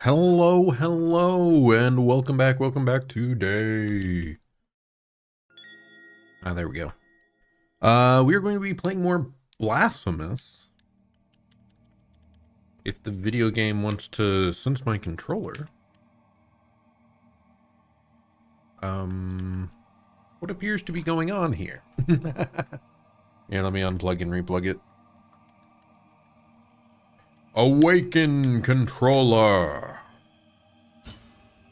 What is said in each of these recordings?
Hello, and welcome back today. There we go. We are going to be playing more Blasphemous. If the video game wants to sense my controller. What appears to be going on here? Yeah, let me unplug and replug it. Awaken controller.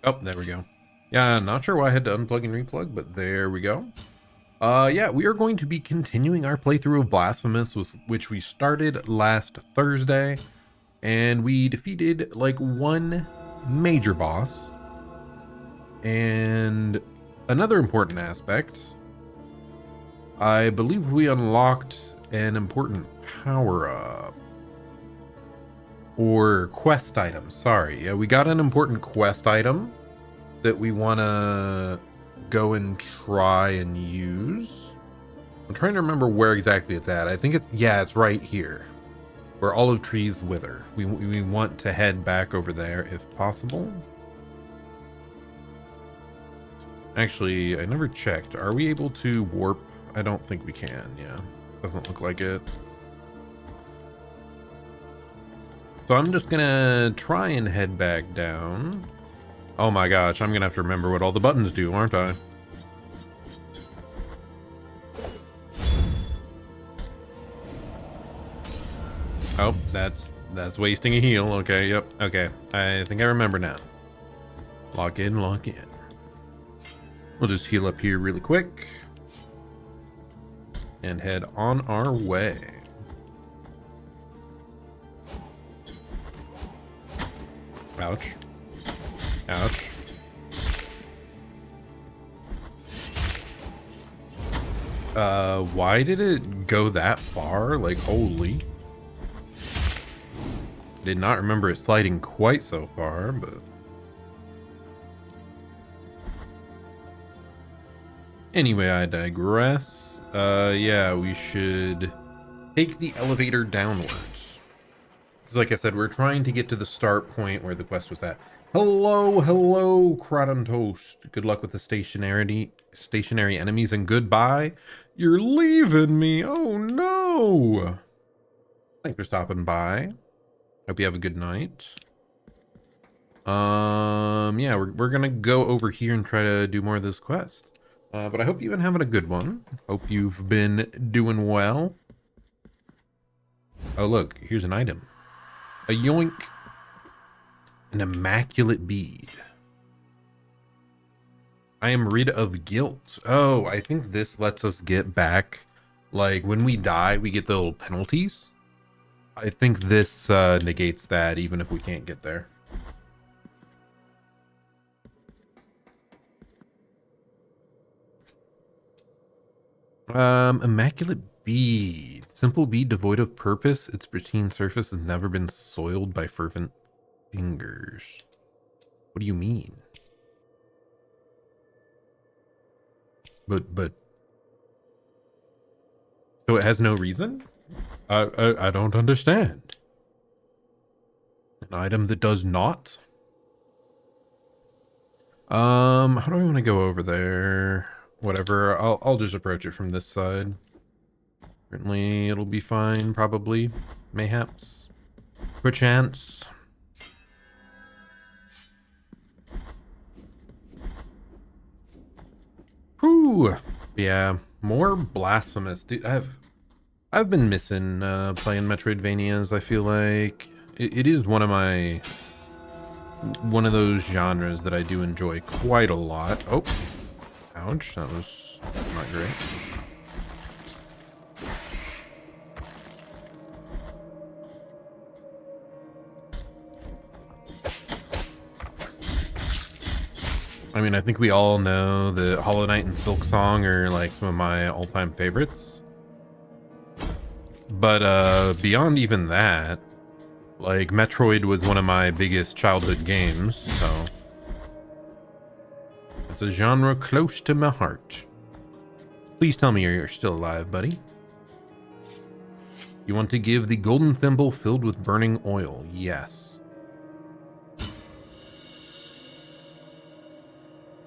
Oh, there we go. Yeah, not sure why I had to unplug and replug, but there we go. Yeah, we are going to be continuing our playthrough of Blasphemous, which we started last Thursday, and we defeated like one major boss. And another important aspect, I believe we unlocked an important power-up. Or quest item, sorry. Yeah, we got an important quest item that we want to go and try and use. I'm trying to remember where exactly it's at. I think it's right here, where olive trees wither. We want to head back over there if possible. Actually, I never checked. Are we able to warp? I don't think we can. Yeah, doesn't look like it. So I'm just gonna try and head back down. Oh my gosh, I'm gonna have to remember what all the buttons do, aren't I? Oh, that's wasting a heal. Okay, yep. Okay, I think I remember now. Lock in, lock in. We'll just heal up here really quick and head on our way. Ouch. Ouch. Why did it go that far? Like, holy. Did not remember it sliding quite so far, but... Anyway, I digress. Yeah, we should take the elevator downwards. Because like I said, we're trying to get to the start point where the quest was at. Hello, Crawdon Toast. Good luck with the stationary enemies, and goodbye. You're leaving me. Oh no. Thanks for stopping by. Hope you have a good night. Yeah, we're gonna go over here and try to do more of this quest. But I hope you've been having a good one. Hope you've been doing well. Oh look, here's an item. A yoink. An immaculate bead. I am rid of guilt. Oh, I think this lets us get back. Like, when we die, we get the little penalties. I think this negates that, even if we can't get there. Immaculate bead. Simple bead devoid of purpose. Its pristine surface has never been soiled by fervent fingers. What do you mean? But so it has no reason? I don't understand. An item that does not? How do I want to go over there? Whatever, I'll just approach it from this side. Certainly it'll be fine, probably. Mayhaps. Perchance. Whew. Yeah, more Blasphemous. Dude, I've been missing playing Metroidvanias. I feel like it is one of those genres that I do enjoy quite a lot. Oh, ouch, that was not great. I mean, I think we all know that Hollow Knight and Silk Song are like some of my all-time favorites. But beyond even that, like Metroid was one of my biggest childhood games, so it's a genre close to my heart. Please tell me you're still alive, buddy. You want to give the golden thimble filled with burning oil? Yes.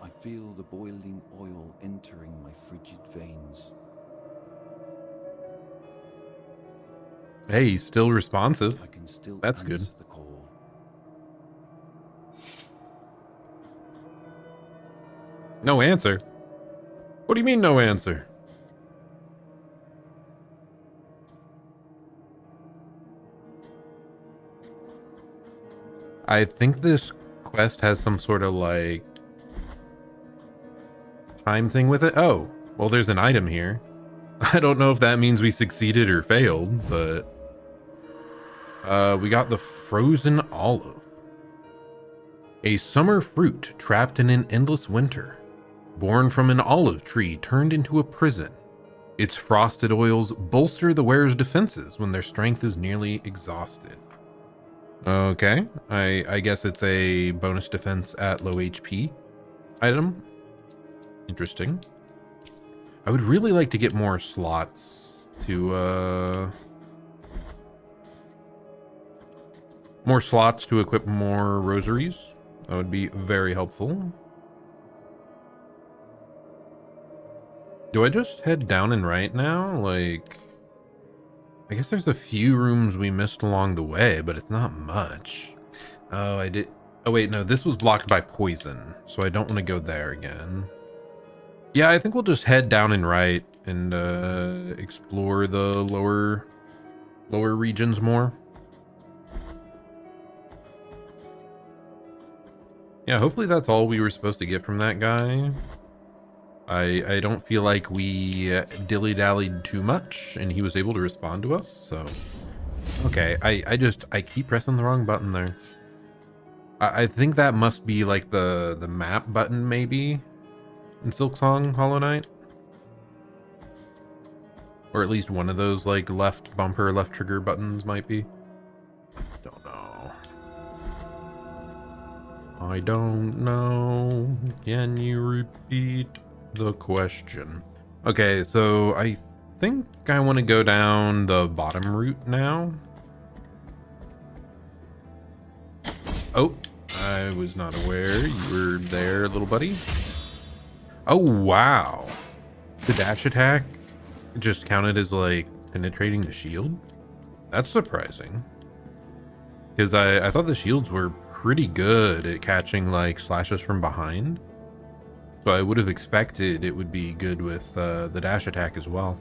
I feel the boiling oil entering my frigid veins. Hey, he's still responsive. I can still That's answer good. the call. No answer? What do you mean no answer? I think this quest has some sort of like time thing with it. Oh, well, there's an item here. I don't know if that means we succeeded or failed, but we got the frozen olive. A summer fruit trapped in an endless winter, born from an olive tree turned into a prison. Its frosted oils bolster the wearer's defenses when their strength is nearly exhausted. Okay, I guess it's a bonus defense at low HP item. Interesting. I would really like to get more slots to equip more rosaries. That would be very helpful. Do I just head down and right now? Like, I guess there's a few rooms we missed along the way, but it's not much. Oh, I did. Oh, wait, no, this was blocked by poison, so I don't want to go there again. Yeah, I think we'll just head down and right and explore the lower regions more. Yeah, hopefully that's all we were supposed to get from that guy. I don't feel like we dilly-dallied too much, and he was able to respond to us, so... Okay, I keep pressing the wrong button there. I think that must be like the map button, maybe, in Silksong Hollow Knight. Or at least one of those, like, left bumper, left trigger buttons might be. Don't know. I don't know. Can you repeat the question? Okay, so I think I want to go down the bottom route now. Oh, I was not aware you were there, little buddy. Oh, wow. The dash attack just counted as, like, penetrating the shield? That's surprising. Because I thought the shields were pretty good at catching, like, slashes from behind. So I would have expected it would be good with the dash attack as well.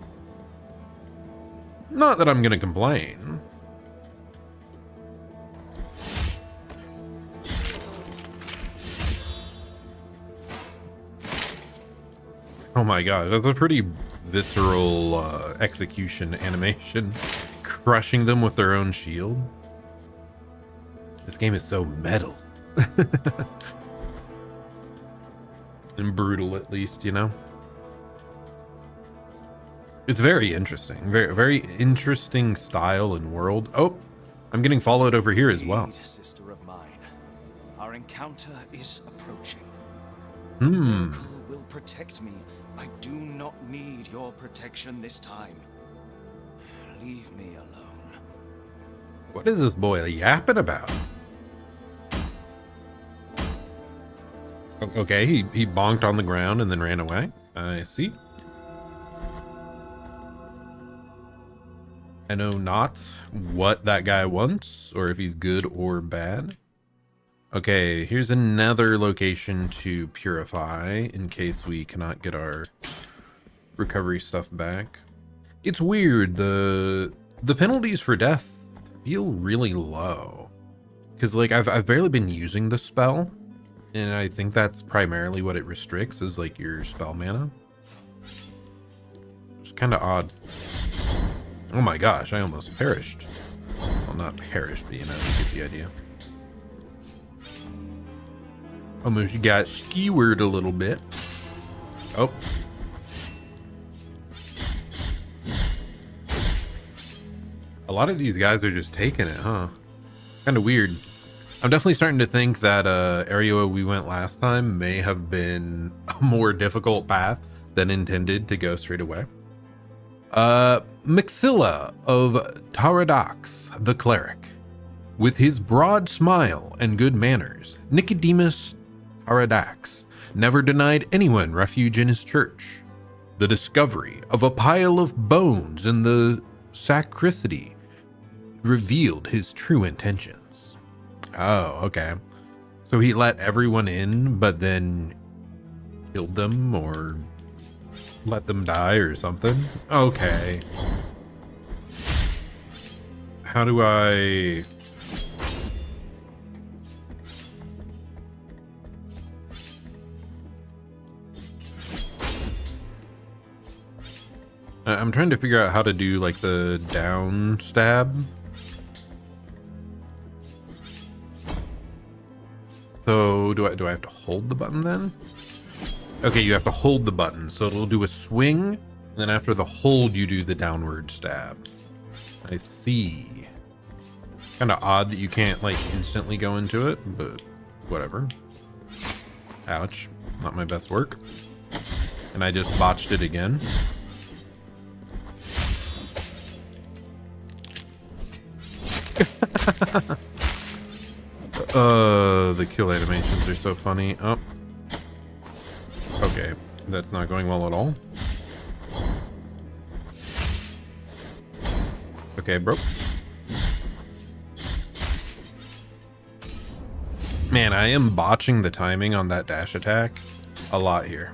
Not that I'm going to complain. Oh my gosh, that's a pretty visceral execution animation. Crushing them with their own shield. This game is so metal. And brutal, at least, you know? It's very interesting. Very, very interesting style and world. Oh, I'm getting followed over here as well. Sister of mine, our encounter is approaching. Hmm. Miracle will protect me. I do not need your protection this time. Leave me alone. What is this boy yapping about? Okay, he bonked on the ground and then ran away. I see. I know not what that guy wants or if he's good or bad. Okay, here's another location to purify in case we cannot get our recovery stuff back. It's weird, the penalties for death feel really low. Cause like I've barely been using the spell, and I think that's primarily what it restricts is like your spell mana. It's kind of odd. Oh my gosh, I almost perished. Well, not perished, but you know, you get the idea. Almost got skewered a little bit. Oh. A lot of these guys are just taking it, huh? Kind of weird. I'm definitely starting to think that area we went last time may have been a more difficult path than intended to go straight away. Maxilla of Taradox, the cleric. With his broad smile and good manners, Nicodemus Aradax never denied anyone refuge in his church. The discovery of a pile of bones in the sacristy revealed his true intentions. Oh, okay. So he let everyone in, but then killed them or let them die or something? Okay. How do I... I'm trying to figure out how to do like the down stab. So do I have to hold the button then? Okay, you have to hold the button, so it'll do a swing, and then after the hold you do the downward stab. I see. Kind of odd that you can't like instantly go into it, but whatever. Ouch, not my best work. And I just botched it again. The kill animations are so funny. Oh. Okay, that's not going well at all. Okay, bro. Man, I am botching the timing on that dash attack a lot here.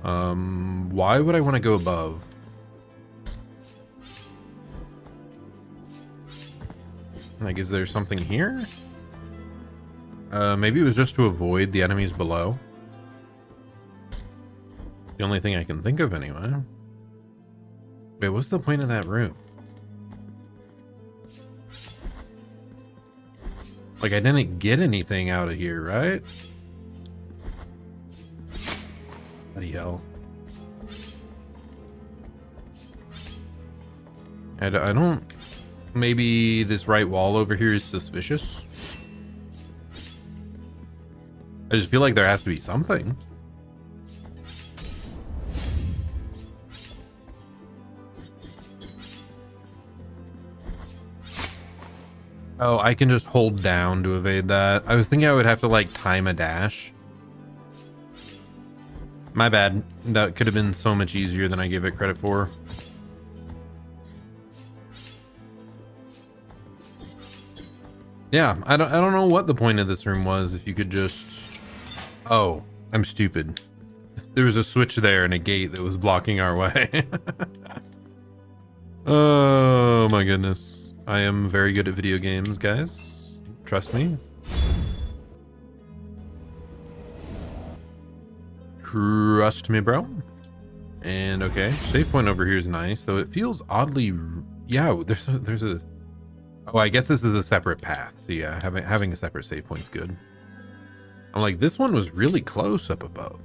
Why would I want to go above? Like, is there something here? Maybe it was just to avoid the enemies below. The only thing I can think of anyway. Wait, what's the point of that room? Like, I didn't get anything out of here, right? Bloody hell. I don't... Maybe this right wall over here is suspicious? I just feel like there has to be something. Oh, I can just hold down to evade that. I was thinking I would have to like time a dash. My bad. That could have been so much easier than I gave it credit for. Yeah, I don't know what the point of this room was. If you could just... Oh, I'm stupid. There was a switch there and a gate that was blocking our way. Oh my goodness. I am very good at video games, guys. Trust me. Trust me, bro. And okay, save point over here is nice, though it feels oddly... Yeah, there's a... Oh, I guess this is a separate path. So yeah, having a separate save point's good. I'm like, this one was really close up above.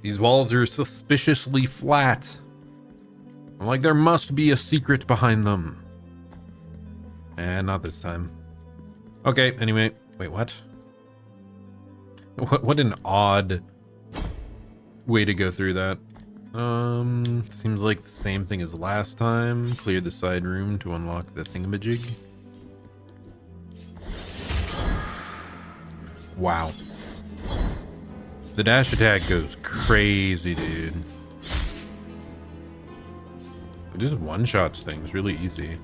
These walls are suspiciously flat. I'm like, there must be a secret behind them. And not this time. Okay, anyway. Wait, what? What an odd way to go through that. Seems like the same thing as last time. Clear the side room to unlock the thingamajig. Wow. The dash attack goes crazy, dude. It just one-shots things really easy.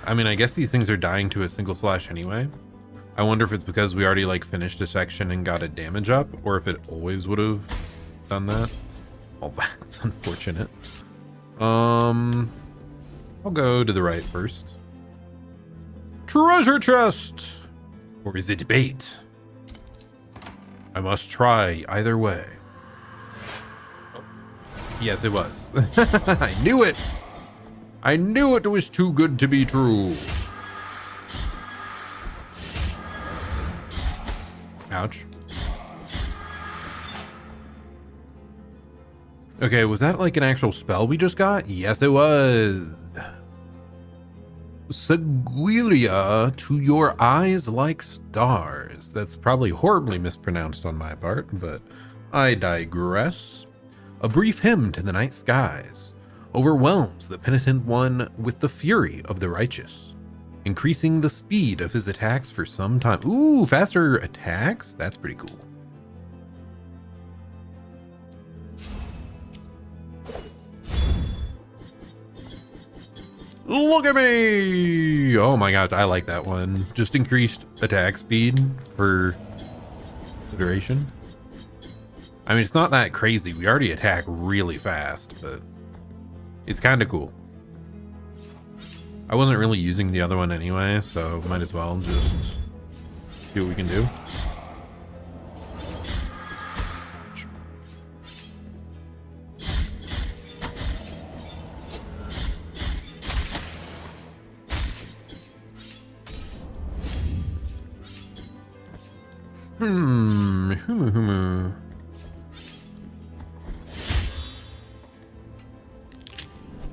I mean, I guess these things are dying to a single slash anyway. I wonder if it's because we already like finished a section and got a damage up, or if it always would have done that. Oh, that's unfortunate. I'll go to the right first. Treasure chest! Or is it bait? I must try either way. Yes, it was. I knew it! I knew it was too good to be true. Ouch. Okay, was that like an actual spell we just got? Yes, it was. Seguilia to your eyes like stars. That's probably horribly mispronounced on my part, but I digress. A brief hymn to the night skies overwhelms the penitent one with the fury of the righteous, increasing the speed of his attacks for some time. Ooh, faster attacks? That's pretty cool. Look at me! Oh my gosh, I like that one. Just increased attack speed for the duration. I mean, it's not that crazy. We already attack really fast, but it's kind of cool. I wasn't really using the other one anyway, so might as well just see what we can do.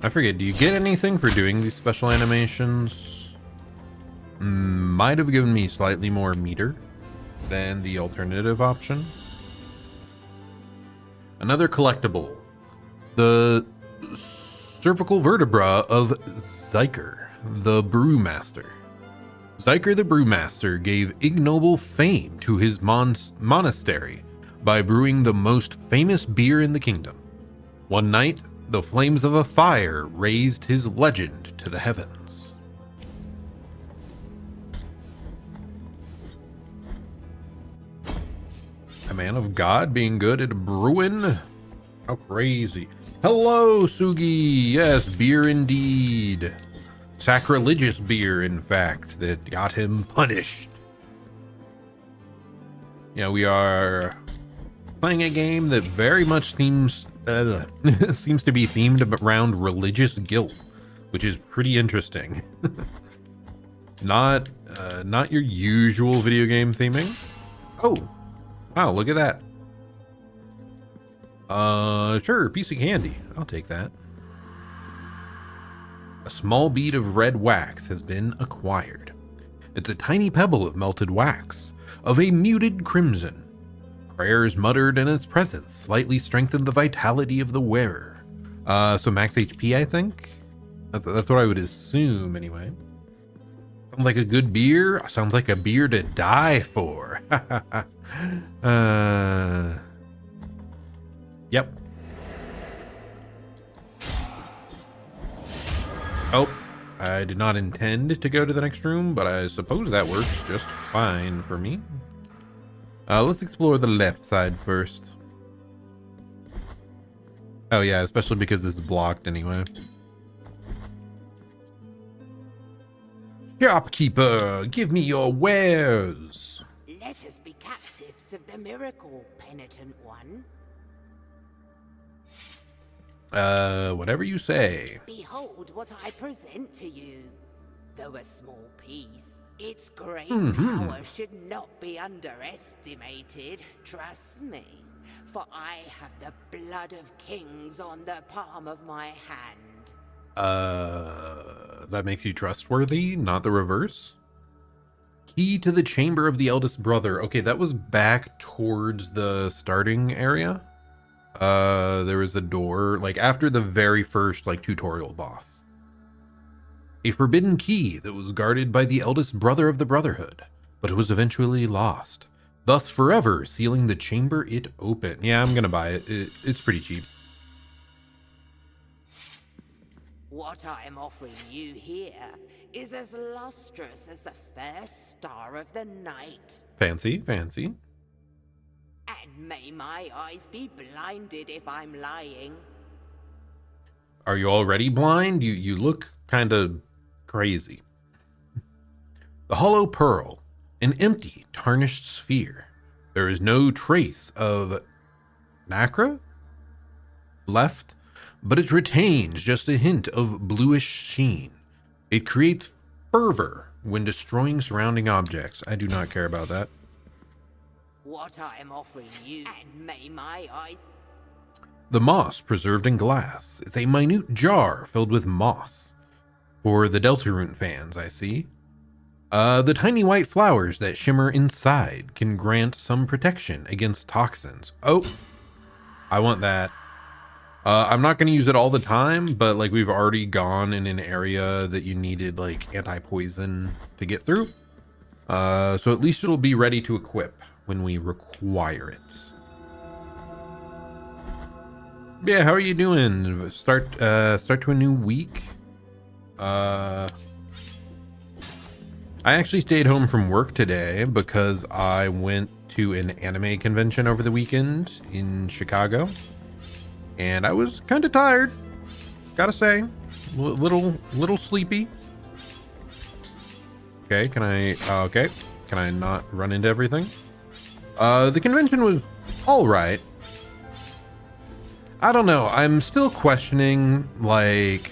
I forget, do you get anything for doing these special animations? Might have given me slightly more meter than the alternative option. Another collectible. The cervical vertebra of Zyker, the Brewmaster. Zyker the Brewmaster gave ignoble fame to his monastery by brewing the most famous beer in the kingdom. One night, the flames of a fire raised his legend to the heavens. A man of God being good at brewing? How crazy. Hello, Sugi! Yes, beer indeed. Sacrilegious beer, in fact, that got him punished. Yeah, we are playing a game that very much seems to be themed around religious guilt, which is pretty interesting. Not your usual video game theming. Oh, wow, look at that. Sure, piece of candy. I'll take that. A small bead of red wax has been acquired. It's a tiny pebble of melted wax, of a muted crimson. Prayers muttered in its presence slightly strengthened the vitality of the wearer. So max HP, I think? That's what I would assume, anyway. Sounds like a good beer. Sounds like a beer to die for. Yep. Oh, I did not intend to go to the next room, but I suppose that works just fine for me. Let's explore the left side first. Oh yeah, especially because this is blocked anyway. Shopkeeper, give me your wares. Let us be captives of the miracle, penitent one. Whatever you say. Behold what I present to you. Though a small piece, its great power should not be underestimated, trust me. For I have the blood of kings on the palm of my hand. That makes you trustworthy, not the reverse? Key to the chamber of the eldest brother. Okay, that was back towards the starting area. There was a door, like, after the very first, like, tutorial boss. A forbidden key that was guarded by the eldest brother of the Brotherhood, but was eventually lost, thus forever sealing the chamber it open. Yeah, I'm gonna buy it. It's pretty cheap. What I am offering you here is as lustrous as the first star of the night. Fancy, fancy. And may my eyes be blinded if I'm lying. Are you already blind? You look kind of crazy. The hollow pearl, an empty, tarnished sphere. There is no trace of nacre left, but it retains just a hint of bluish sheen. It creates fervor when destroying surrounding objects. I do not care about that. What I am offering you, and may my eyes... The moss preserved in glass is a minute jar filled with moss. For the Deltarune fans, I see. The tiny white flowers that shimmer inside can grant some protection against toxins. Oh, I want that. I'm not going to use it all the time, but like we've already gone in an area that you needed like anti-poison to get through. So at least it'll be ready to equip when we require it. Yeah, how are you doing? Start to a new week. I actually stayed home from work today because I went to an anime convention over the weekend in Chicago. And I was kind of tired, gotta say, little sleepy. Okay, can I not run into everything? The convention was all right. I don't know. I'm still questioning, like,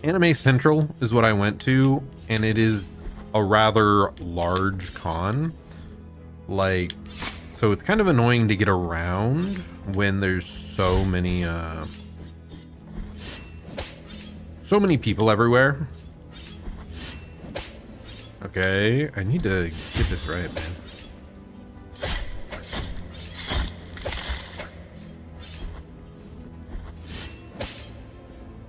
Anime Central is what I went to, and it is a rather large con. Like, so it's kind of annoying to get around when there's so many people everywhere. Okay, I need to get this right, man.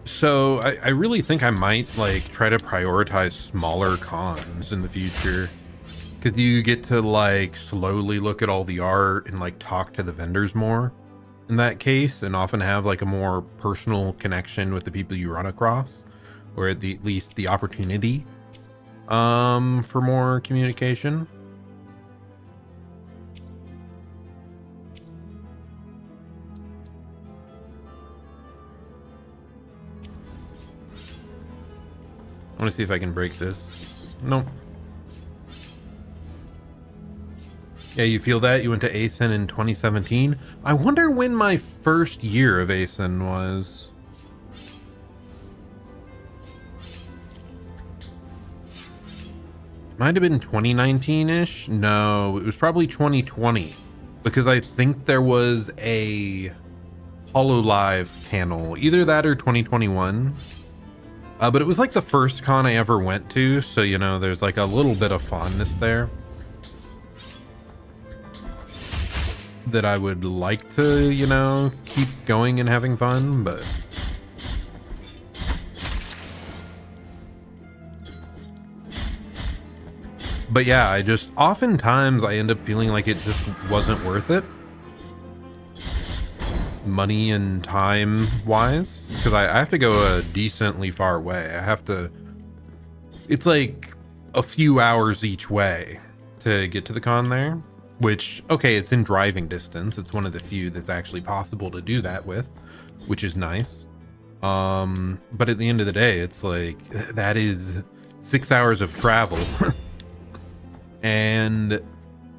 So I really think I might like try to prioritize smaller cons in the future, because you get to like slowly look at all the art and like talk to the vendors more in that case, and often have like a more personal connection with the people you run across, or at least the opportunity for more communication. I want to see if I can break this. Nope. Yeah, you feel that? You went to ASIN in 2017? I wonder when my first year of ASIN was. Might have been 2019-ish? No, it was probably 2020. Because I think there was a HoloLive panel. Either that or 2021. But it was like the first con I ever went to, so, you know, there's like a little bit of fondness there that I would like to, you know, keep going and having fun, but yeah, I just oftentimes I end up feeling like it just wasn't worth it, money and time wise, because I have to go a decently far way. It's like a few hours each way to get to the con there, which, okay, it's in driving distance. It's one of the few that's actually possible to do that with, which is nice. But at the end of the day, it's like, that is 6 hours of travel. And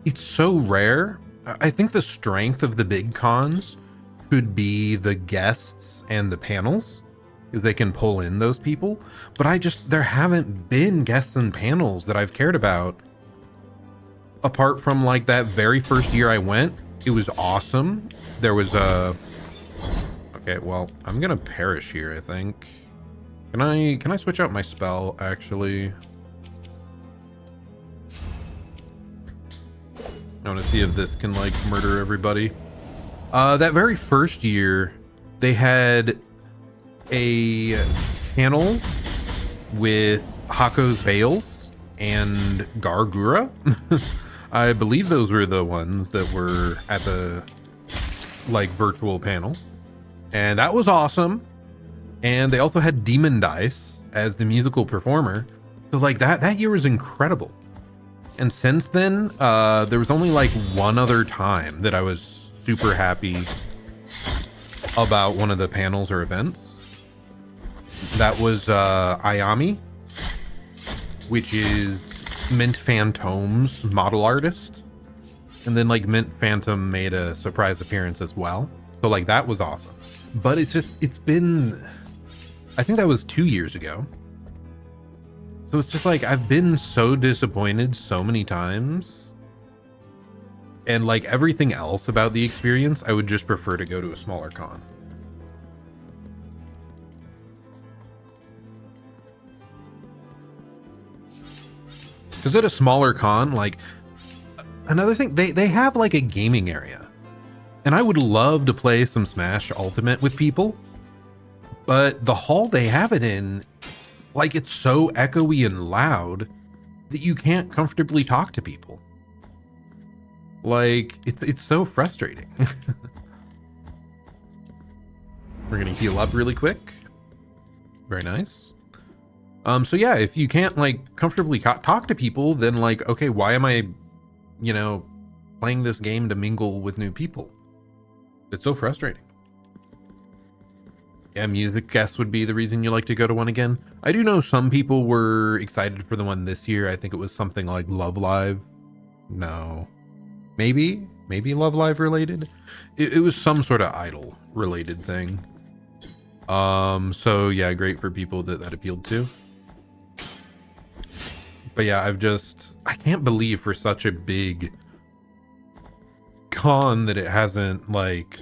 it's so rare. I think the strength of the big cons could be the guests and the panels, because they can pull in those people. But there haven't been guests and panels that I've cared about. Apart from like that very first year I went, it was awesome. There was okay, well, I'm gonna perish here, I think. Can I switch out my spell, actually? I want to see if this can like murder everybody. That very first year, they had a panel with Hako's Veils and Gargura. I believe those were the ones that were at the like virtual panel, and that was awesome. And they also had Demon Dice as the musical performer, so like that year was incredible. And since then, there was only like one other time that I was super happy about one of the panels or events. That was Ayami, which is Mint Phantom's model artist, and then like Mint Phantom made a surprise appearance as well, so like that was awesome. But it's been, I think that was 2 years ago, so it's just like I've been so disappointed so many times, and like everything else about the experience, I would just prefer to go to a smaller con. Because at a smaller con, like, another thing, they have like a gaming area. And I would love to play some Smash Ultimate with people, but the hall they have it in, like, it's so echoey and loud that you can't comfortably talk to people. Like, it's so frustrating. We're gonna heal up really quick. Very nice. So yeah, if you can't like comfortably talk to people, then like, okay, why am I, you know, playing this game to mingle with new people? It's so frustrating. Yeah, music guests would be the reason you like to go to one again. I do know some people were excited for the one this year. I think it was something like Love Live. No, maybe Love Live related. It was some sort of idol related thing. So yeah, great for people that appealed to. But yeah, I can't believe for such a big con that it hasn't like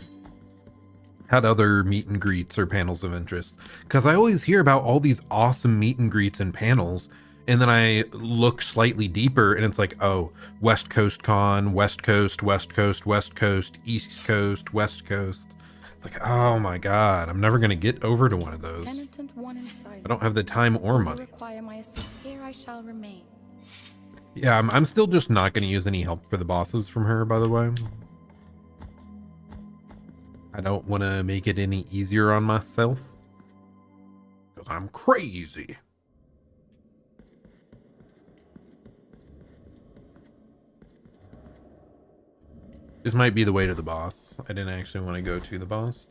had other meet and greets or panels of interest. Because I always hear about all these awesome meet and greets and panels, and then I look slightly deeper and it's like, oh, West Coast Con, West Coast, West Coast, West Coast, East Coast, West Coast. It's like, oh my god, I'm never gonna get over to one of those. I don't have the time or money. Here I shall remain. Yeah, I'm still just not gonna use any help for the bosses from her, by the way. I don't want to make it any easier on myself, because I'm crazy. This might be the way to the boss. I didn't actually want to go to the boss.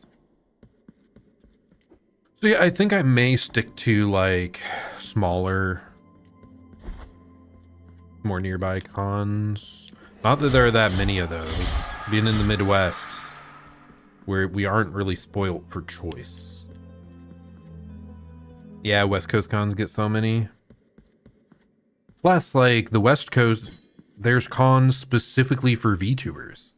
So yeah, I think I may stick to like smaller, more nearby cons. Not that there are that many of those. Being in the Midwest, where we aren't really spoiled for choice. Yeah, West Coast cons get so many. Plus, like, the West Coast, there's cons specifically for VTubers.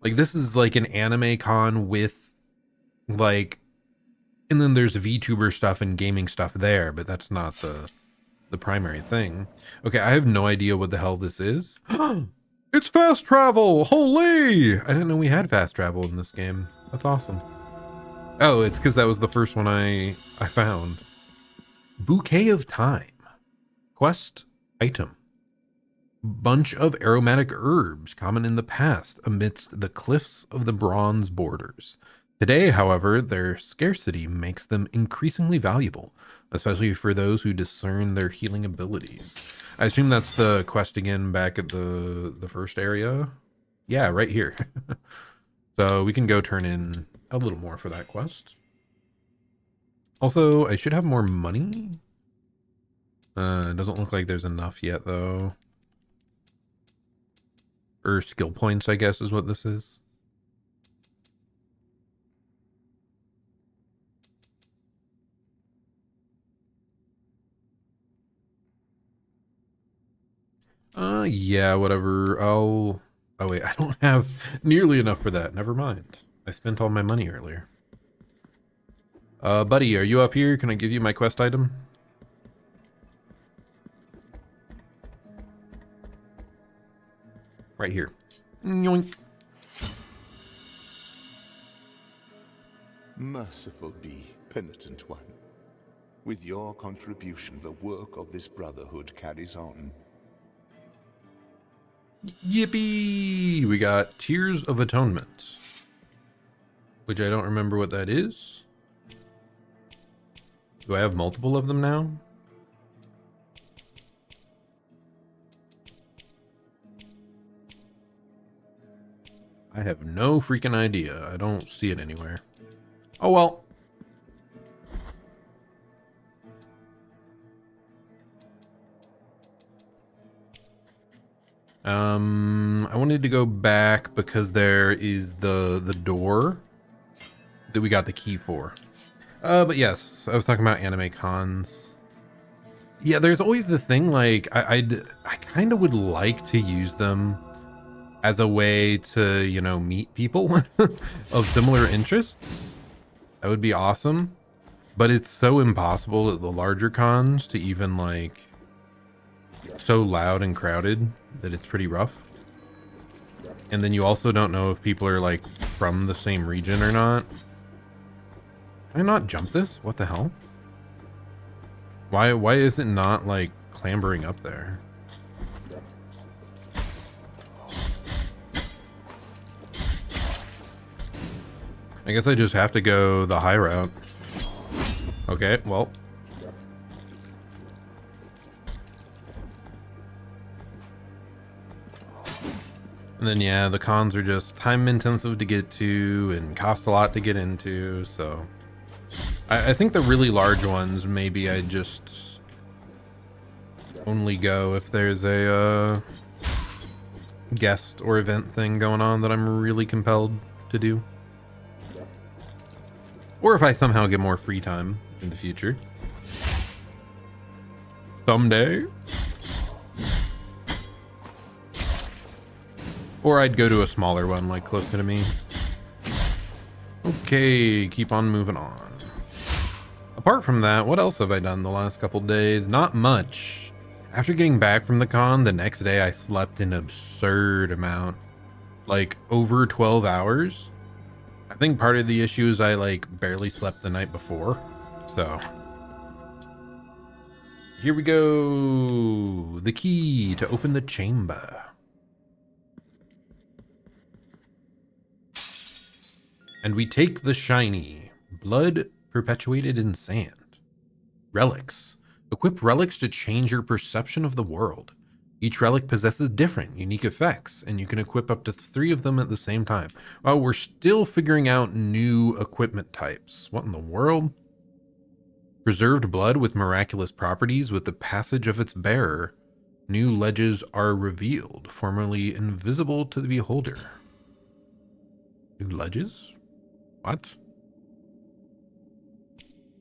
Like, this is like an anime con with, like, and then there's VTuber stuff and gaming stuff there, but that's not the primary thing. Okay, I have no idea what the hell this is. It's fast travel! Holy! I didn't know we had fast travel in this game. That's awesome. Oh, it's because that was the first one I found. Bouquet of Time. Quest item. Bunch of aromatic herbs common in the past amidst the cliffs of the bronze borders. Today, however, their scarcity makes them increasingly valuable, especially for those who discern their healing abilities. I assume that's the quest again back at the first area. Yeah, right here. So we can go turn in a little more for that quest. Also, I should have more money. It doesn't look like there's enough yet, though. Or skill points, I guess, is what this is. Yeah, whatever. Oh wait, I don't have nearly enough for that. Never mind. I spent all my money earlier. Buddy, are you up here? Can I give you my quest item? Right here. Yoink. Merciful be, penitent one. With your contribution, the work of this brotherhood carries on. Yippee! We got Tears of Atonement, which I don't remember what that is. Do I have multiple of them now? I have no freaking idea. I don't see it anywhere. Oh well. I wanted to go back because there is the door that we got the key for. But yes, I was talking about anime cons. Yeah, there's always the thing, like, I kind of would like to use them as a way to, you know, meet people of similar interests. That would be awesome. But it's so impossible at the larger cons to even, like, so loud and crowded that it's pretty rough. And then you also don't know if people are like from the same region or not. Can I not jump this? What the hell? Why is it not like clambering up there? I guess I just have to go the high route. Okay, well. And then, yeah, the cons are just time intensive to get to and cost a lot to get into, so. I think the really large ones, maybe I just only go if there's a guest or event thing going on that I'm really compelled to do. Or if I somehow get more free time in the future. Someday. Or I'd go to a smaller one, like closer to me. Okay, keep on moving on. Apart from that, what else have I done the last couple days? Not much. After getting back from the con, the next day I slept an absurd amount. Like, over 12 hours. I think part of the issue is I, like, barely slept the night before. So. Here we go. The key to open the chamber. And we take the shiny. Blood perpetuated in sand. Relics. Equip relics to change your perception of the world. Each relic possesses different, unique effects, and you can equip up to 3 of them at the same time. Wow, we're still figuring out new equipment types. What in the world? Preserved blood with miraculous properties. With the passage of its bearer, new ledges are revealed, formerly invisible to the beholder. New ledges? What?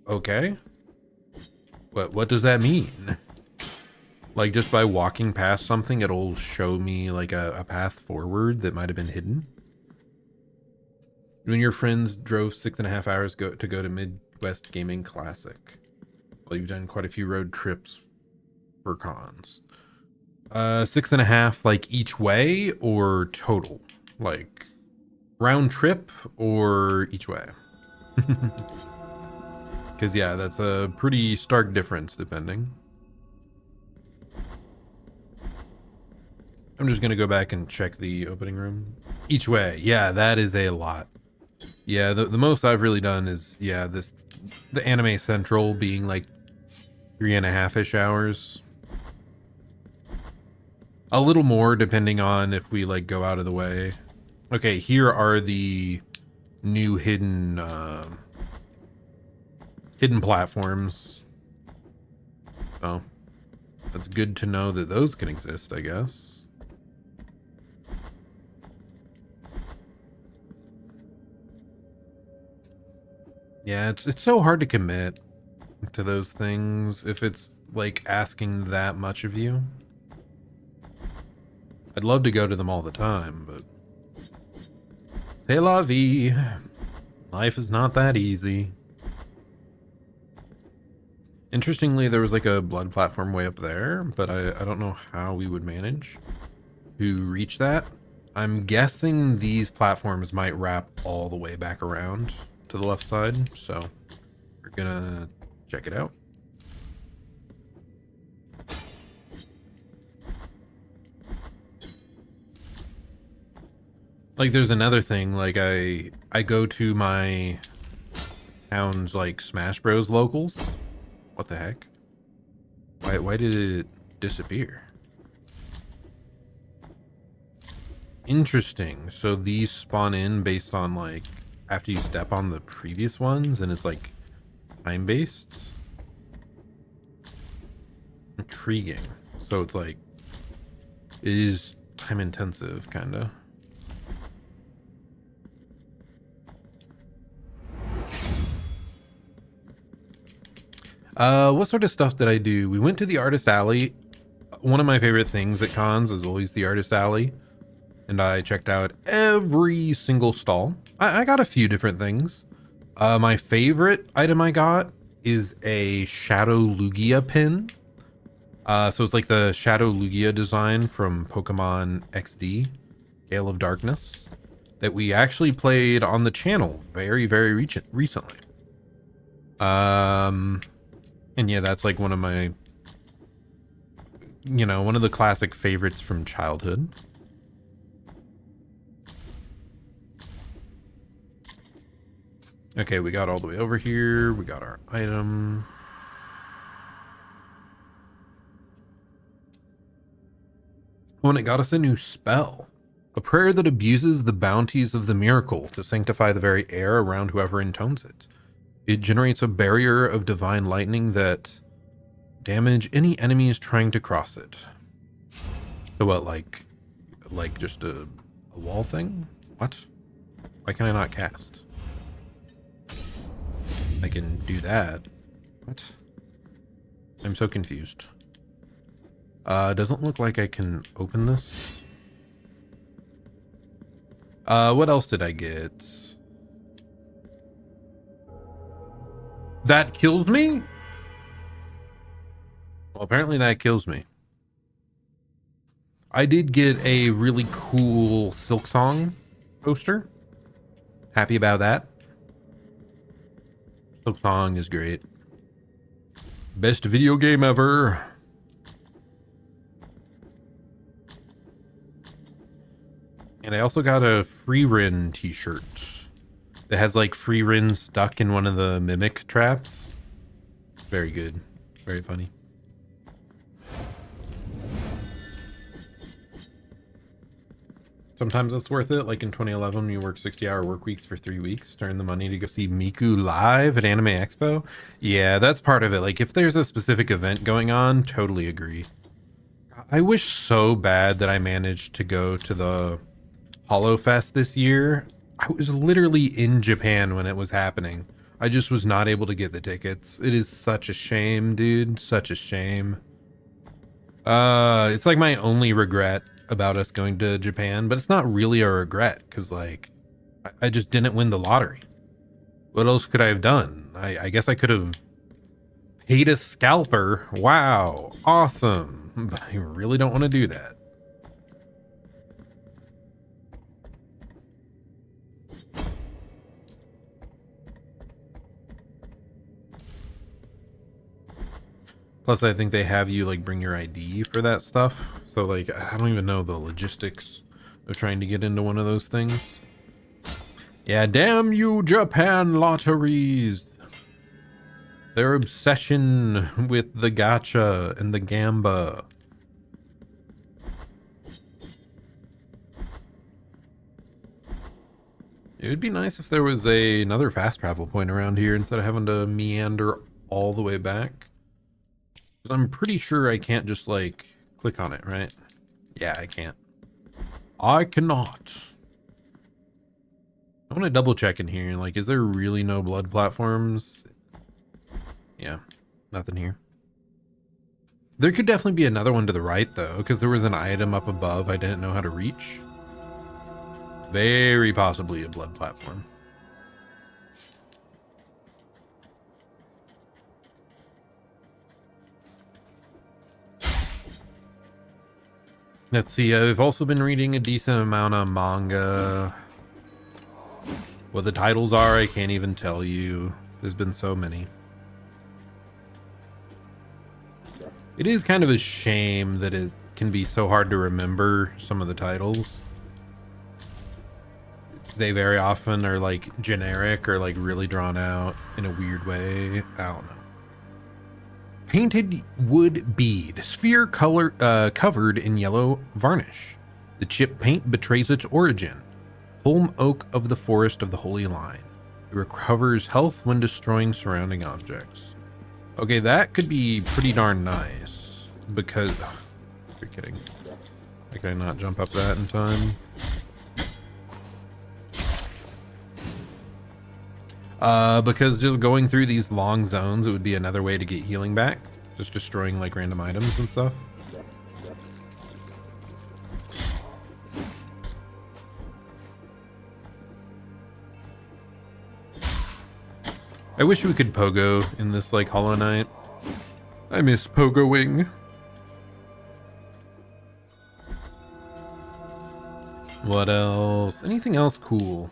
Okay. What does that mean? Like, just by walking past something, it'll show me, like, a path forward that might have been hidden? When your friends drove 6.5 hours to go to Midwest Gaming Classic. Well, you've done quite a few road trips for cons. 6.5, like, each way, or total? Like, round trip, or each way? Because, yeah, that's a pretty stark difference, depending. I'm just going to go back and check the opening room. Each way. Yeah, that is a lot. Yeah, the most I've really done is, yeah, the Anime Central being like 3.5-ish hours. A little more depending on if we like go out of the way. Okay, here are the new hidden platforms. So that's good to know that those can exist, I guess. Yeah, it's so hard to commit to those things if it's like asking that much of you. I'd love to go to them all the time, but c'est la vie. Life is not that easy. Interestingly, there was like a blood platform way up there, but I don't know how we would manage to reach that. I'm guessing these platforms might wrap all the way back around to the left side, so we're gonna check it out. Like, there's another thing, like I go to my town's like Smash Bros locals. What the heck? Why did it disappear? Interesting. So these spawn in based on like after you step on the previous ones, and it's like time based. Intriguing. So it's like it is time intensive, kinda. What sort of stuff did I do? We went to the Artist Alley. One of my favorite things at cons is always the Artist Alley. And I checked out every single stall. I got a few different things. My favorite item I got is a Shadow Lugia pin. So it's like the Shadow Lugia design from Pokemon XD. Gale of Darkness, that we actually played on the channel very, very recently. And yeah, that's like one of my, you know, one of the classic favorites from childhood. Okay, we got all the way over here. We got our item. Oh, and it got us a new spell. A prayer that abuses the bounties of the miracle to sanctify the very air around whoever intones it. It generates a barrier of divine lightning that damage any enemies trying to cross it. So what, like just a wall thing? What? Why can I not cast? I can do that. What? I'm so confused. Doesn't look like I can open this. What else did I get? That kills me? Well, apparently that kills me. I did get a really cool Silksong poster. Happy about that. Silksong is great. Best video game ever. And I also got a Freerin t-shirt that has like Freerin stuck in one of the mimic traps. Very good. Very funny. Sometimes it's worth it. Like in 2011, you work 60-hour work weeks for 3 weeks, earn the money to go see Miku live at Anime Expo. Yeah, that's part of it. Like if there's a specific event going on, totally agree. I wish so bad that I managed to go to the HoloFest this year. I was literally in Japan when it was happening. I just was not able to get the tickets. It is such a shame, dude. Such a shame. It's like my only regret about us going to Japan, but it's not really a regret because like I just didn't win the lottery. What else could I have done? I guess I could have paid a scalper. Wow, awesome. But I really don't want to do that. Plus, I think they have you like bring your ID for that stuff. So like, I don't even know the logistics of trying to get into one of those things. Yeah, damn you, Japan lotteries. Their obsession with the gacha and the gamba. It would be nice if there was another fast travel point around here instead of having to meander all the way back. I'm pretty sure I can't just like click on it, right? Yeah, I can't. I cannot. I want to double check in here. Like, is there really no blood platforms? Yeah, nothing here. There could definitely be another one to the right though, because there was an item up above I didn't know how to reach. Very possibly a blood platform. Let's see, I've also been reading a decent amount of manga. What the titles are, I can't even tell you. There's been so many. It is kind of a shame that it can be so hard to remember some of the titles. They very often are like generic or like really drawn out in a weird way. I don't know. Painted wood bead, sphere color covered in yellow varnish. The chip paint betrays its origin. Holm oak of the forest of the Holy Line. It recovers health when destroying surrounding objects. Okay, that could be pretty darn nice because you're kidding. Can I not jump up that in time? Because just going through these long zones, it would be another way to get healing back. Just destroying like random items and stuff. I wish we could pogo in this like Hollow Knight. I miss pogoing. We'll What else? Anything else cool?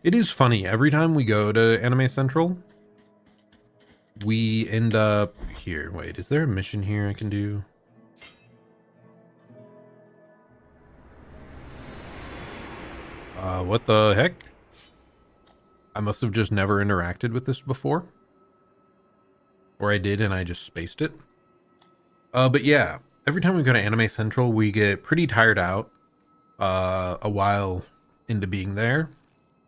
It is funny. Every time we go to Anime Central, we end up here. Wait, is there a mission here I can do? What the heck? I must have just never interacted with this before. Or I did and I just spaced it. But yeah, every time we go to Anime Central, we get pretty tired out a while into being there.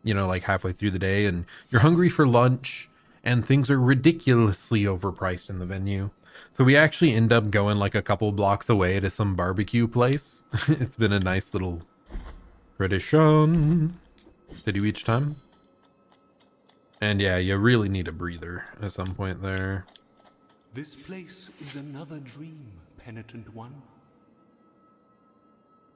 You know, like halfway through the day, and you're hungry for lunch, and things are ridiculously overpriced in the venue. So we actually end up going like a couple blocks away to some barbecue place. It's been a nice little tradition to do each time. And yeah, you really need a breather at some point there. This place is another dream, penitent one.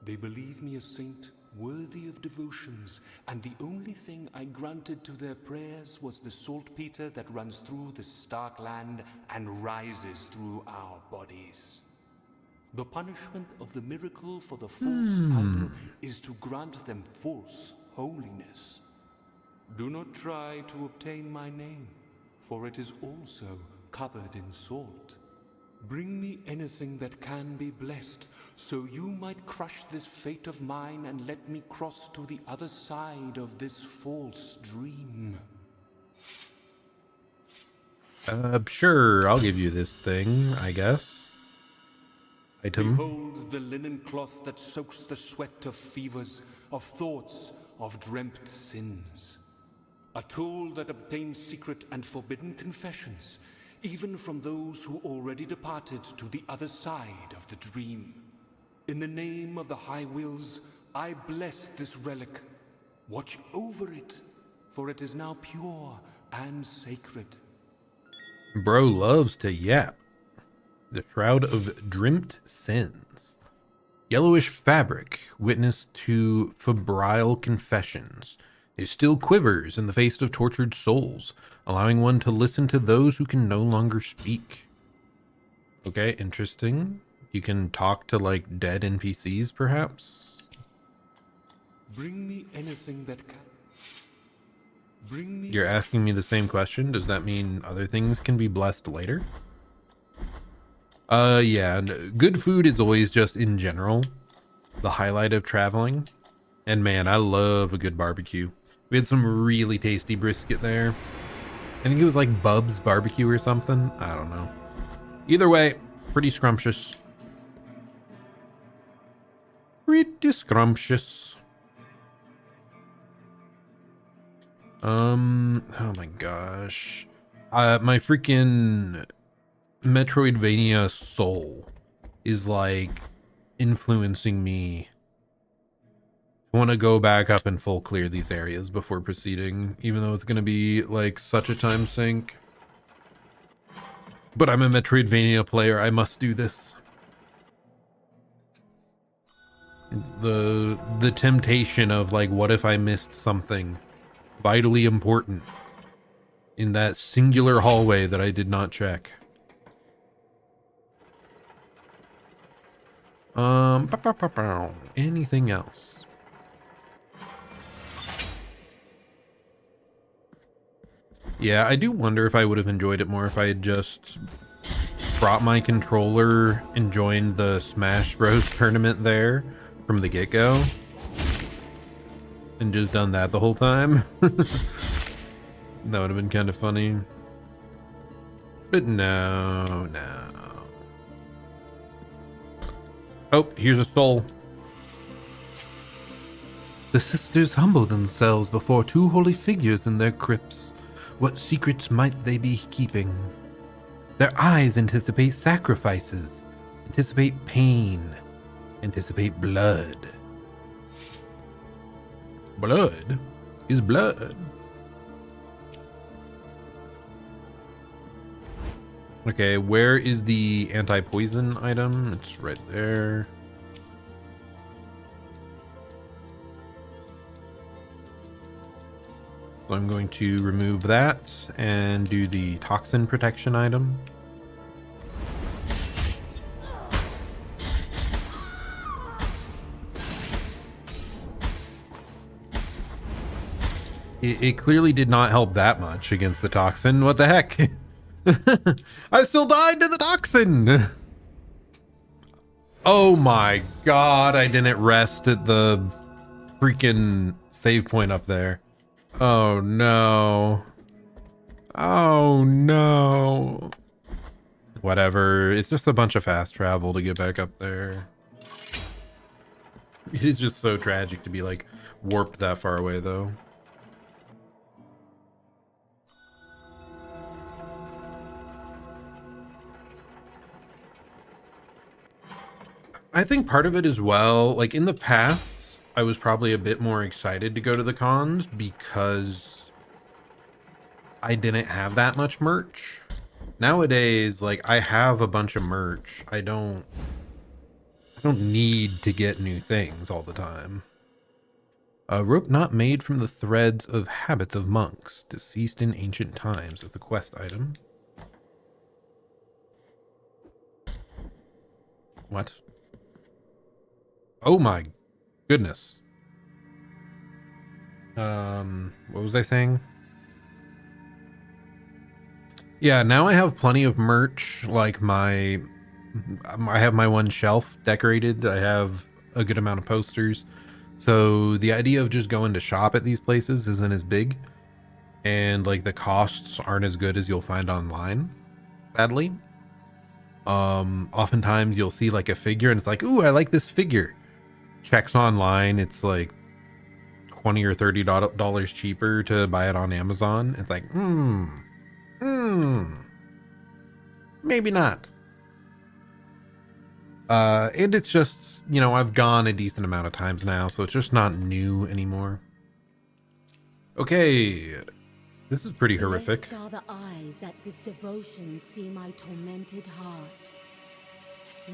They believe me a saint worthy of devotions, and the only thing I granted to their prayers was the saltpeter that runs through the stark land and rises through our bodies. The punishment of the miracle for the false idol is to grant them false holiness. Do not try to obtain my name, for it is also covered in salt. Bring me anything that can be blessed, so you might crush this fate of mine and let me cross to the other side of this false dream. Sure, I'll give you this thing, I guess. Item. Behold the linen cloth that soaks the sweat of fevers, of thoughts, of dreamt sins. A tool that obtains secret and forbidden confessions, even from those who already departed to the other side of the dream. In the name of the High Wills, I bless this relic. Watch over it, for it is now pure and sacred. Bro loves to yap. The Shroud of Dreamt Sins. Yellowish fabric, witness to febrile confessions. It still quivers in the face of tortured souls, allowing one to listen to those who can no longer speak. Okay, interesting. You can talk to, like, dead NPCs, perhaps? Bring me anything that can. Bring me. You're asking me the same question. Does that mean other things can be blessed later? Yeah, and good food is always just, in general, the highlight of traveling. And man, I love a good barbecue. We had some really tasty brisket there. I think it was like Bub's Barbecue or something. I don't know. Either way, pretty scrumptious. Pretty scrumptious. Oh my gosh. My freaking Metroidvania soul is like influencing me. I want to go back up and full clear these areas before proceeding, even though it's going to be like such a time sink. But I'm a Metroidvania player, I must do this. The temptation of like, what if I missed something vitally important in that singular hallway that I did not check. Anything else? Yeah, I do wonder if I would have enjoyed it more if I had just brought my controller and joined the Smash Bros. Tournament there from the get-go. And just done that the whole time. That would have been kind of funny. But no. Oh, here's a soul. The sisters humble themselves before two holy figures in their crypts. What secrets might they be keeping? Their eyes anticipate sacrifices, anticipate pain, anticipate blood. Blood is blood. Okay, where is the anti-poison item? It's right there. So I'm going to remove that and do the toxin protection item. It clearly did not help that much against the toxin. What the heck? I still died to the toxin. Oh my god, I didn't rest at the freaking save point up there. Oh no. Oh no. Whatever. It's just a bunch of fast travel to get back up there. It is just so tragic to be like warped that far away though. I think part of it as well, like in the past, I was probably a bit more excited to go to the cons because I didn't have that much merch. Nowadays, like I have a bunch of merch. I don't need to get new things all the time. A rope not made from the threads of habits of monks, deceased in ancient times. That's a quest item. What? Oh my goodness. What was I saying? Yeah, now I have plenty of merch. Like I have my one shelf decorated. I have a good amount of posters. So the idea of just going to shop at these places isn't as big. And like the costs aren't as good as you'll find online, sadly. Oftentimes you'll see like a figure and it's like, ooh, I like this figure. Checks online, it's like $20 or $30 cheaper to buy it on Amazon. It's like, maybe not. And it's just, you know, I've gone a decent amount of times now, so it's just not new anymore. Okay, this is pretty horrific. Blessed are the eyes that with devotion see my tormented heart.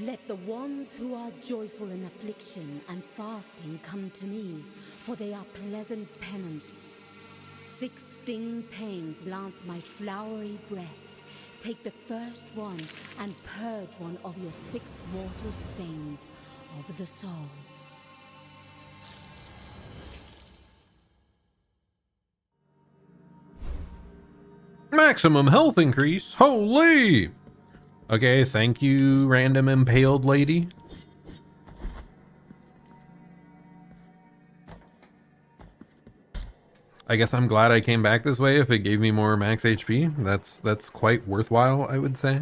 Let the ones who are joyful in affliction and fasting come to me, for they are pleasant penance. 6 sting pains lance my flowery breast. Take the first one and purge one of your 6 mortal stains of the soul. Maximum health increase? Holy! Okay, thank you, random impaled lady. I guess I'm glad I came back this way if it gave me more max HP. That's quite worthwhile, I would say.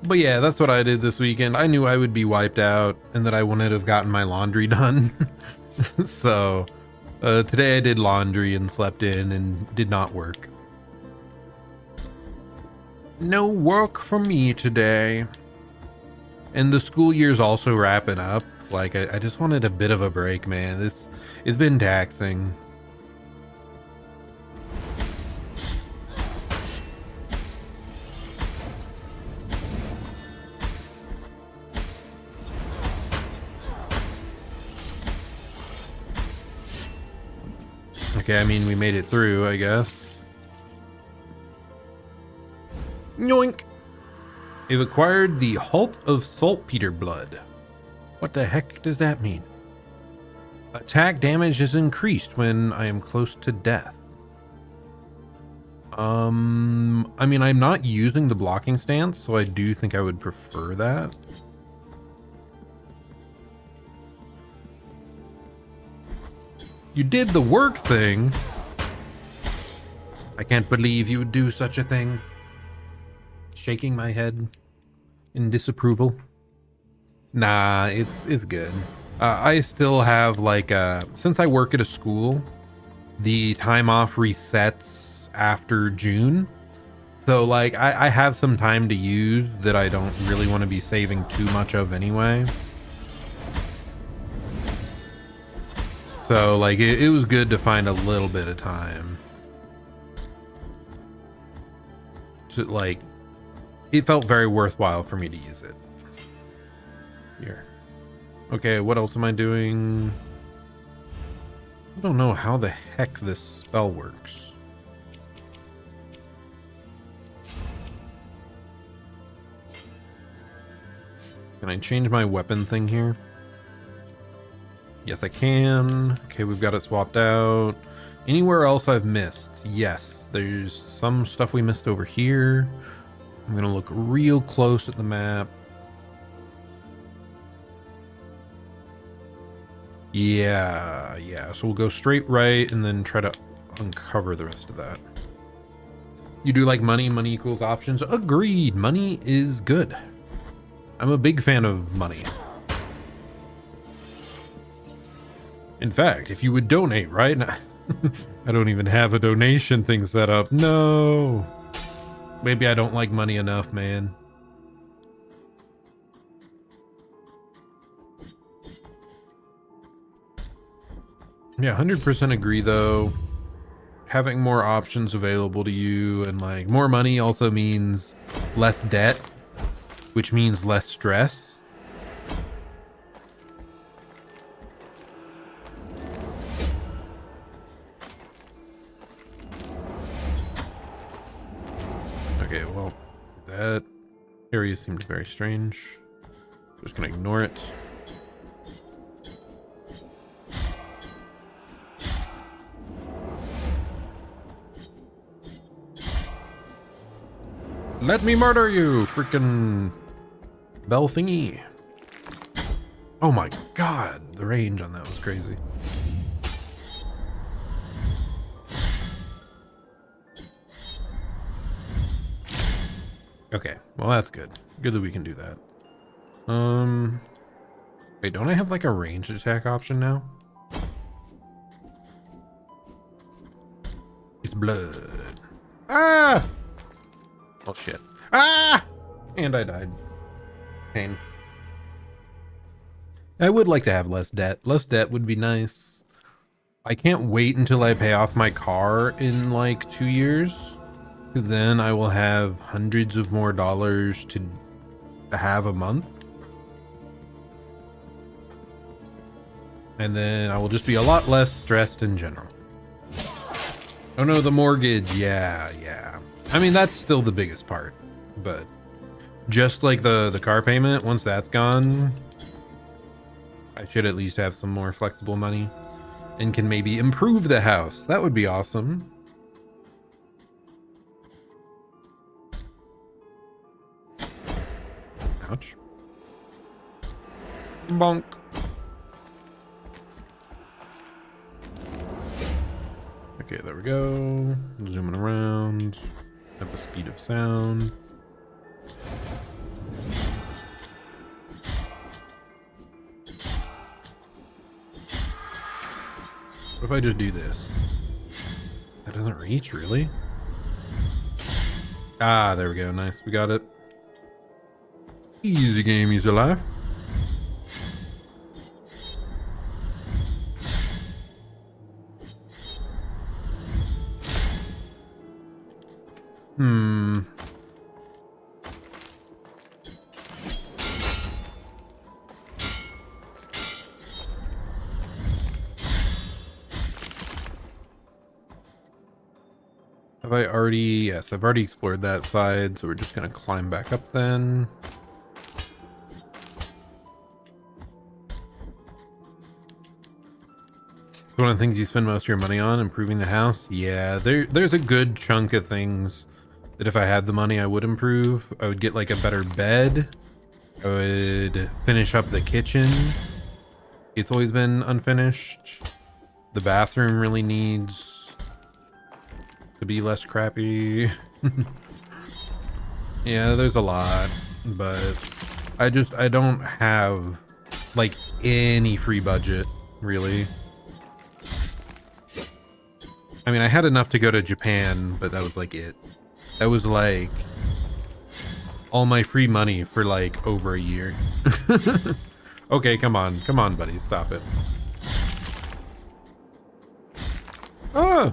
But yeah, that's what I did this weekend. I knew I would be wiped out and that I wouldn't have gotten my laundry done. So today I did laundry and slept in and did not work. No work for me today. And the school year's also wrapping up. Like I just wanted a bit of a break, man. It's been taxing. Okay, I mean, we made it through, I guess. Yoink! We've acquired the Halt of Saltpeter Blood. What the heck does that mean? Attack damage is increased when I am close to death. I mean, I'm not using the blocking stance, so I do think I would prefer that. You did the work thing. I can't believe you would do such a thing. Shaking my head in disapproval. Nah, it's good. I still have like since I work at a school, the time off resets after June. So like I have some time to use that I don't really want to be saving too much of anyway. So like it was good to find a little bit of time to like, it felt very worthwhile for me to use it. Here. Okay, what else am I doing? I don't know how the heck this spell works. Can I change my weapon thing here? Yes, I can. Okay, we've got it swapped out. Anywhere else I've missed? Yes, there's some stuff we missed over here. I'm gonna look real close at the map. Yeah. So we'll go straight right and then try to uncover the rest of that. You do like money? Money equals options? Agreed. Money is good. I'm a big fan of money. In fact, if you would donate right now... I don't even have a donation thing set up. No. Maybe I don't like money enough, man. Yeah, 100% agree though. Having more options available to you and like more money also means less debt, which means less stress. Okay, well, that area seemed very strange. Just gonna ignore it. Let me murder you, freaking bell thingy. Oh my god, the range on that was crazy. Okay, well that's good. Good that we can do that. Wait, don't I have like a ranged attack option now? It's blood. Ah! Oh shit. Ah! And I died. Pain. I would like to have less debt. Less debt would be nice. I can't wait until I pay off my car in like 2 years. Because then I will have hundreds of more dollars to have a month. And then I will just be a lot less stressed in general. Oh no, the mortgage. Yeah. I mean, that's still the biggest part. But just like the car payment, once that's gone, I should at least have some more flexible money. And can maybe improve the house. That would be awesome. Ouch. Bonk. Okay, there we go. Zooming around at the speed of sound. What if I just do this? That doesn't reach, really? Ah, there we go. Nice, we got it. Easy game, easy life. Have I already? Yes, I've already explored that side, so we're just gonna climb back up then. One of the things you spend most of your money on, improving the house. Yeah, there's a good chunk of things that if I had the money I would improve. I would get like a better bed. I would finish up the kitchen. It's always been unfinished. The bathroom really needs to be less crappy. Yeah, there's a lot, but I don't have like any free budget really. I mean, I had enough to go to Japan, but that was like it. That was like all my free money for like over a year. Okay, come on, buddy, stop it. Ah!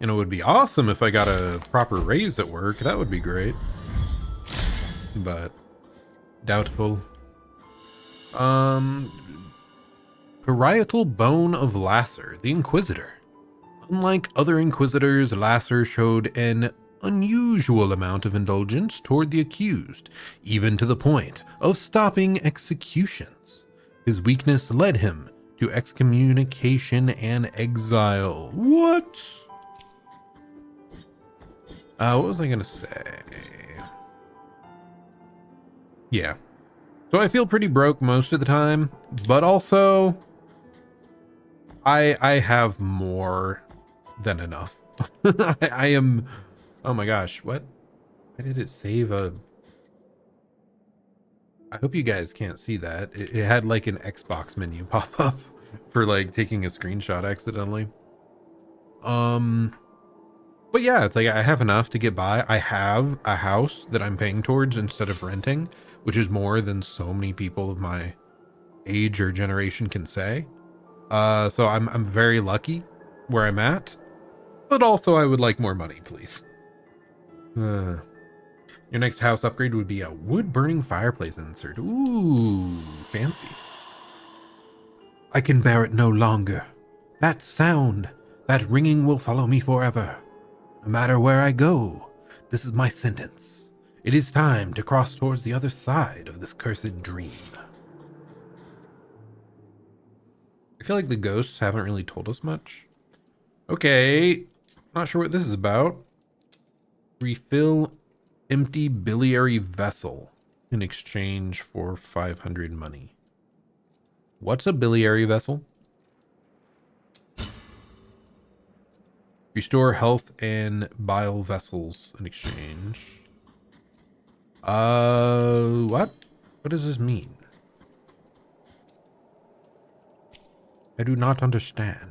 And it would be awesome if I got a proper raise at work. That would be great. But doubtful. Parietal bone of Lasser, the Inquisitor. Unlike other Inquisitors, Lasser showed an unusual amount of indulgence toward the accused, even to the point of stopping executions. His weakness led him to excommunication and exile. What? What was I gonna say? Yeah. So I feel pretty broke most of the time, but also I have more than enough. I am, oh my gosh, what? Why did it save a, I hope you guys can't see that. It had like an Xbox menu pop up for like taking a screenshot accidentally. But yeah, it's like I have enough to get by. I have a house that I'm paying towards instead of renting, which is more than so many people of my age or generation can say. So I'm very lucky where I'm at, but also I would like more money, please. Your next house upgrade would be a wood burning fireplace insert. Ooh, fancy. I can bear it no longer. That sound, that ringing will follow me forever. No matter where I go, this is my sentence. It is time to cross towards the other side of this cursed dream. I feel like the ghosts haven't really told us much. Okay, not sure what this is about. Refill empty biliary vessel in exchange for 500 money. What's a biliary vessel? Restore health and bile vessels in exchange. What? What does this mean? I do not understand.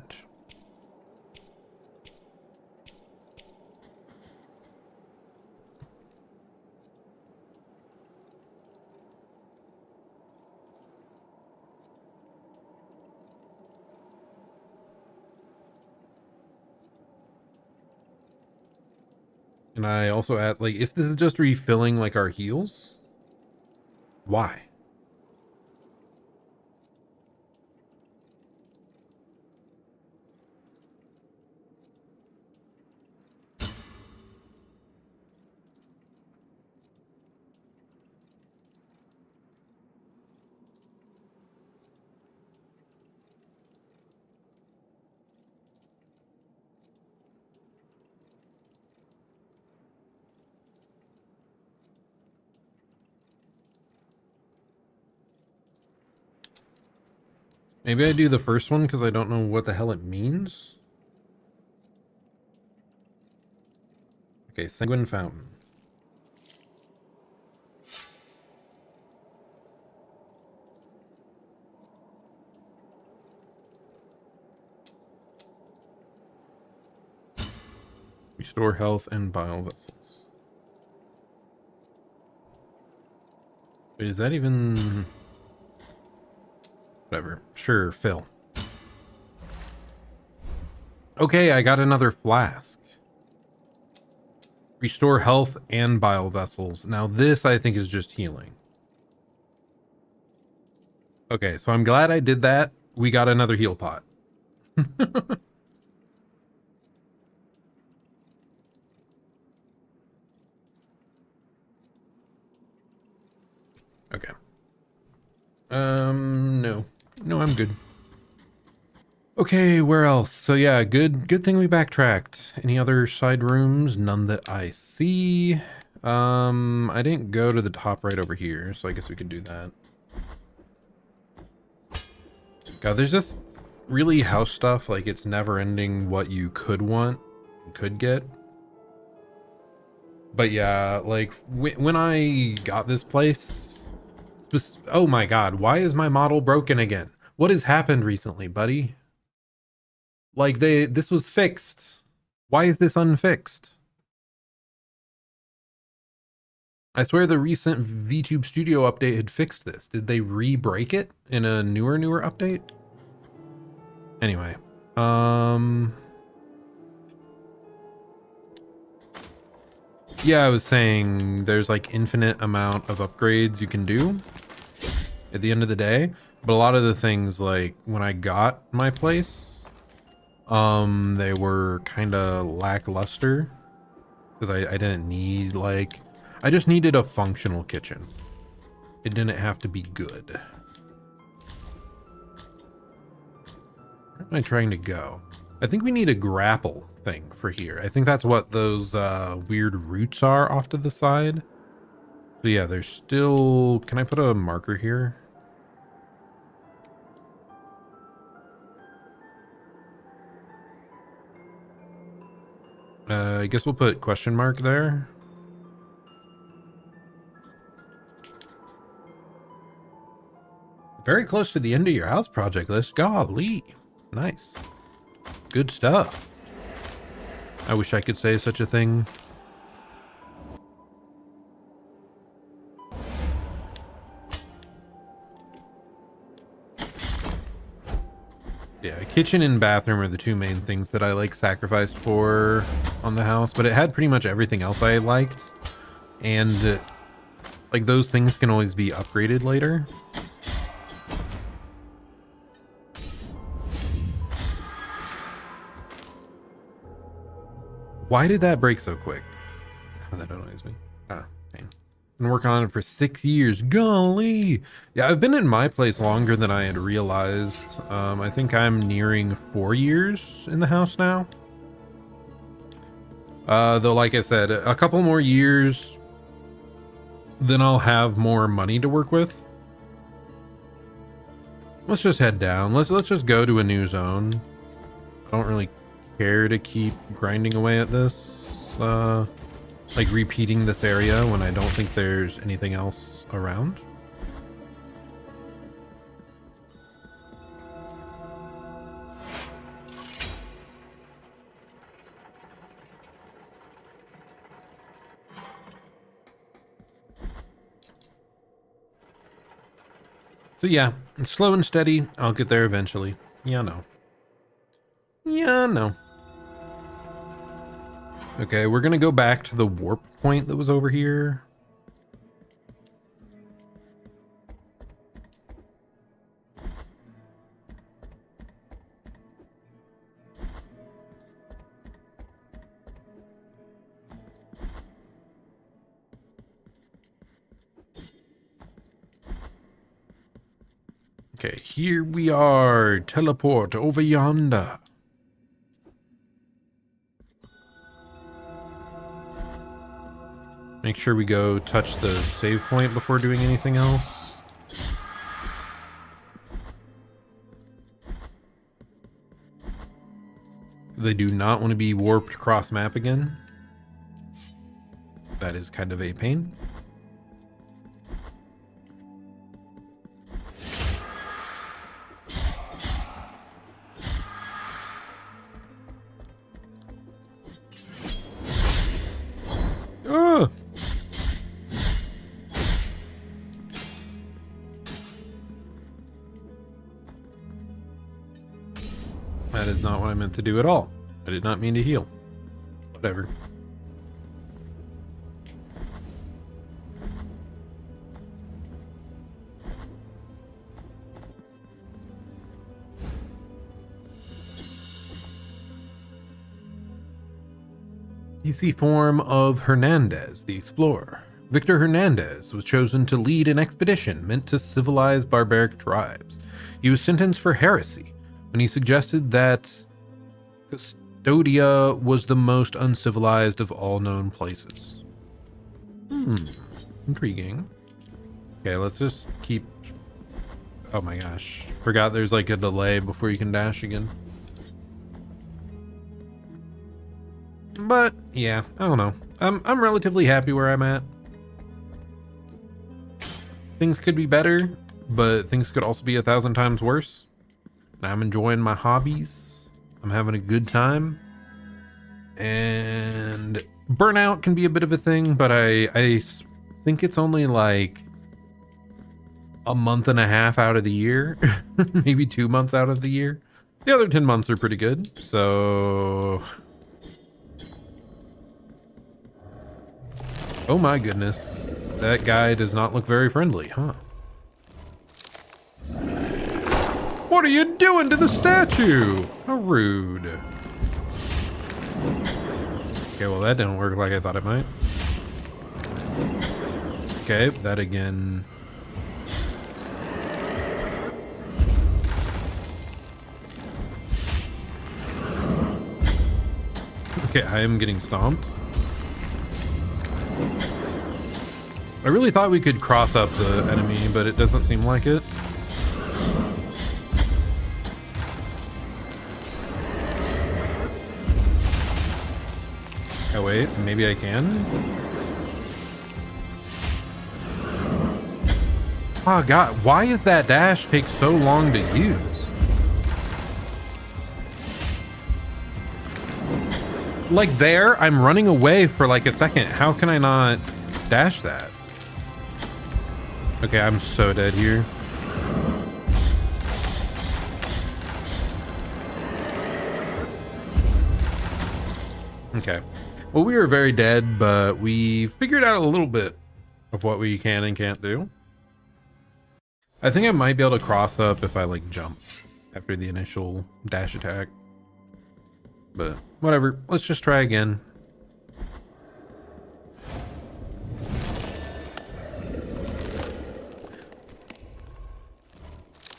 And I also asked, like, if this is just refilling, like, our heals, why? Maybe I do the first one because I don't know what the hell it means. Okay, Sanguine Fountain. Restore health and bile vessels. Wait, is that even... Whatever. Sure, fill. Okay, I got another flask. Restore health and bile vessels. Now this, I think, is just healing. Okay, so I'm glad I did that. We got another heal pot. Okay. No. No, I'm good. Okay, where else? So yeah, good thing we backtracked. Any other side rooms? None that I see. I didn't go to the top right over here, so I guess we could do that. God, there's just really house stuff, like it's never ending what you could want and could get. But yeah, like when I got this place, oh my god, why is my model broken again? What has happened recently, buddy? Like this was fixed. Why is this unfixed? I swear the recent VTube Studio update had fixed this. Did they re-break it in a newer update? Anyway, yeah, I was saying there's like infinite amount of upgrades you can do at the end of the day. But a lot of the things, like when I got my place, they were kind of lackluster because I didn't need like, I just needed a functional kitchen. It didn't have to be good. Where am I trying to go? I think we need a grapple thing for here. I think that's what those weird roots are off to the side. So yeah, there's still... Can I put a marker here? I guess we'll put question mark there. Very close to the end of your house project list. Golly. Nice. Good stuff. I wish I could say such a thing. Yeah, kitchen and bathroom are the two main things that I like sacrificed for on the house, but it had pretty much everything else I liked. And like those things can always be upgraded later. Why did that break so quick? Oh, that annoys me. Ah, pain. Been working on it for 6 years. Golly. Yeah, I've been in my place longer than I had realized. I think I'm nearing 4 years in the house now. Though, like I said, a couple more years, then I'll have more money to work with. Let's just head down. Let's just go to a new zone. I don't really care to keep grinding away at this, like repeating this area when I don't think there's anything else around. So yeah, slow and steady. I'll get there eventually. Yeah, no. Yeah, no. Okay, we're gonna go back to the warp point that was over here. Okay, here we are. Teleport over yonder. Make sure we go touch the save point before doing anything else. They do not want to be warped cross map again. That is kind of a pain. Ugh. That is not what I meant to do at all. I did not mean to heal. Whatever. PC form of Hernandez, the explorer. Victor Hernandez was chosen to lead an expedition meant to civilize barbaric tribes. He was sentenced for heresy when he suggested that Custodia was the most uncivilized of all known places. Intriguing. Okay, let's just keep... Oh my gosh. Forgot there's like a delay before you can dash again. But yeah, I don't know. I'm relatively happy where I'm at. Things could be better, but things could also be 1,000 times worse. And I'm enjoying my hobbies. I'm having a good time. And burnout can be a bit of a thing, but I think it's only like a month and a half out of the year. Maybe 2 months out of the year. The other 10 months are pretty good, so... Oh my goodness. That guy does not look very friendly, huh? What are you doing to the statue? How rude. Okay, well that didn't work like I thought it might. Okay, that again. Okay, I am getting stomped. I really thought we could cross up the enemy, but it doesn't seem like it. Oh wait, maybe I can? Oh god, why is that dash take so long to use? Like there, I'm running away for like a second. How can I not dash that? Okay, I'm so dead here. Okay. Well, we were very dead, but we figured out a little bit of what we can and can't do. I think I might be able to cross up if I like jump after the initial dash attack. But whatever, let's just try again.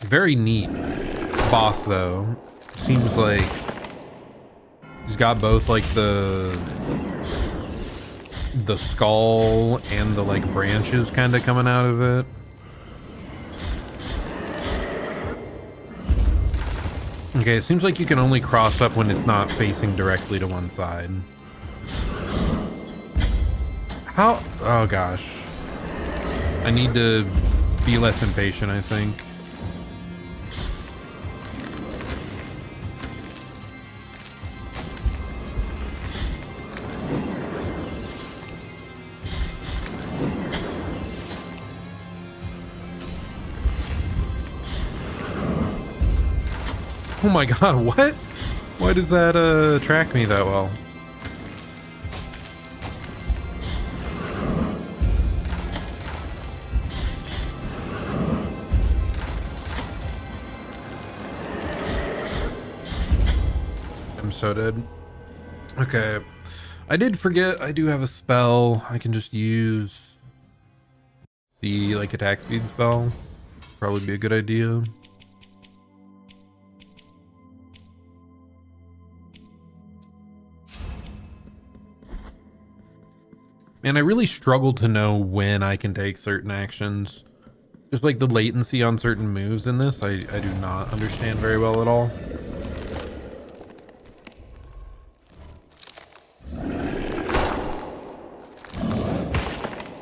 Very neat boss though. Seems like he's got both like the skull and the like branches kind of coming out of it. Okay, it seems like you can only cross up when it's not facing directly to one side. How? Oh gosh. I need to be less impatient, I think. Oh my god, what? Why does that track me that well? I'm so dead. Okay. I did forget I do have a spell. I can just use the like attack speed spell. Probably be a good idea. And I really struggle to know when I can take certain actions. Just like the latency on certain moves in this, I do not understand very well at all.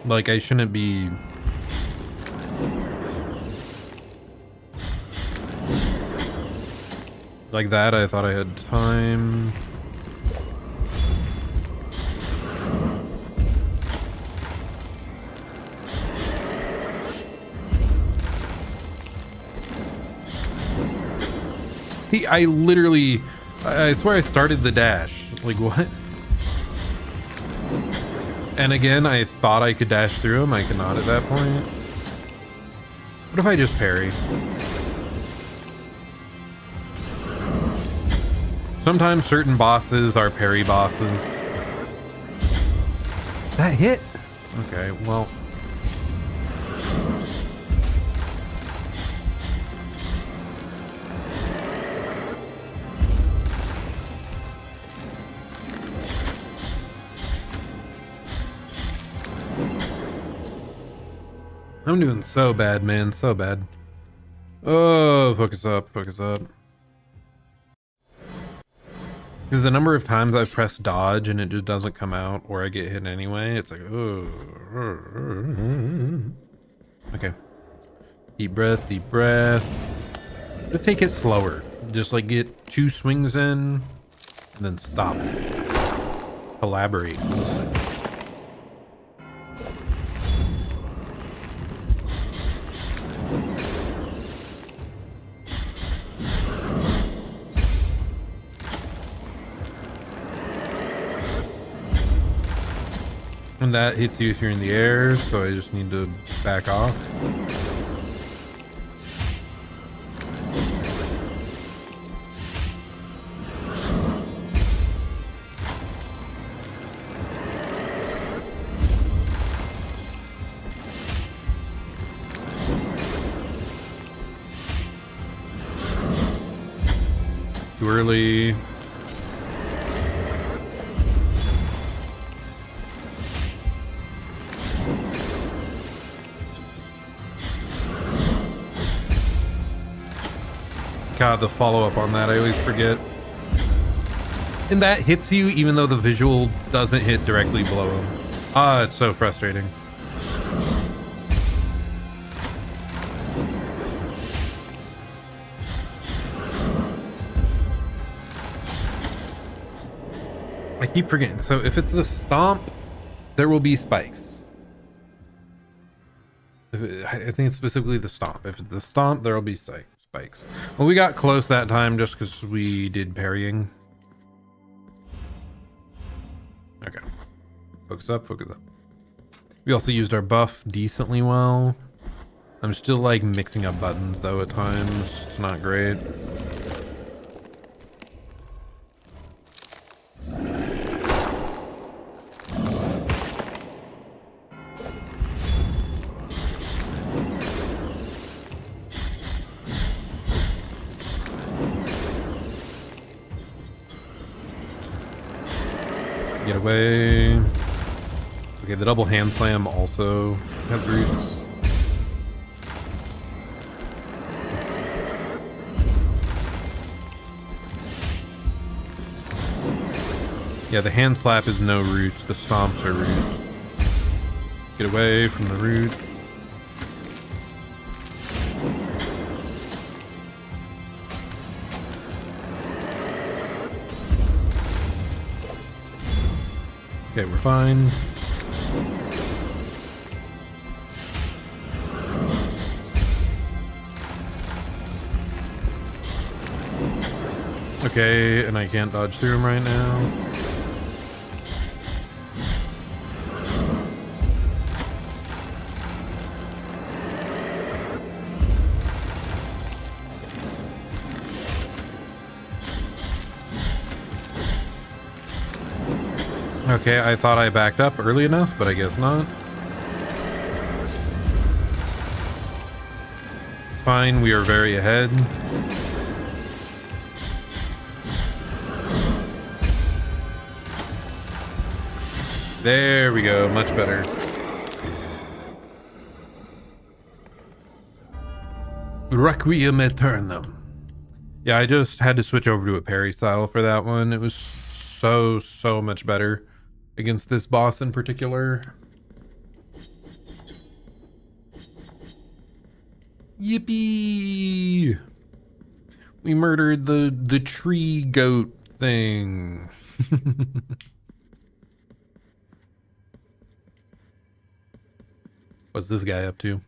Like I shouldn't be... Like that, I thought I had time. I literally, I swear I started the dash. Like, what? And again, I thought I could dash through him. I could not at that point. What if I just parry? Sometimes certain bosses are parry bosses. That hit? Okay, well... I'm doing so bad, man. So bad. Oh, focus up. Focus up. Because the number of times I've pressed dodge and it just doesn't come out, or I get hit anyway, it's like, oh. Okay. Deep breath, deep breath. Just take it slower. Just like get 2 swings in, and then stop. Collaborate. And that hits you if you're in the air, so I just need to back off. Too early. God, the follow-up on that, I always forget. And that hits you even though the visual doesn't hit directly below him. Ah, it's so frustrating. I keep forgetting. So if it's the stomp, there will be spikes. I think it's specifically the stomp. If it's the stomp, there will be spikes. Well, we got close that time just because we did parrying. Okay. Focus up, focus up. We also used our buff decently well. I'm still like mixing up buttons though at times. It's not great. Get away. Okay, the double hand slam also has roots. Yeah, the hand slap is no roots, the stomps are roots. Get away from the roots. Okay, we're fine. Okay, and I can't dodge through him right now. Okay, I thought I backed up early enough, but I guess not. It's fine, we are very ahead. There we go, much better. Requiem Aeternum. Yeah, I just had to switch over to a parry style for that one. It was so much better against this boss in particular. Yippee! We murdered the tree goat thing. What's this guy up to?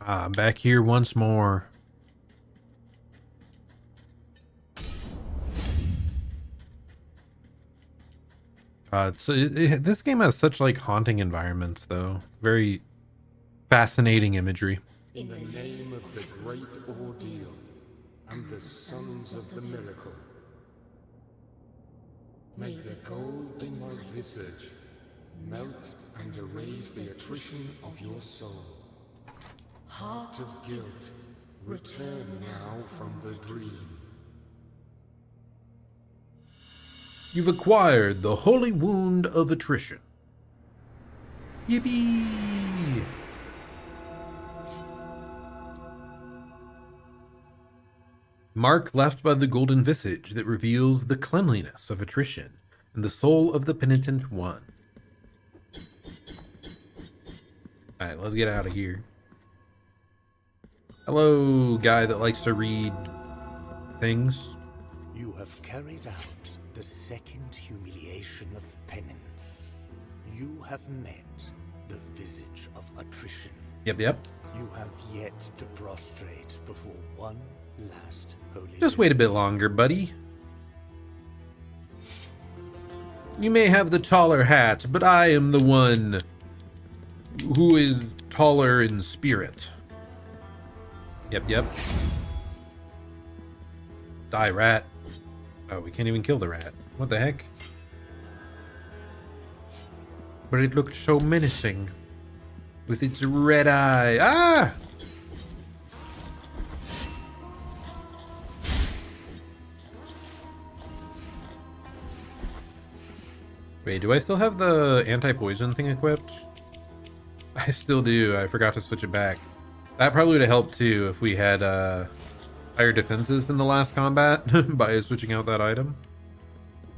Ah, back here once more. This game has such like haunting environments though. Very fascinating imagery. In the name of the great ordeal and the sons of the miracle, may the gold in my visage melt and erase the attrition of your soul. Heart of guilt, return now from the dream. You've acquired the Holy Wound of Attrition. Yippee! Mark left by the golden visage that reveals the cleanliness of attrition and the soul of the penitent one. Alright, let's get out of here. Hello, guy that likes to read things. You have carried out the second humiliation of penance. You have met the visage of attrition. Yep. You have yet to prostrate before one last holy. Just wait a bit longer, buddy. You may have the taller hat, but I am the one who is taller in spirit. Yep. Die, rat. Oh, we can't even kill the rat. What the heck? But it looked so menacing. with its red eye. Ah! Wait, do I still have the anti-poison thing equipped? I still do. I forgot to switch it back. That probably would have helped too if we had higher defenses in the last combat by switching out that item.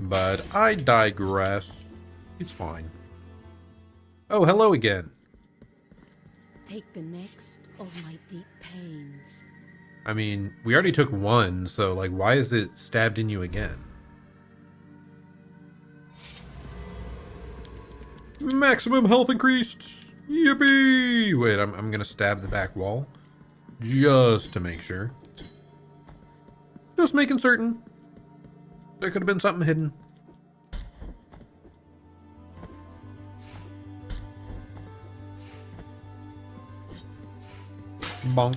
But I digress. It's fine. Oh, hello again. Take the next of my deep pains. I mean, we already took one, so like, why is it stabbed in you again? Maximum health increased. Yippee! Wait, I'm gonna stab the back wall just to make sure. Just making certain. There could have been something hidden. Bonk.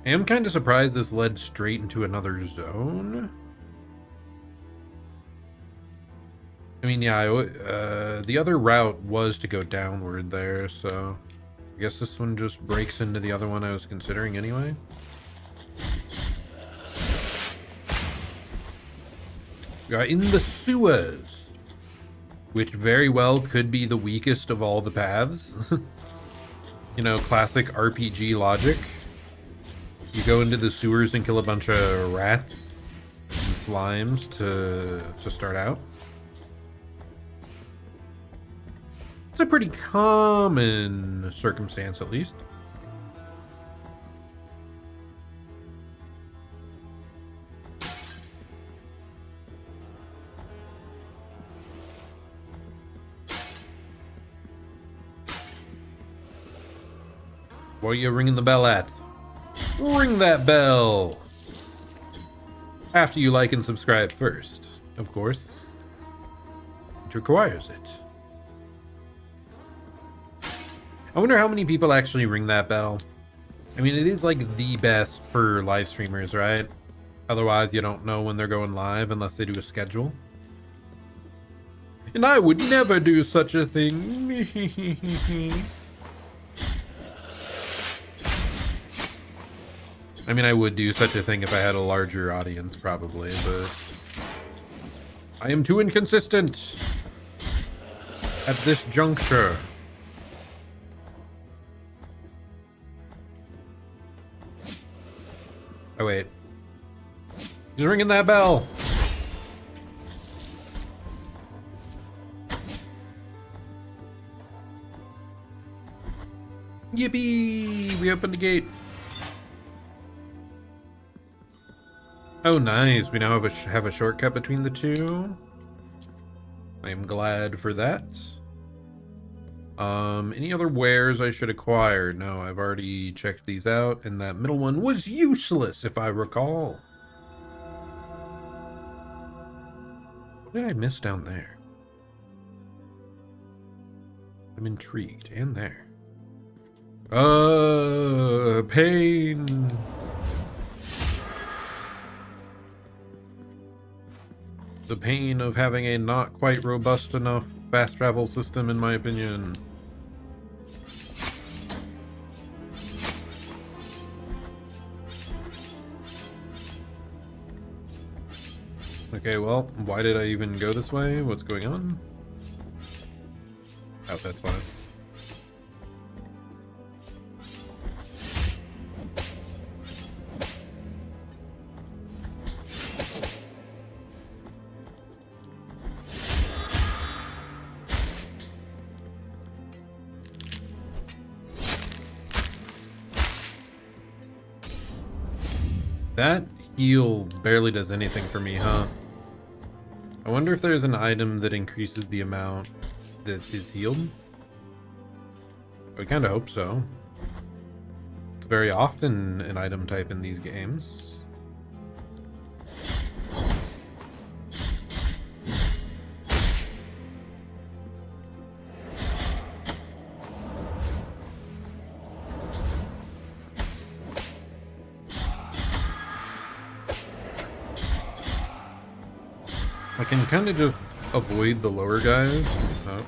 I am kind of surprised this led straight into another zone. I mean, yeah, the other route was to go downward there, so I guess this one just breaks into the other one I was considering anyway. We are in the sewers, which very well could be the weakest of all the paths. You know, classic RPG logic. You go into the sewers and kill a bunch of rats and slimes to start out. It's a pretty common circumstance, at least. What are you ringing the bell at? Ring that bell! After you like and subscribe first, of course. It requires it. I wonder how many people actually ring that bell. I mean, it is like the best for live streamers, right? Otherwise, you don't know when they're going live unless they do a schedule. And I would never do such a thing. I mean, I would do such a thing if I had a larger audience, probably, but I am too inconsistent at this juncture. Oh, wait. He's ringing that bell. Yippee! We opened the gate. Oh, nice. We now have a shortcut between the two. I am glad for that. Any other wares I should acquire? No, I've already checked these out, and that middle one was useless, if I recall. What did I miss down there? I'm intrigued. And there. Pain. The pain of having a not quite robust enough fast travel system, in my opinion. Okay, well, why did I even go this way? What's going on? Oh, that's fine. That heal barely does anything for me, huh? I wonder if there's an item that increases the amount that is healed. I kind of hope so. It's very often an item type in these games. can kind of just avoid the lower guys. Oh.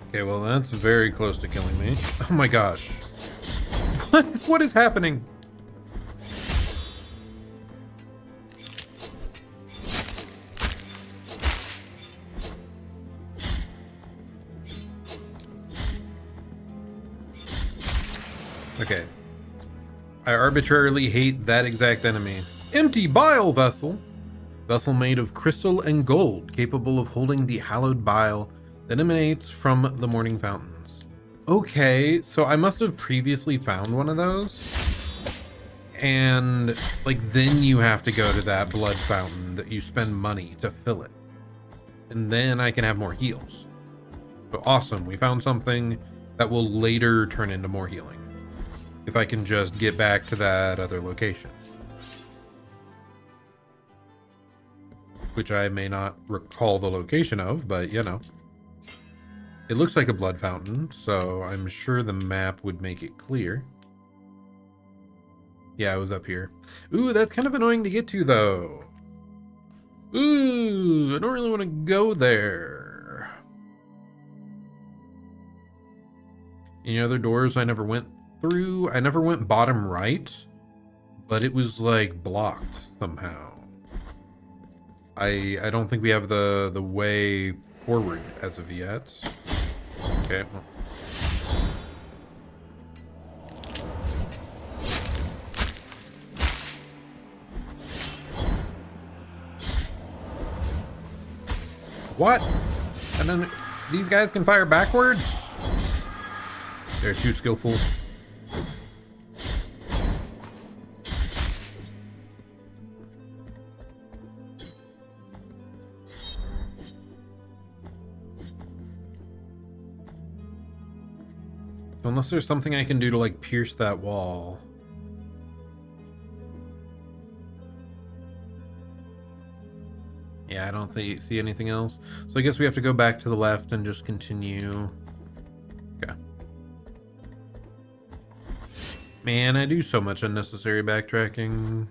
Okay, well that's very close to killing me. Oh my gosh. What is happening? Okay. I arbitrarily hate that exact enemy. Empty bile vessel. Vessel made of crystal and gold, capable of holding the hallowed bile that emanates from the morning fountains. Okay, so I must have previously found one of those. And, like, then you have to go to that blood fountain that you spend money to fill it. And then I can have more heals. So awesome, we found something that will later turn into more healing. If I can just get back to that other location. Which I may not recall the location of, but you know. It looks like a blood fountain, so I'm sure the map would make it clear. Yeah, I was up here. Ooh, that's kind of annoying to get to, though. Ooh, I don't really want to go there. Any other doors I never went through? I never went bottom right, but it was like blocked somehow. I don't think we have the way forward as of yet. Okay. Well. What? And then these guys can fire backwards? They're too skillful. Unless there's something I can do to like pierce that wall. Yeah, I don't see anything else. So I guess we have to go back to the left and just continue. Okay. Man, I do so much unnecessary backtracking.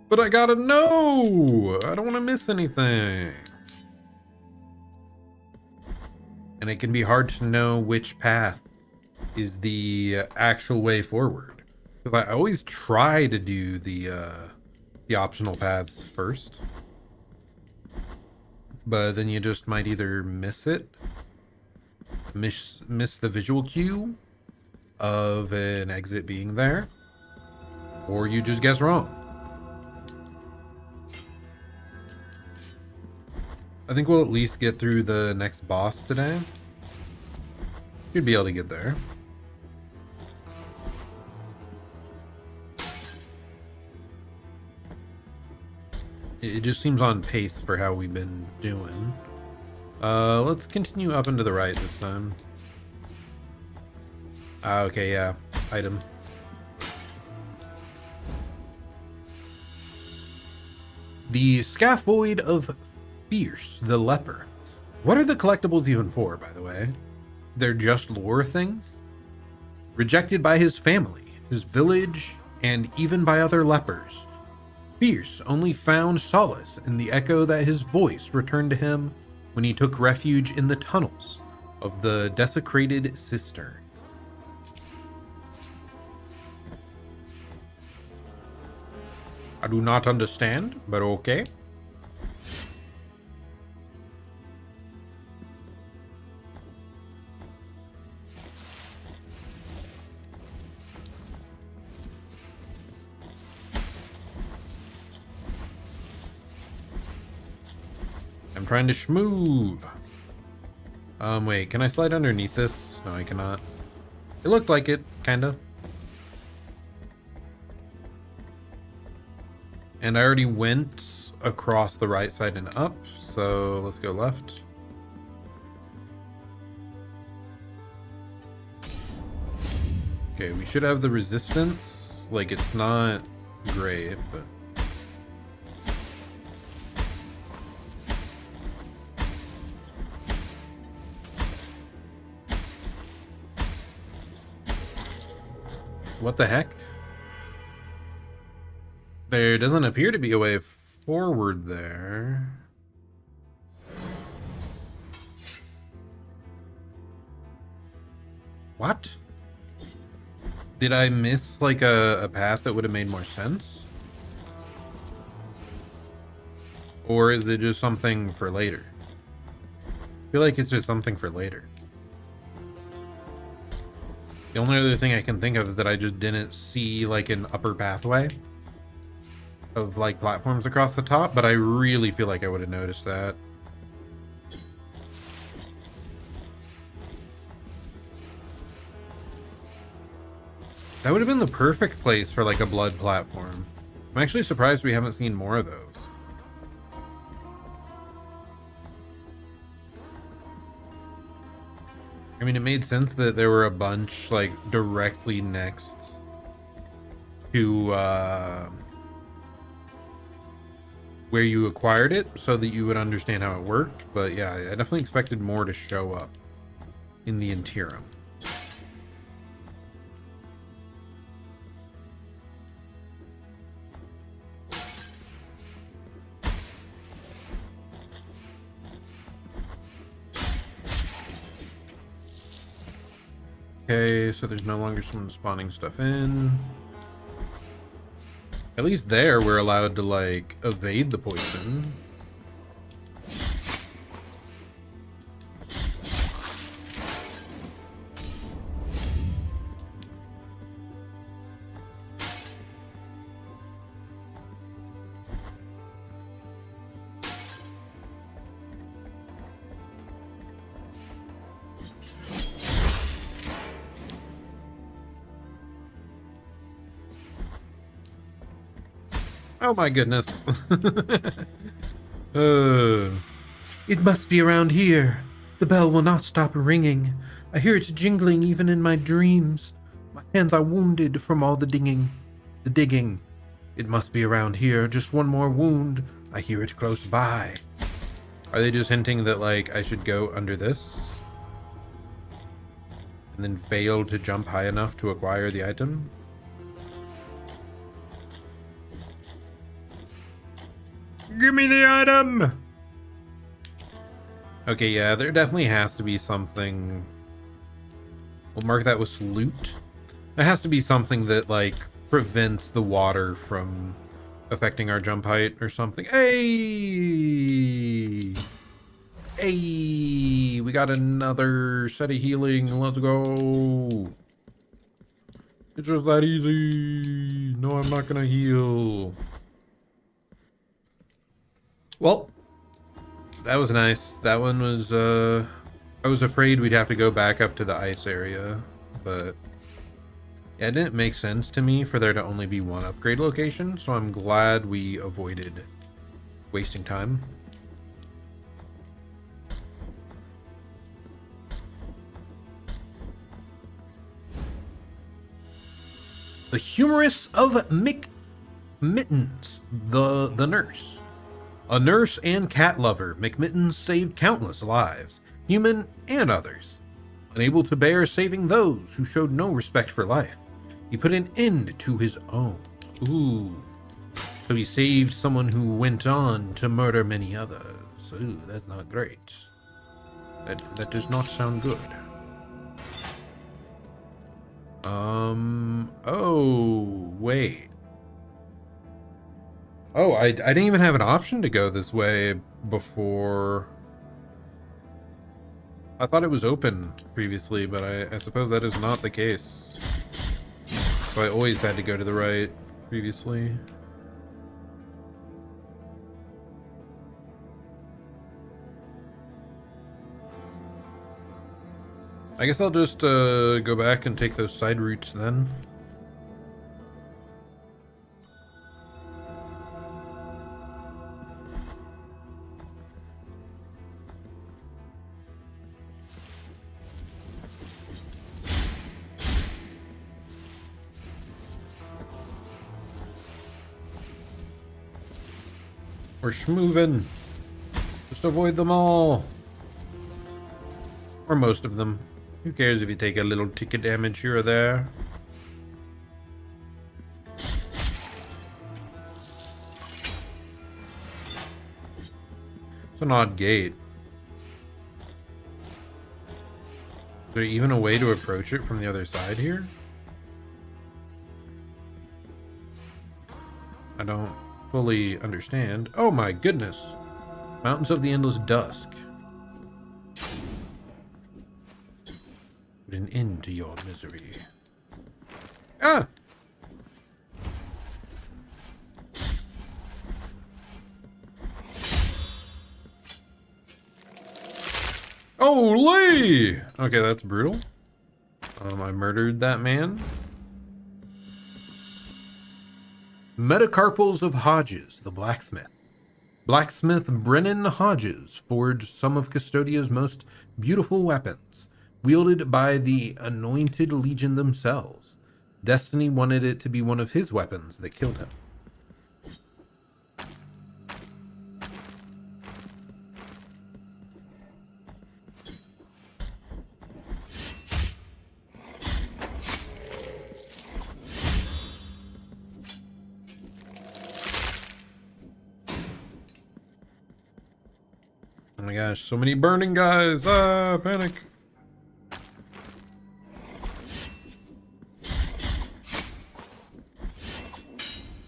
But I gotta know! I don't want to miss anything. And it can be hard to know which path is the actual way forward. Because I always try to do the optional paths first. But then you just might either miss it, miss the visual cue of an exit being there, or you just guess wrong. I think we'll at least get through the next boss today. You'd be able to get there. It just seems on pace for how we've been doing. Let's continue up and to the right this time. Okay, yeah. Item. The Scaphoid of Fierce, the Leper. What are the collectibles even for, by the way? They're just lore things? Rejected by his family, his village, and even by other lepers. Fierce only found solace in the echo that his voice returned to him when he took refuge in the tunnels of the desecrated cistern. I do not understand, but okay. I'm trying to schmoove. Wait, can I slide underneath this? No, I cannot. It looked like it, kinda. And I already went across the right side and up, so let's go left. Okay, we should have the resistance. Like, it's not great, but... What the heck? There doesn't appear to be a way forward there. What? Did I miss like a path that would have made more sense? Or is it just something for later? I feel like it's just something for later. The only other thing I can think of is that I just didn't see like an upper pathway of like platforms across the top, but I really feel like I would have noticed that. That would have been the perfect place for like a blood platform. I'm actually surprised we haven't seen more of those. I mean, it made sense that there were a bunch like directly next to where you acquired it so that you would understand how it worked. But yeah, I definitely expected more to show up in the interim. Okay, so there's no longer someone spawning stuff in. At least there we're allowed to like evade the poison. Oh my goodness. It must be around here. The bell will not stop ringing. I hear it jingling even in my dreams. My hands are wounded from all the digging. It must be around here. Just one more wound. I hear it close by. Are they just hinting that like I should go under this? And then fail to jump high enough to acquire the item? Give me the item! Okay, yeah, there definitely has to be something. We'll mark that with loot. There has to be something that, like, prevents the water from affecting our jump height or something. Hey! Hey! We got another set of healing. Let's go! It's just that easy. No, I'm not gonna heal. Well, that was nice. That one was, I was afraid we'd have to go back up to the ice area, but yeah, it didn't make sense to me for there to only be one upgrade location, so I'm glad we avoided wasting time. The humorous of McMittens, the nurse. A nurse and cat lover, McMittens saved countless lives, human and others. Unable to bear saving those who showed no respect for life, he put an end to his own. Ooh. So he saved someone who went on to murder many others. Ooh, that's not great. That does not sound good. Oh, wait. Oh, I didn't even have an option to go this way before. I thought it was open previously, but I suppose that is not the case. So I always had to go to the right previously. I guess I'll just go back and take those side routes then. We're schmoovin'. Just avoid them all. Or most of them. Who cares if you take a little ticket damage here or there? It's an odd gate. Is there even a way to approach it from the other side here? I don't fully understand. Oh my goodness. Mountains of the Endless Dusk. Put an end to your misery. Ah! Oh, Lee! Okay, that's brutal. I murdered that man. Metacarpals of Hodges, the blacksmith. Blacksmith Brennan Hodges forged some of Custodia's most beautiful weapons, wielded by the Anointed Legion themselves. Destiny wanted it to be one of his weapons that killed him. Oh my gosh, so many burning guys! Ah, panic!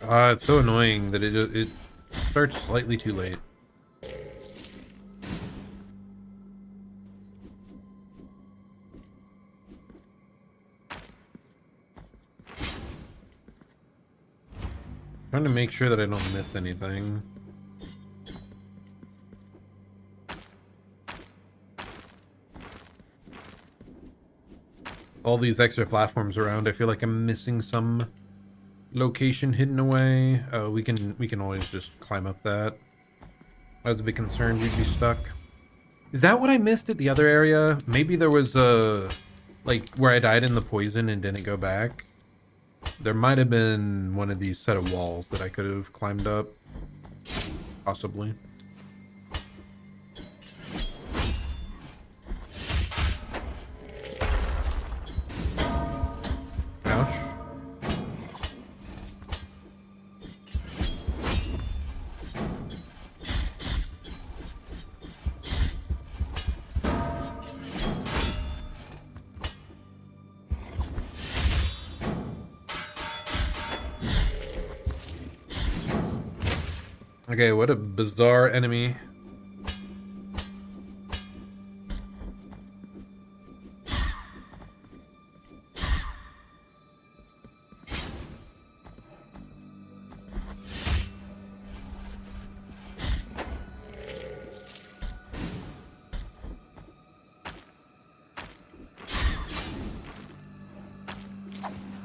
It's so annoying that it starts slightly too late. Trying to make sure that I don't miss anything. All these extra platforms around, I feel like I'm missing some location hidden away. We can always just climb up that. I was a bit concerned we'd be stuck. Is that what I missed at the other area? Maybe there was a like where I died in the poison and didn't go back. There might have been one of these set of walls that I could have climbed up. Possibly. Ouch. Okay, what a bizarre enemy.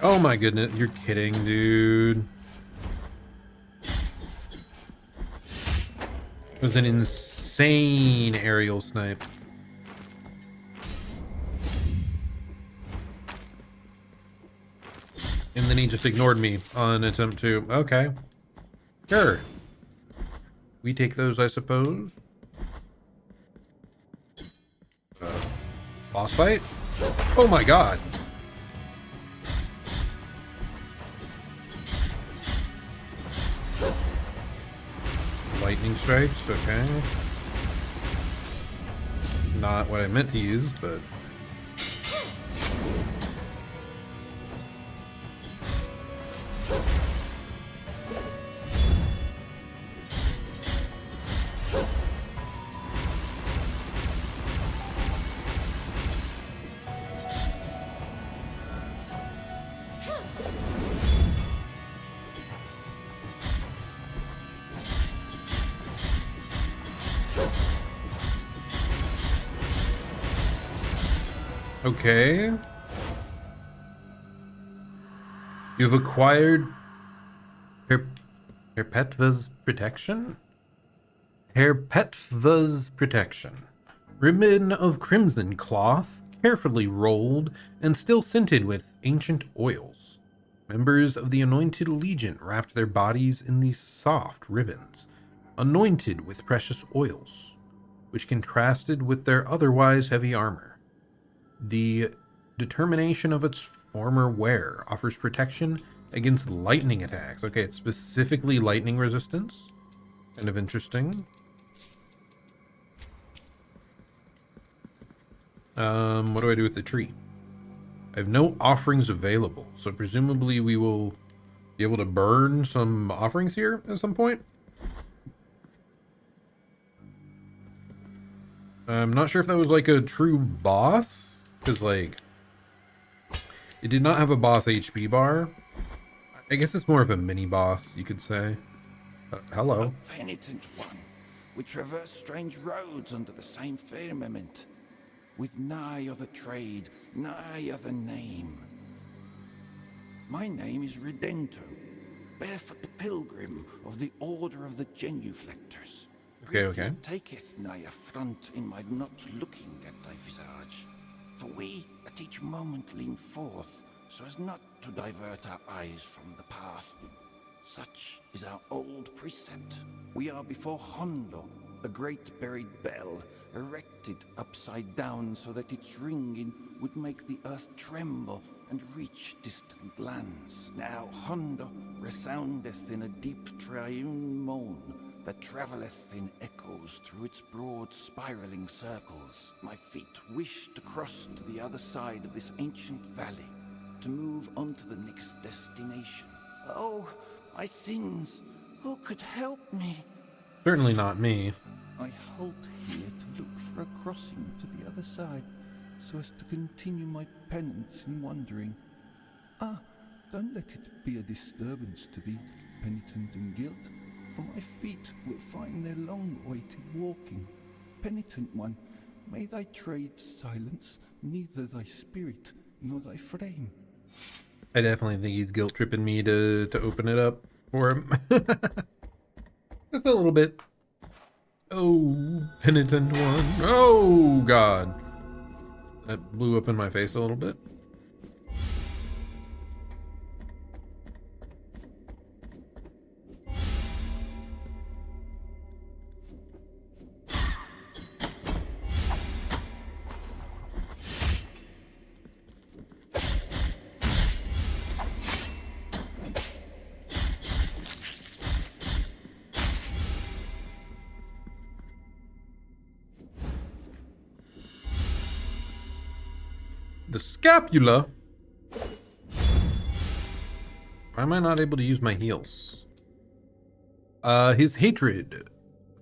Oh my goodness, you're kidding, dude. It was an insane aerial snipe. And then he just ignored me on attempt to... Okay. Sure. We take those, I suppose. Boss fight? Oh my god. Lightning strikes, okay. Not what I meant to use, but... Okay. You've acquired Perpetua's protection? Perpetua's protection. Ribbon of crimson cloth, carefully rolled and still scented with ancient oils. Members of the Anointed Legion wrapped their bodies in these soft ribbons, anointed with precious oils, which contrasted with their otherwise heavy armor. The determination of its former wearer offers protection against lightning attacks. Okay, it's specifically lightning resistance. Kind of interesting. What do I do with the tree? I have no offerings available, so presumably we will be able to burn some offerings here at some point. I'm not sure if that was like a true boss, because like it did not have a boss HP bar. I guess it's more of a mini boss, you could say. Hello. A penitent one. We traverse strange roads under the same firmament, with nigh other trade, nigh other name. My name is Redento, barefoot the pilgrim of the Order of the Genuflectors. Okay. Taketh nigh affront in my not looking at thy visage, for we at each moment lean forth, so as not to divert our eyes from the path. Such is our old precept. We are before Hondo, the great buried bell, erected upside down so that its ringing would make the earth tremble and reach distant lands. Now Hondo resoundeth in a deep triune moan that travelleth in echoes through its broad spiraling circles. My feet wish to cross to the other side of this ancient valley, to move on to the next destination. Oh, my sins! Who could help me? Certainly not me. I halt here to look for a crossing to the other side, so as to continue my penance in wandering. Ah, don't let it be a disturbance to thee, penitent and guilt, for my feet will find their long-awaited walking. Penitent one, may thy trade silence neither thy spirit nor thy frame. I definitely think he's guilt tripping me to open it up for him. Just a little bit. Oh, penitent one. Oh, God. That blew up in my face a little bit. The scapula. Why am I not able to use my heals? His hatred.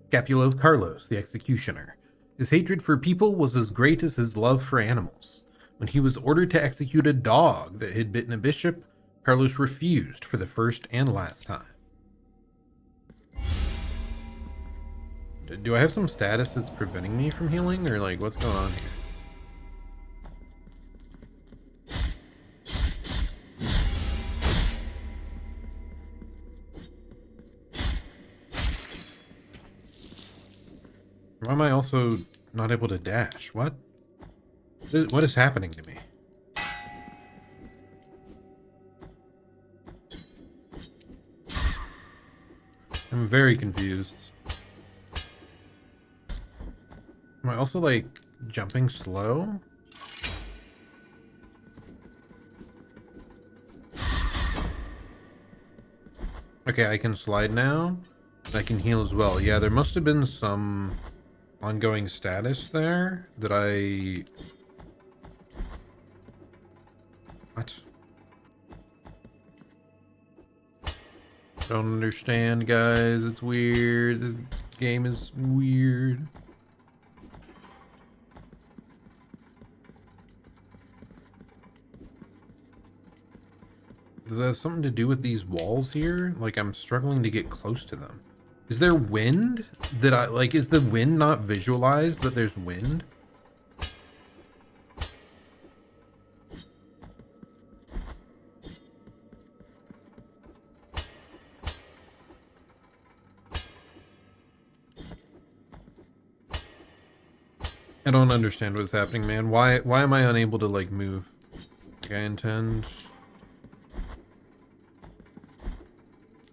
Scapula of Carlos, the executioner. His hatred for people was as great as his love for animals. When he was ordered to execute a dog that had bitten a bishop, Carlos refused for the first and last time. Do I have some status that's preventing me from healing, or like what's going on here? Why am I also not able to dash? What? What is happening to me? I'm very confused. Am I also like jumping slow? Okay, I can slide now. I can heal as well. Yeah, there must have been some ongoing status there that I... What? Don't understand, guys. It's weird. This game is weird. Does that have something to do with these walls here? Like, I'm struggling to get close to them. Is there wind? Is the wind not visualized that there's wind? I don't understand what's happening, man. Why am I unable to, like, move? Like, I intend...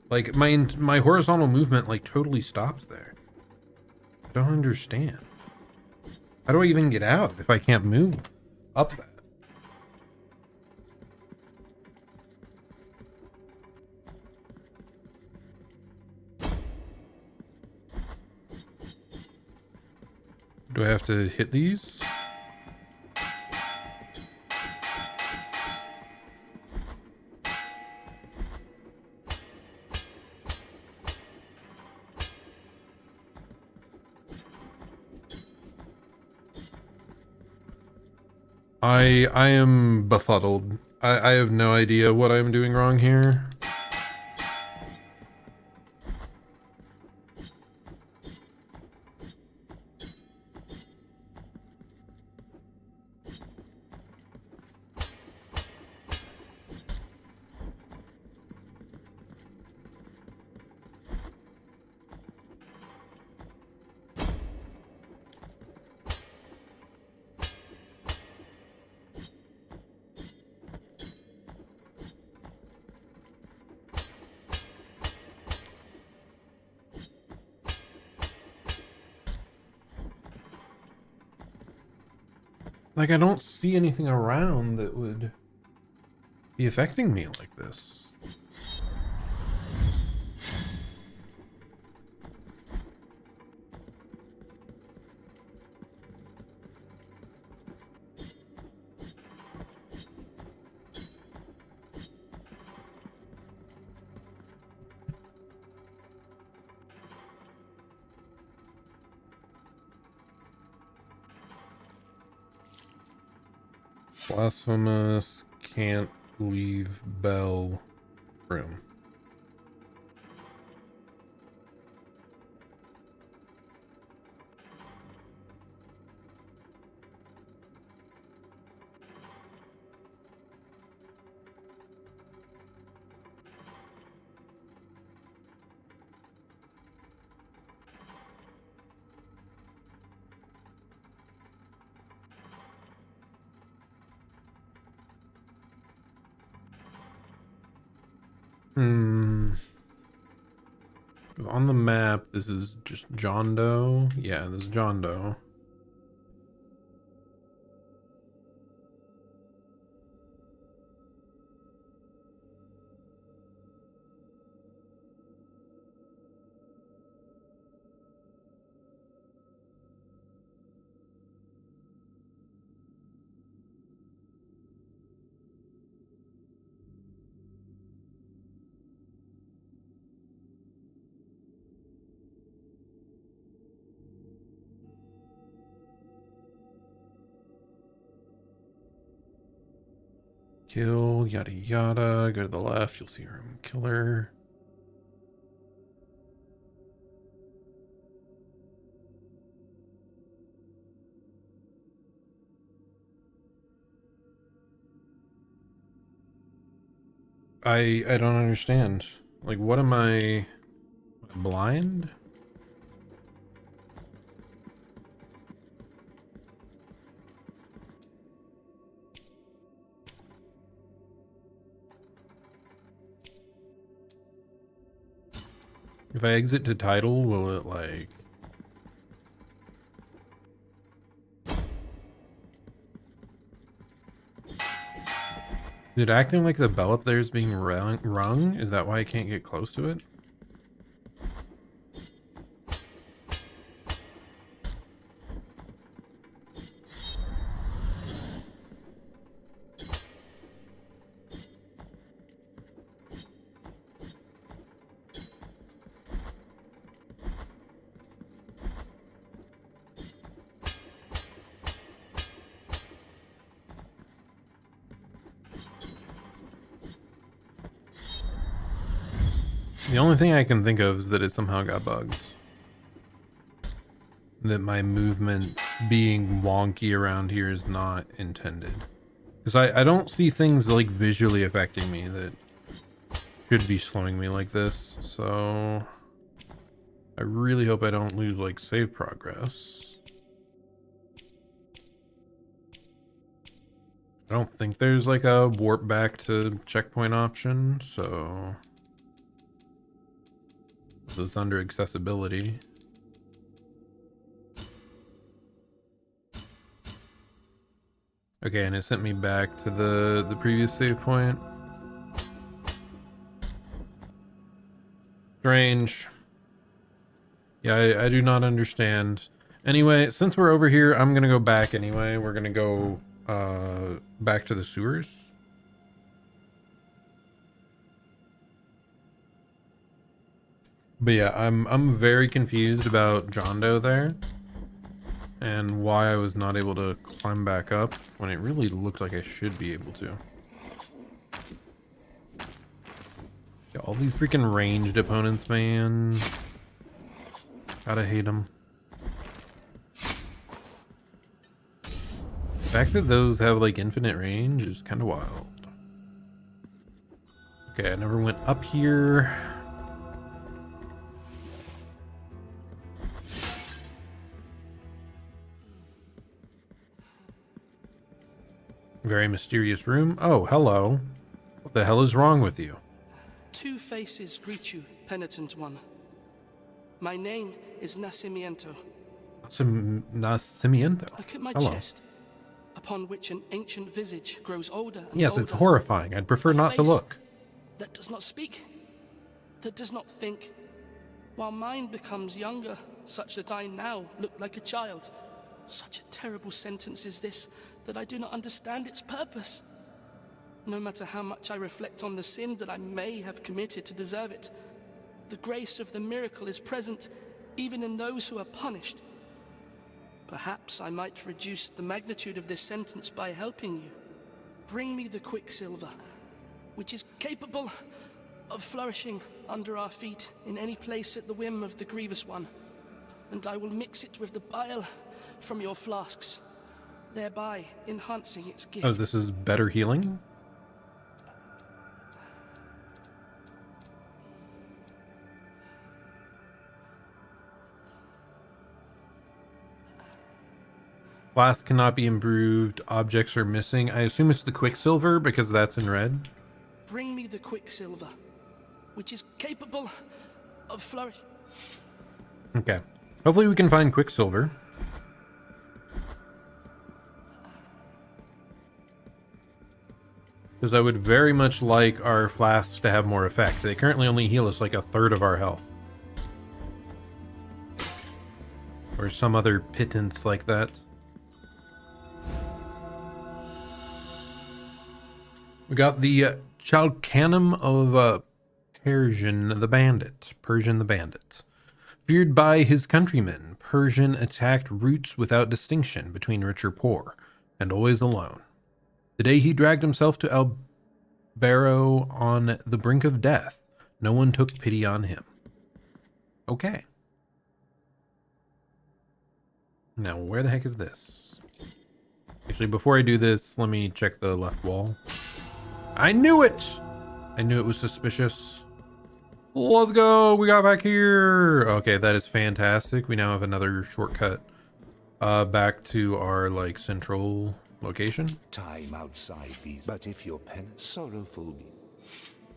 Like, my horizontal movement, like, totally stops there. I don't understand. How do I even get out if I can't move up that? Do I have to hit these? I am befuddled. I have no idea what I'm doing wrong here. Like, I don't see anything around that would be affecting me like this. Blasphemous, can't leave Bell room. On the map, this is just John Doe. Yeah, this is John Doe. Kill, yada yada. Go to the left, you'll see room killer. I don't understand. Like, what am I blind? If I exit to title, will it like... Is it acting like the bell up there is being rung? Is that why I can't get close to it? The only thing I can think of is that it somehow got bugged. That my movement being wonky around here is not intended. Because I don't see things like visually affecting me that should be slowing me like this. So I really hope I don't lose like save progress. I don't think there's like a warp back to checkpoint option, so this is under accessibility. Okay, and it sent me back to the previous save point. Strange. Yeah, I do not understand. Anyway, since we're over here, I'm gonna go back anyway. We're gonna go back to the sewers. But yeah, I'm very confused about John Doe there. and why I was not able to climb back up when it really looked like I should be able to. Yeah, all these freaking ranged opponents, man. Gotta hate them. The fact that those have like infinite range is kind of wild. Okay, I never went up here. Very mysterious room. Oh, hello. What the hell is wrong with you? Two faces greet you, penitent one. My name is Nacimiento. Nacimiento. Look at my Hello. chest, upon which an ancient visage grows older and Yes, older. it's horrifying. I'd prefer not to Face look. that does not speak, that does not think, while mine becomes younger, such that I now look like a child. Such a terrible sentence is this, that I do not understand its purpose. No matter how much I reflect on the sin that I may have committed to deserve it, the grace of the miracle is present even in those who are punished. Perhaps I might reduce the magnitude of this sentence by helping you. Bring me the quicksilver, which is capable of flourishing under our feet in any place at the whim of the grievous one, and I will mix it with the bile from your flasks, thereby enhancing its gift. Oh, this is better healing? Flask cannot be improved. Objects are missing. I assume it's the quicksilver because that's in red. Bring me the quicksilver, which is capable of flourish. Okay. Hopefully we can find quicksilver. Because I would very much like our flasks to have more effect. They currently only heal us like a third of our health. Or some other pittance like that. We got the Chalcanum of Persian the Bandit. Feared by his countrymen, Persian attacked roots without distinction between rich or poor, and always alone. The day he dragged himself to Albaro on the brink of death, no one took pity on him. Okay. Now, where the heck is this? Actually, before I do this, let me check the left wall. I knew it! I knew it was suspicious. Let's go! We got back here! Okay, that is fantastic. We now have another shortcut back to our, like, central location. Time outside these, but if your pen sorrowful be.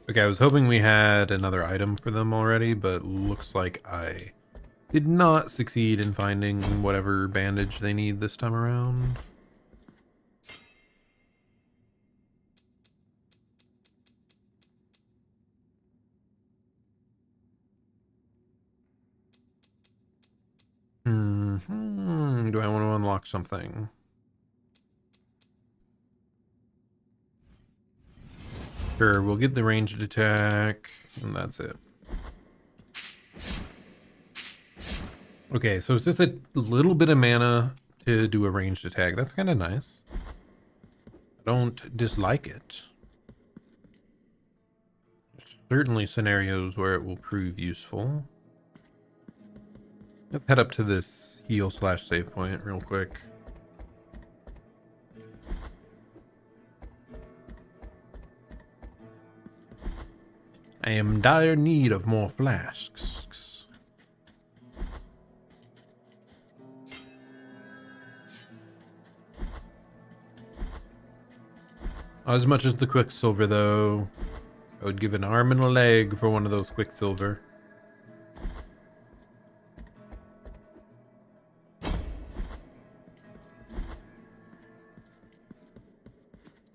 Okay, I was hoping we had another item for them already, but looks like I did not succeed in finding whatever bandage they need this time around. Do I want to unlock something? Sure, we'll get the ranged attack, and that's it. Okay, so it's just a little bit of mana to do a ranged attack. That's kind of nice. I don't dislike it. There's certainly scenarios where it will prove useful. Let's head up to this heal/save point real quick. I am in dire need of more flasks. Not as much as the quicksilver, though. I would give an arm and a leg for one of those quicksilver.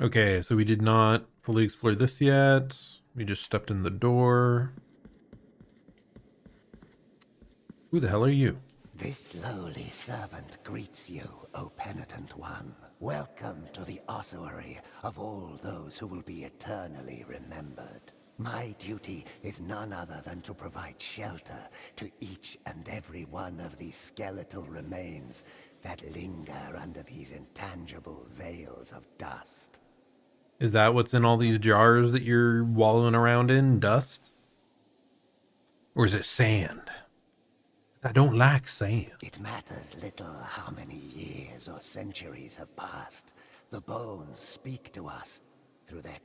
Okay, so we did not fully explore this yet. We just stepped in the door. Who the hell are you? This lowly servant greets you, O penitent one. Welcome to the ossuary of all those who will be eternally remembered. My duty is none other than to provide shelter to each and every one of these skeletal remains that linger under these intangible veils of dust. Is that what's in all these jars that you're wallowing around in? Dust? Or is it sand? I don't like sand. It matters little how many years or centuries have passed. The bones speak to us through their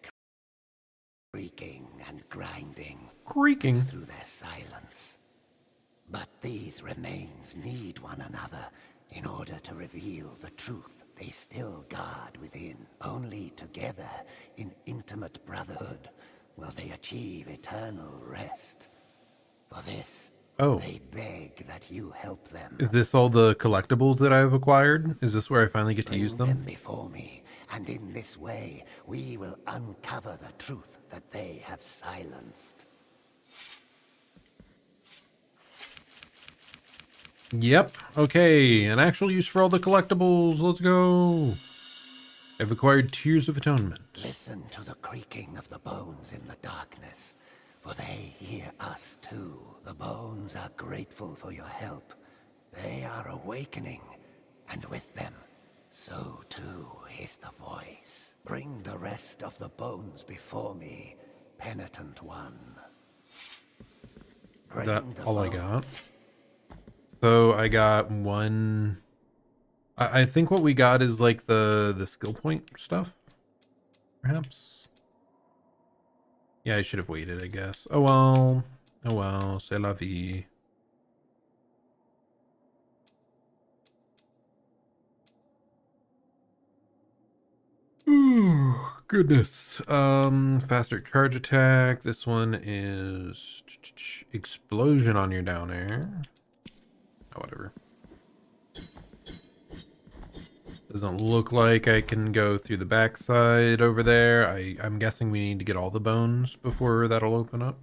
creaking and grinding. Creaking? Through their silence. But these remains need one another in order to reveal the truth they still guard within. Only together, in intimate brotherhood, will they achieve eternal rest. For this, they beg that you help them. Is this all the collectibles that I've acquired? Is this where I finally get to use them? Bring them before me, and in this way, we will uncover the truth that they have silenced. Yep. Okay. An actual use for all the collectibles. Let's go. I've acquired Tears of Atonement. Listen to the creaking of the bones in the darkness, for they hear us too. The bones are grateful for your help. They are awakening, and with them, so too is the voice. Bring the rest of the bones before me, penitent one. Is that all I got? So I got one. I think what we got is like the skill point stuff, perhaps. Yeah, I should have waited, I guess. Oh well. Oh well. C'est la vie. Ooh, goodness. Faster charge attack. This one is explosion on your down air. Oh, whatever. Doesn't look like I can go through the backside over there. I'm guessing we need to get all the bones before that'll open up.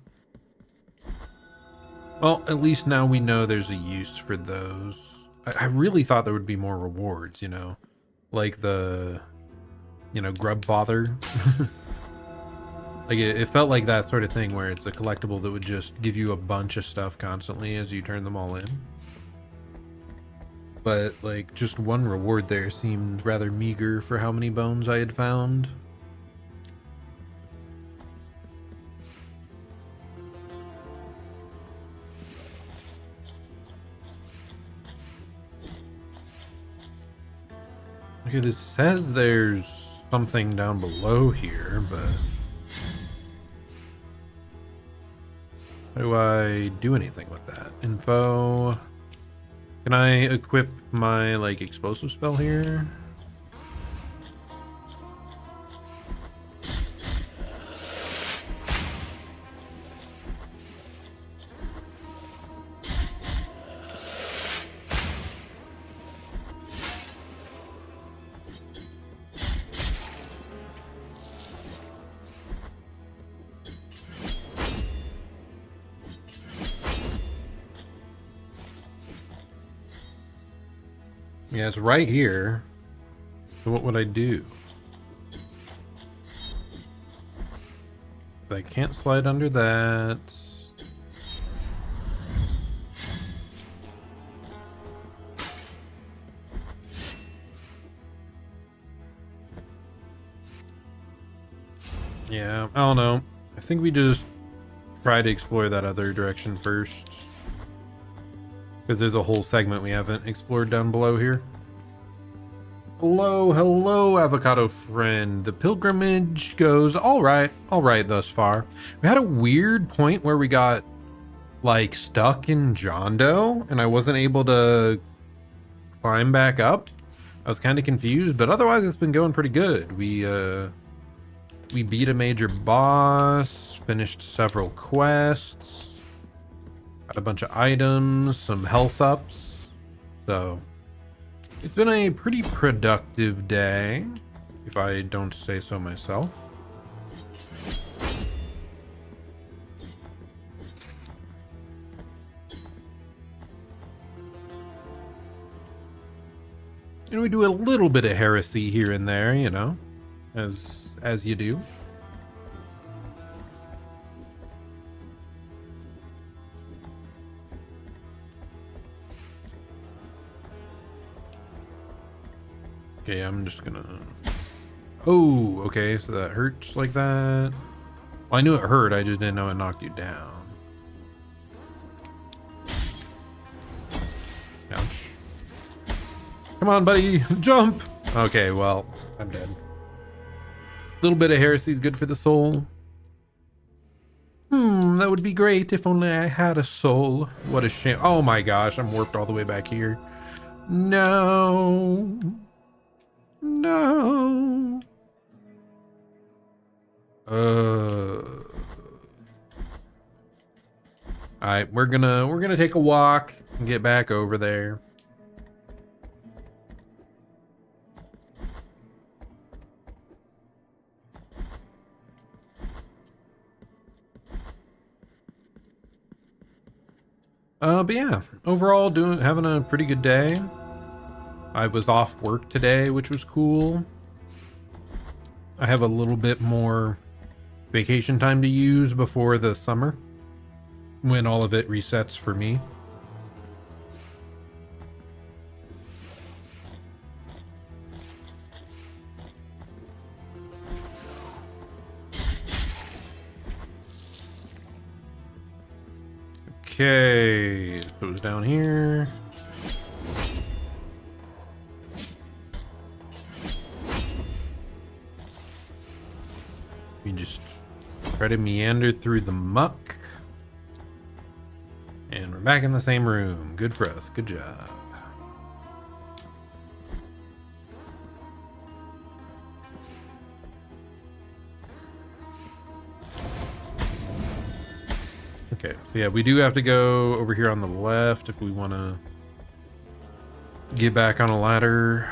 Well, at least now we know there's a use for those. I really thought there would be more rewards, you know? Like the, you know, Grub Father. Like it felt like that sort of thing where it's a collectible that would just give you a bunch of stuff constantly as you turn them all in. But, like, just one reward there seemed rather meager for how many bones I had found. Okay, this says there's something down below here, but... how do I do anything with that? Info... Can I equip my, like, explosive spell here? Yeah, it's right here. So what would I do? I can't slide under that. Yeah, I don't know. I think we just try to explore that other direction first. Because there's a whole segment we haven't explored down below here. Hello, avocado friend. The pilgrimage goes all right thus far. We had a weird point where we got, like, stuck in John Doe, and I wasn't able to climb back up. I was kind of confused, but otherwise it's been going pretty good. We beat a major boss, finished several quests. Got a bunch of items, some health ups. So, it's been a pretty productive day, if I don't say so myself. And we do a little bit of heresy here and there, you know, as you do. Okay, I'm just gonna... Oh, okay, so that hurts like that. Well, I knew it hurt, I just didn't know it knocked you down. Ouch. Come on, buddy, jump! Okay, well, I'm dead. A little bit of heresy is good for the soul. That would be great if only I had a soul. What a shame. Oh my gosh, I'm warped all the way back here. No. No. Alright, we're gonna take a walk and get back over there. But yeah, overall having a pretty good day. I was off work today, which was cool. I have a little bit more vacation time to use before the summer, when all of it resets for me. Okay, so it was down here. We just try to meander through the muck. And we're back in the same room. Good for us. Good job. Okay, so yeah, we do have to go over here on the left if we want to get back on a ladder.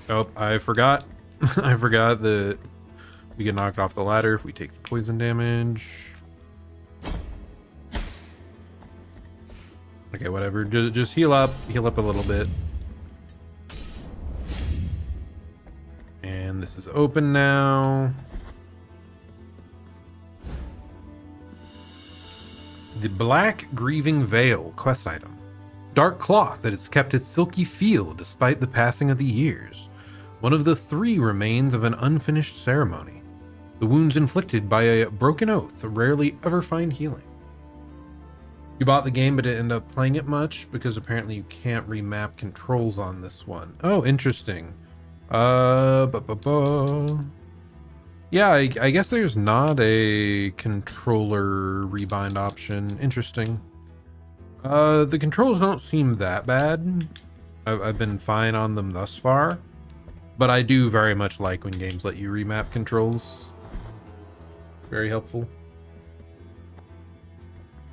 Oh, I forgot. I forgot that we get knocked off the ladder if we take the poison damage. Okay, whatever. Just heal up a little bit. And this is open now. The Black Grieving Veil quest item. Dark cloth that has kept its silky feel despite the passing of the years. One of the 3 remains of an unfinished ceremony. The wounds inflicted by a broken oath rarely ever find healing. You bought the game but didn't end up playing it much because apparently you can't remap controls on this one. Oh, interesting. Yeah, I guess there's not a controller rebind option. Interesting. The controls don't seem that bad. I've been fine on them thus far. But I do very much like when games let you remap controls. Very helpful.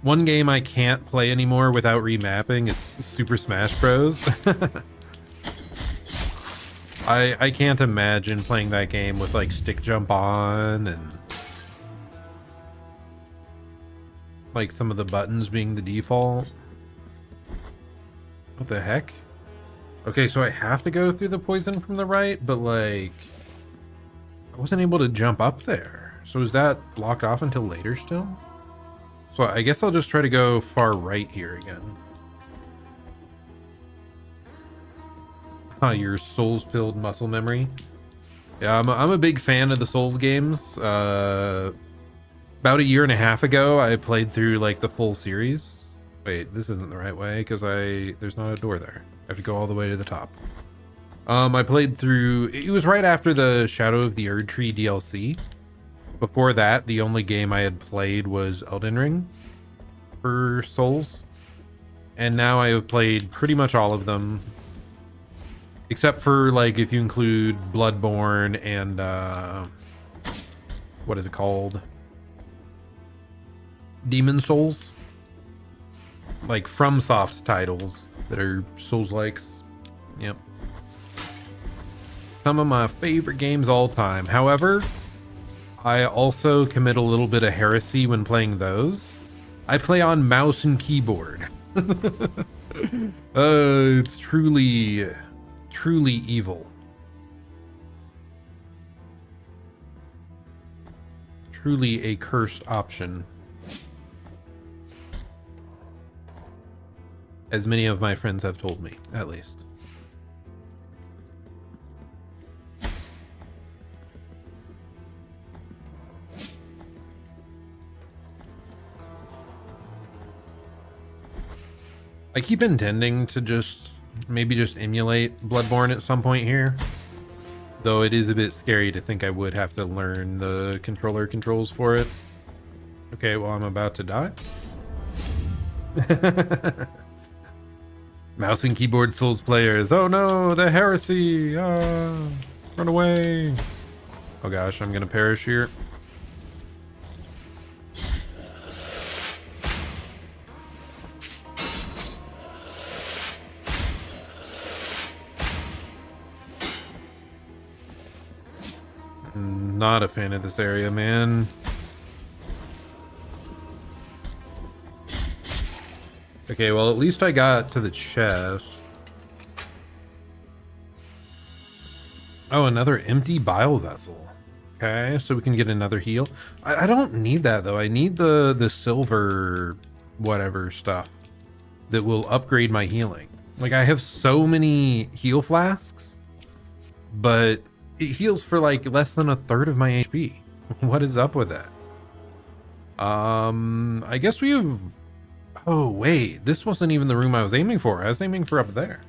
One game I can't play anymore without remapping is Super Smash Bros. I can't imagine playing that game with like stick jump on and like some of the buttons being the default. What the heck? Okay, so I have to go through the poison from the right, but like I wasn't able to jump up there. So is that blocked off until later still? So I guess I'll just try to go far right here again. Your Souls-pilled muscle memory. Yeah, I'm a big fan of the Souls games. About a year and a half ago, I played through like the full series. Wait, this isn't the right way because there's not a door there. I have to go all the way to the top. I played through. It was right after the Shadow of the Erdtree DLC. Before that, the only game I had played was Elden Ring for Souls. And now I have played pretty much all of them. Except for, like, if you include Bloodborne and, what is it called? Demon Souls. Like, FromSoft titles that are Souls-likes. Yep. Some of my favorite games all time. However, I also commit a little bit of heresy when playing those. I play on mouse and keyboard. It's truly evil. truly a cursed option. As many of my friends have told me, at least. I keep intending to maybe just emulate Bloodborne at some point here. Though it is a bit scary to think I would have to learn the controller controls for it. Okay, well, I'm about to die. Mouse and keyboard Souls players. Oh no, the heresy. Run away. Oh gosh, I'm gonna perish here. Not a fan of this area, man. Okay, well, at least I got to the chest. Oh, another empty bile vessel. Okay, so we can get another heal. I don't need that, though. I need the silver whatever stuff that will upgrade my healing. Like, I have so many heal flasks, but it heals for like less than a third of my HP. What is up with that? I guess we have... Oh, wait. This wasn't even the room I was aiming for. I was aiming for up there.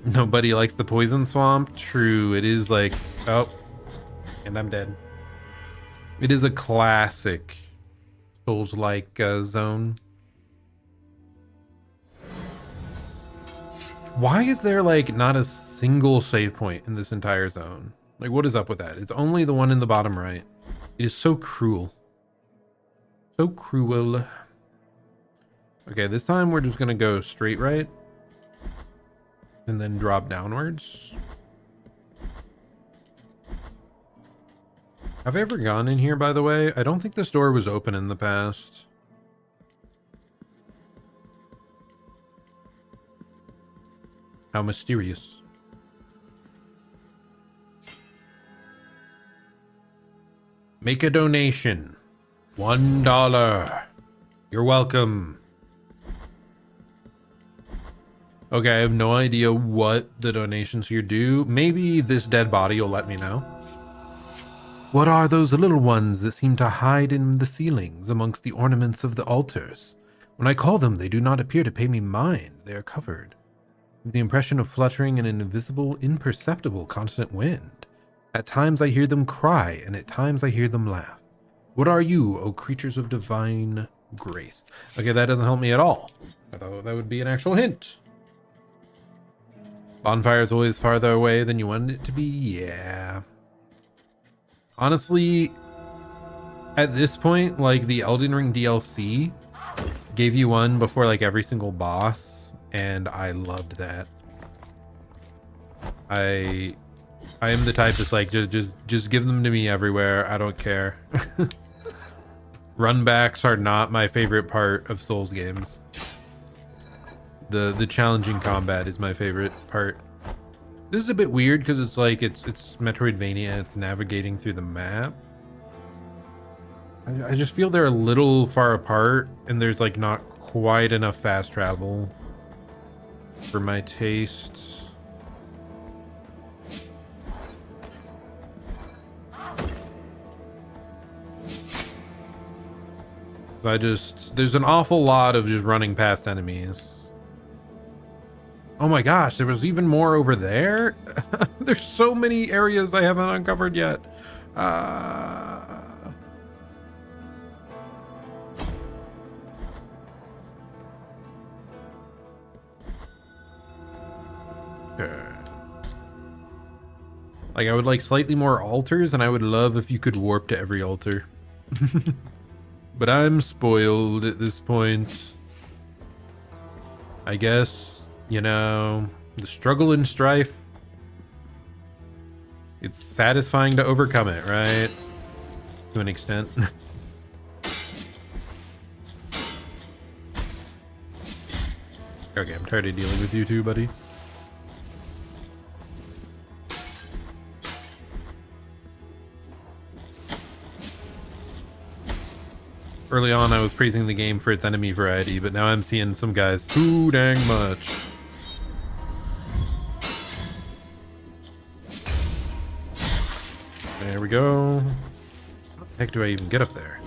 Nobody likes the poison swamp. True. It is like... Oh. And I'm dead. It is a classic Souls-like zone. Why is there like not a single save point in this entire zone? Like, what is up with that? It's only the one in the bottom right. It is so cruel. So cruel. Okay, this time we're just gonna go straight right and then drop downwards. Have I ever gone in here, by the way? I don't think this door was open in the past. How mysterious. Make a donation. $1. You're welcome. Okay, I have no idea what the donations here do. Maybe this dead body will let me know. What are those little ones that seem to hide in the ceilings amongst the ornaments of the altars? When I call them, they do not appear to pay me mind. They are covered with the impression of fluttering in an invisible, imperceptible constant wind. At times I hear them cry, and at times I hear them laugh. What are you, O creatures of divine grace? Okay, that doesn't help me at all. I thought that would be an actual hint. Bonfire is always farther away than you wanted it to be. Yeah. Honestly, at this point, like, the Elden Ring DLC gave you one before like every single boss, and I loved that. I am the type that's like, just give them to me everywhere. I don't care. Runbacks are not my favorite part of Souls games. The challenging combat is my favorite part. This is a bit weird because it's like it's Metroidvania. It's navigating through the map. I just feel they're a little far apart, and there's like not quite enough fast travel for my tastes. There's an awful lot of just running past enemies. Oh my gosh, there was even more over there? There's so many areas I haven't uncovered yet. Like, I would like slightly more altars, and I would love if you could warp to every altar. But I'm spoiled at this point. I guess, you know, the struggle and strife, it's satisfying to overcome it, right? To an extent. Okay, I'm tired of dealing with you too, buddy. Early on, I was praising the game for its enemy variety, but now I'm seeing some guys too dang much. There we go. How the heck do I even get up there?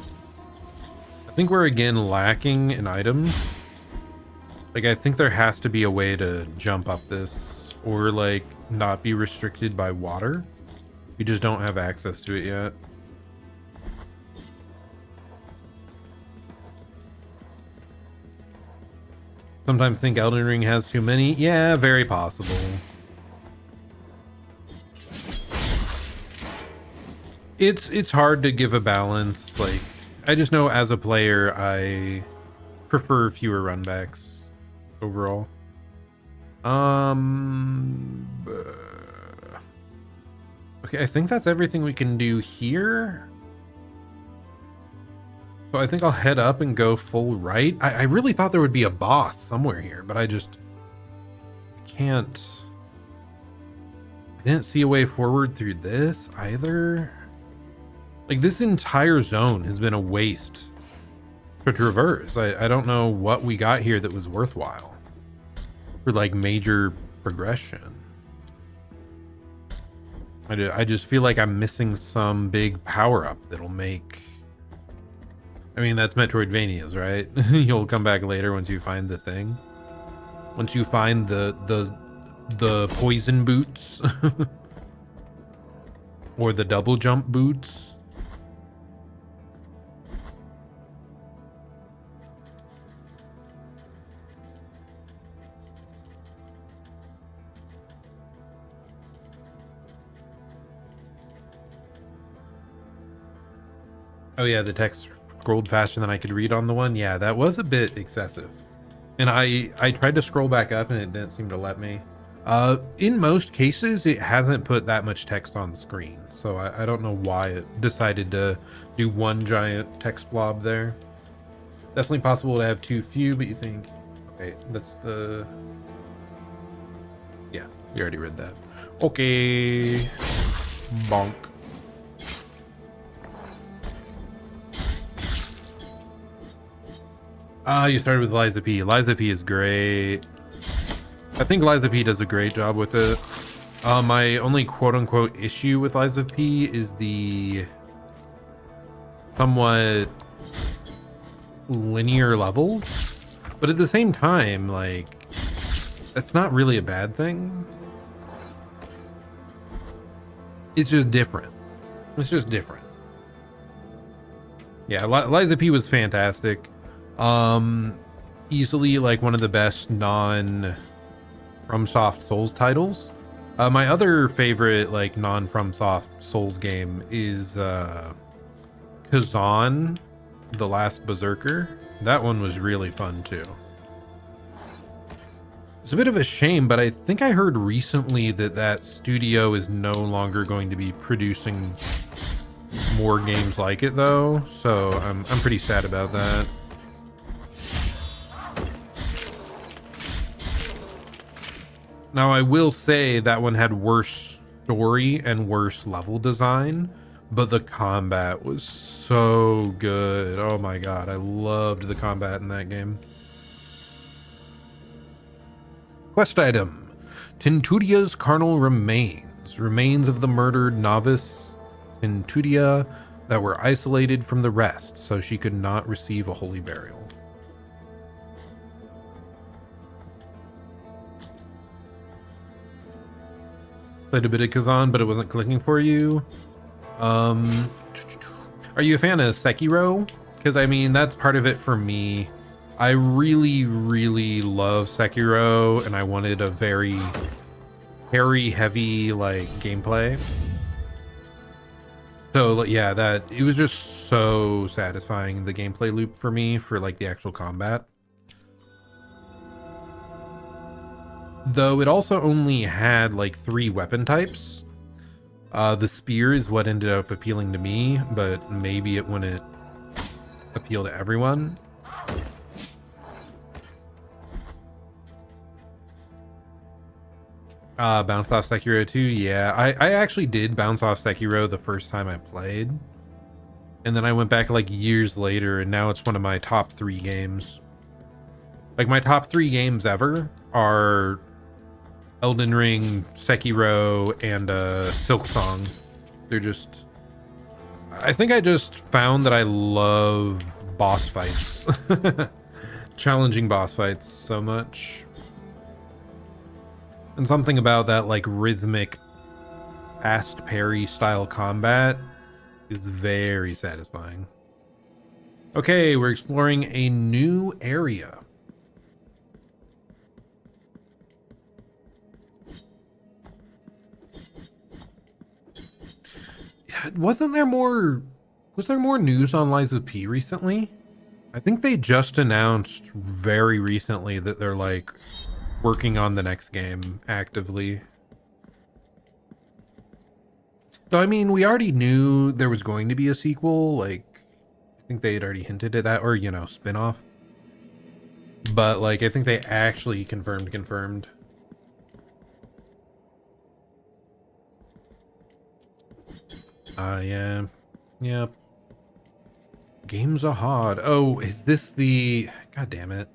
I think we're again lacking in items. Like, I think there has to be a way to jump up this, or like not be restricted by water. We just don't have access to it yet. Sometimes think Elden Ring has too many. Yeah, very possible. It's hard to give a balance. Like, I just know as a player, I prefer fewer runbacks overall. Okay, I think that's everything we can do here. So I think I'll head up and go full right. I really thought there would be a boss somewhere here, but I just can't. I didn't see a way forward through this either. Like, this entire zone has been a waste to traverse. I don't know what we got here that was worthwhile for like major progression. I just feel like I'm missing some big power up that'll make. I mean, that's Metroidvanias, right? You'll come back later once you find the thing. Once you find the poison boots or the double jump boots. Oh yeah, the text scrolled faster than I could read on the one. Yeah, that was a bit excessive. And I tried to scroll back up and it didn't seem to let me. In most cases, it hasn't put that much text on the screen. So I don't know why it decided to do one giant text blob there. Definitely possible to have too few, but you think, okay, that's the... Yeah, we already read that. Okay. Bonk. You started with Liza P. Liza P is great. I think Liza P does a great job with it. My only quote-unquote issue with Liza P is the somewhat linear levels. But at the same time, like, that's not really a bad thing. It's just different. It's just different. Yeah, Liza P was fantastic. Easily like one of the best non-FromSoft Souls titles. My other favorite like non-FromSoft Souls game is Kazan, The Last Berserker. That one was really fun too. It's a bit of a shame, but I think I heard recently that that studio is no longer going to be producing more games like it though, so I'm pretty sad about that. Now, I will say that one had worse story and worse level design, but the combat was so good. Oh my god, I loved the combat in that game. Quest item. Tintudia's carnal remains. Remains of the murdered novice Tintudia that were isolated from the rest, so she could not receive a holy burial. Played a bit of Kazan, but it wasn't clicking for you. Are you a fan of Sekiro? Because, I mean, that's part of it for me. I really, really love Sekiro, and I wanted a very parry-heavy, like, gameplay. So, yeah, it was just so satisfying, the gameplay loop for me, for, like, the actual combat. Though it also only had like 3 weapon types. The spear is what ended up appealing to me, but maybe it wouldn't appeal to everyone. Bounced off Sekiro 2, yeah. I actually did bounce off Sekiro the first time I played. And then I went back like years later, and now it's one of my top 3 games. Like, my top 3 games ever are Elden Ring, Sekiro, and Silksong. They're just... I think I just found that I love boss fights. Challenging boss fights so much. And something about that, like, rhythmic, fast parry style combat is very satisfying. Okay, we're exploring a new area. Wasn't there more... Was there more news on Lies of P recently? I think they just announced very recently that they're, like, working on the next game actively. Though, I mean, we already knew there was going to be a sequel. Like, I think they had already hinted at that, or, you know, spin-off. But, like, I think they actually confirmed. Yeah. Yep. Games are hard. Oh, is this the... God damn it.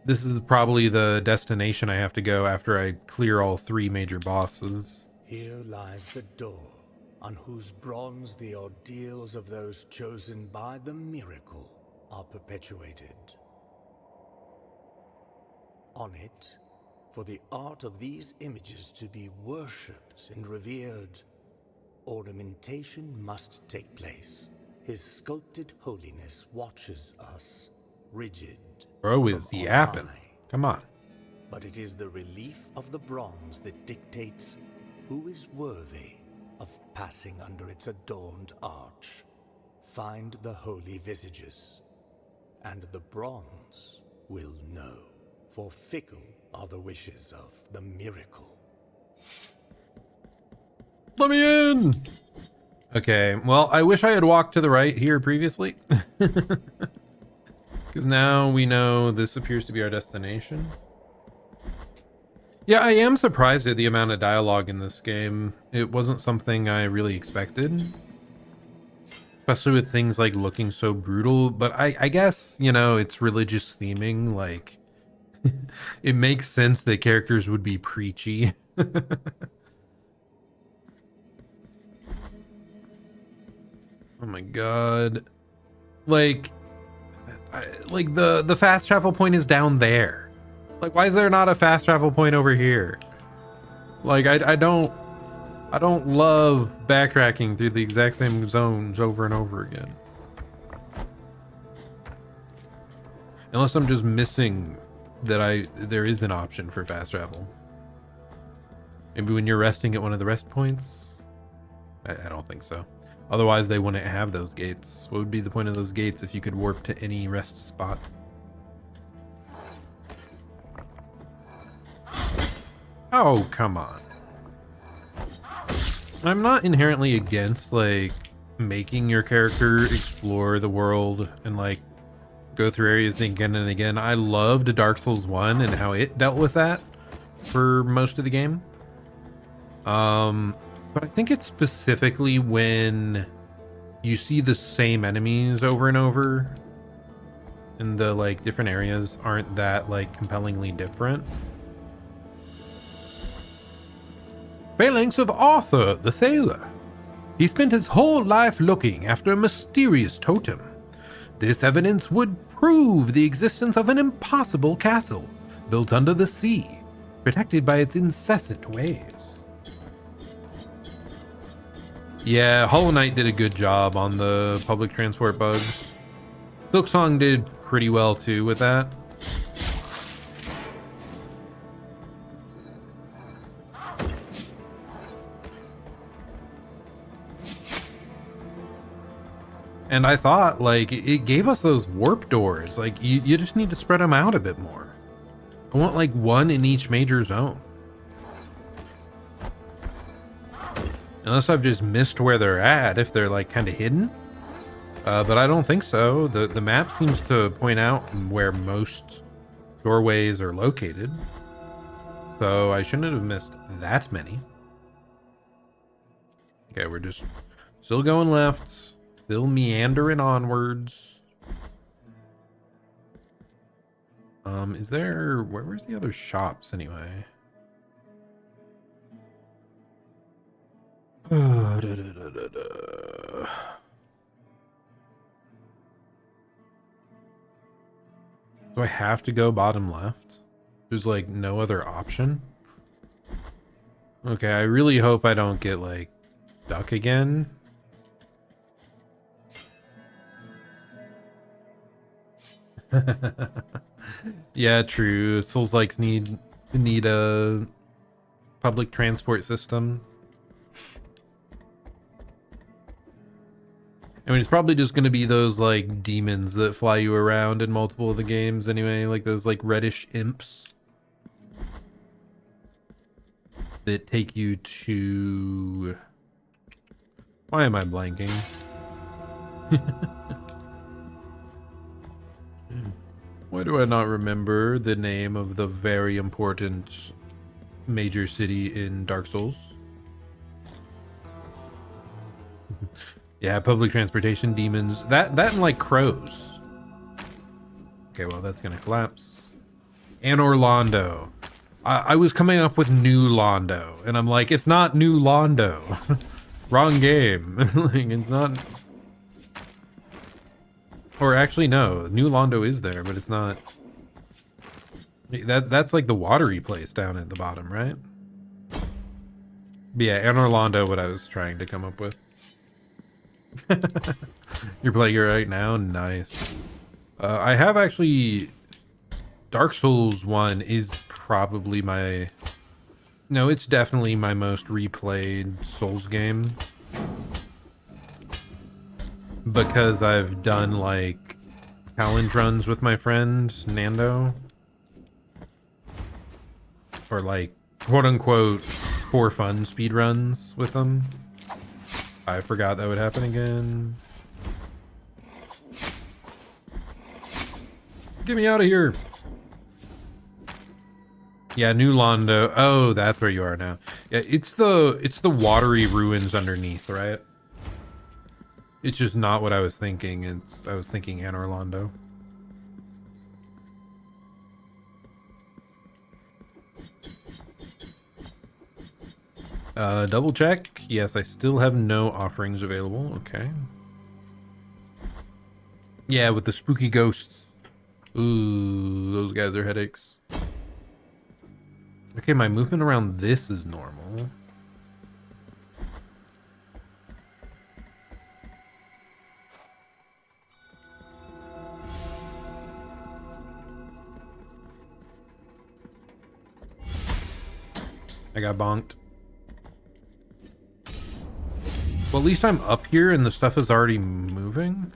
This is probably the destination I have to go after I clear all 3 major bosses. Here lies the door, on whose bronze the ordeals of those chosen by the miracle are perpetuated. On it, for the art of these images to be worshipped and revered, ornamentation must take place. His sculpted holiness watches us, rigid. Bro is yapping. Come on. But it is the relief of the bronze that dictates who is worthy of passing under its adorned arch. Find the holy visages, and the bronze will know. For fickle are the wishes of the miracle. Let me in! Okay, well, I wish I had walked to the right here previously. Because now we know this appears to be our destination. Yeah, I am surprised at the amount of dialogue in this game. It wasn't something I really expected. Especially with things like looking so brutal. But I guess, you know, it's religious theming. Like, it makes sense that characters would be preachy. Oh my god. Like the fast travel point is down there. Like, why is there not a fast travel point over here? Like, I don't love backtracking through the exact same zones over and over again. Unless I'm just missing that there is an option for fast travel. Maybe when you're resting at one of the rest points? I don't think so. Otherwise, they wouldn't have those gates. What would be the point of those gates if you could warp to any rest spot? Oh, come on. I'm not inherently against, like, making your character explore the world and, like, go through areas again and again. I loved Dark Souls 1 and how it dealt with that for most of the game. But I think it's specifically when you see the same enemies over and over and the, like, different areas aren't that, like, compellingly different. Phalanx of Arthur, the sailor. He spent his whole life looking after a mysterious totem. This evidence would prove the existence of an impossible castle built under the sea, protected by its incessant waves. Yeah, Hollow Knight did a good job on the public transport bugs. Silksong did pretty well too with that. And I thought, like, it gave us those warp doors. Like, you just need to spread them out a bit more. I want, like, one in each major zone. Unless I've just missed where they're at, if they're, like, kind of hidden. But I don't think so. The map seems to point out where most doorways are located. So I shouldn't have missed that many. Okay, we're just still going left. Still meandering onwards. Is there... Where's the other shops, anyway? Da, da, da, da, da. Do I have to go bottom left? There's, like, no other option? Okay, I really hope I don't get, like, stuck again. Yeah, true. Souls-likes need a public transport system. I mean, it's probably just going to be those, like, demons that fly you around in multiple of the games anyway. Like, those, like, reddish imps that take you to... Why am I blanking? Why do I not remember the name of the very important major city in Dark Souls? Yeah, public transportation, demons. That and like crows. Okay, well, that's gonna collapse. And Orlando. I was coming up with New Londo, and I'm like, it's not New Londo. Wrong game. Like, it's not... Or actually, no. New Londo is there, but it's not... That's like the watery place down at the bottom, right? But yeah, and Orlando, what I was trying to come up with. You're playing it right now? Nice. I have actually... Dark Souls 1 is probably my... No, it's definitely my most replayed Souls game. Because I've done, like, challenge runs with my friend, Nando. Or, like, quote-unquote, for fun speed runs with them. I forgot that would happen again. Get me out of here! Yeah, New Londo. Oh, that's where you are now. Yeah, it's the watery ruins underneath, right? It's just not what I was thinking. I was thinking Anor Londo. Double check. Yes, I still have no offerings available. Okay. Yeah, with the spooky ghosts. Ooh, those guys are headaches. Okay, my movement around this is normal. I got bonked. Well, at least I'm up here and the stuff is already moving.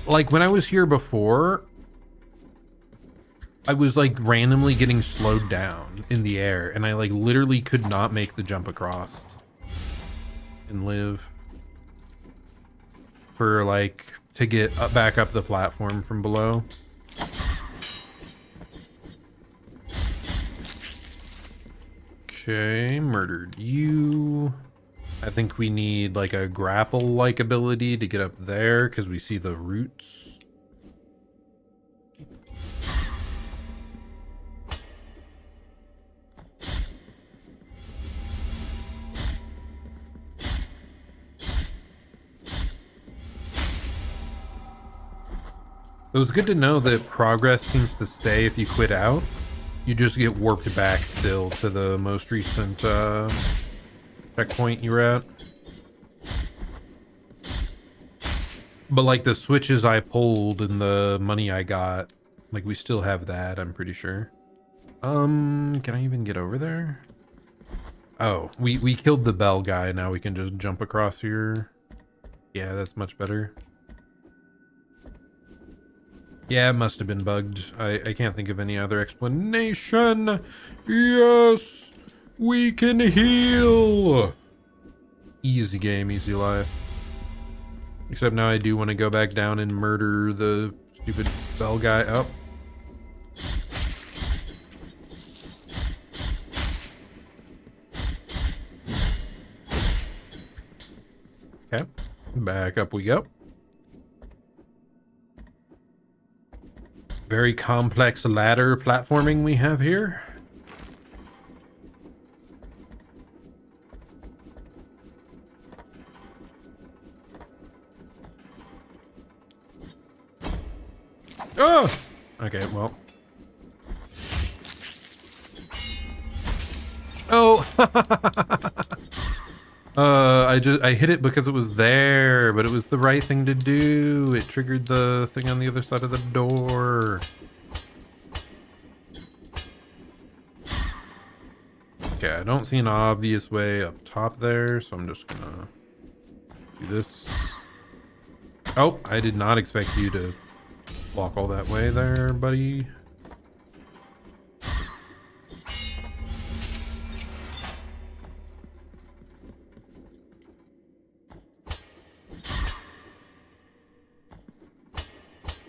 Like, when I was here before, I was, like, randomly getting slowed down in the air, and I, like, literally could not make the jump across and live. For, like, to get back up the platform from below. Okay, murdered you. I think we need, like, a grapple-like ability to get up there, because we see the roots. It was good to know that progress seems to stay if you quit out. You just get warped back still to the most recent checkpoint you were at. But like the switches I pulled and the money I got, like we still have that, I'm pretty sure. Can I even get over there? Oh, we killed the bell guy, now we can just jump across here. Yeah, that's much better. Yeah, it must have been bugged. I can't think of any other explanation. Yes, we can heal. Easy game, easy life. Except now I do want to go back down and murder the stupid bell guy. Oh. Okay, back up we go. Very complex ladder platforming we have here. Oh! Okay, well. Oh! I hit it because it was there, but it was the right thing to do. It triggered the thing on the other side of the door. Okay, I don't see an obvious way up top there, so I'm just gonna do this. Oh, I did not expect you to walk all that way there, buddy.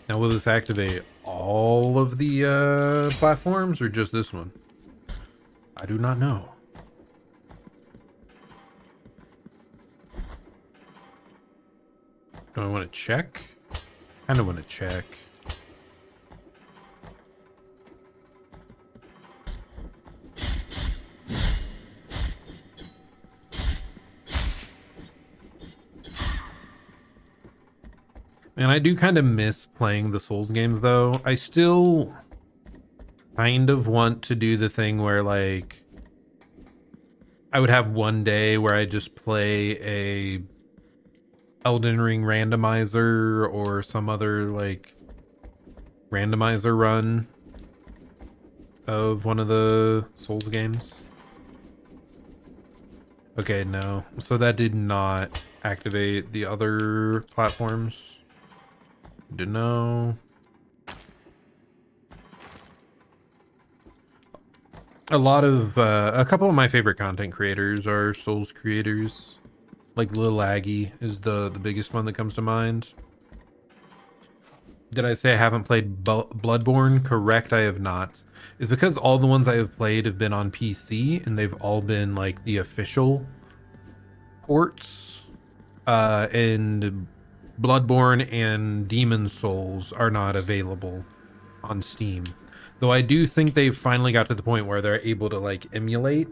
Now, will this activate all of the platforms or just this one? I do not know. Do I want to check? I kind of want to check. And I do kind of miss playing the Souls games, though. I still kind of want to do the thing where, like, I would have one day where I just play a Elden Ring randomizer or some other, like, randomizer run of one of the Souls games. Okay, no. So that did not activate the other platforms. Didn't know. A couple of my favorite content creators are Souls creators. Like Lil Aggie is the biggest one that comes to mind. Did I say I haven't played Bloodborne? Correct, I have not. It's because all the ones I have played have been on PC, and they've all been like the official ports. And Bloodborne and Demon Souls are not available on Steam. Though I do think they've finally got to the point where they're able to like emulate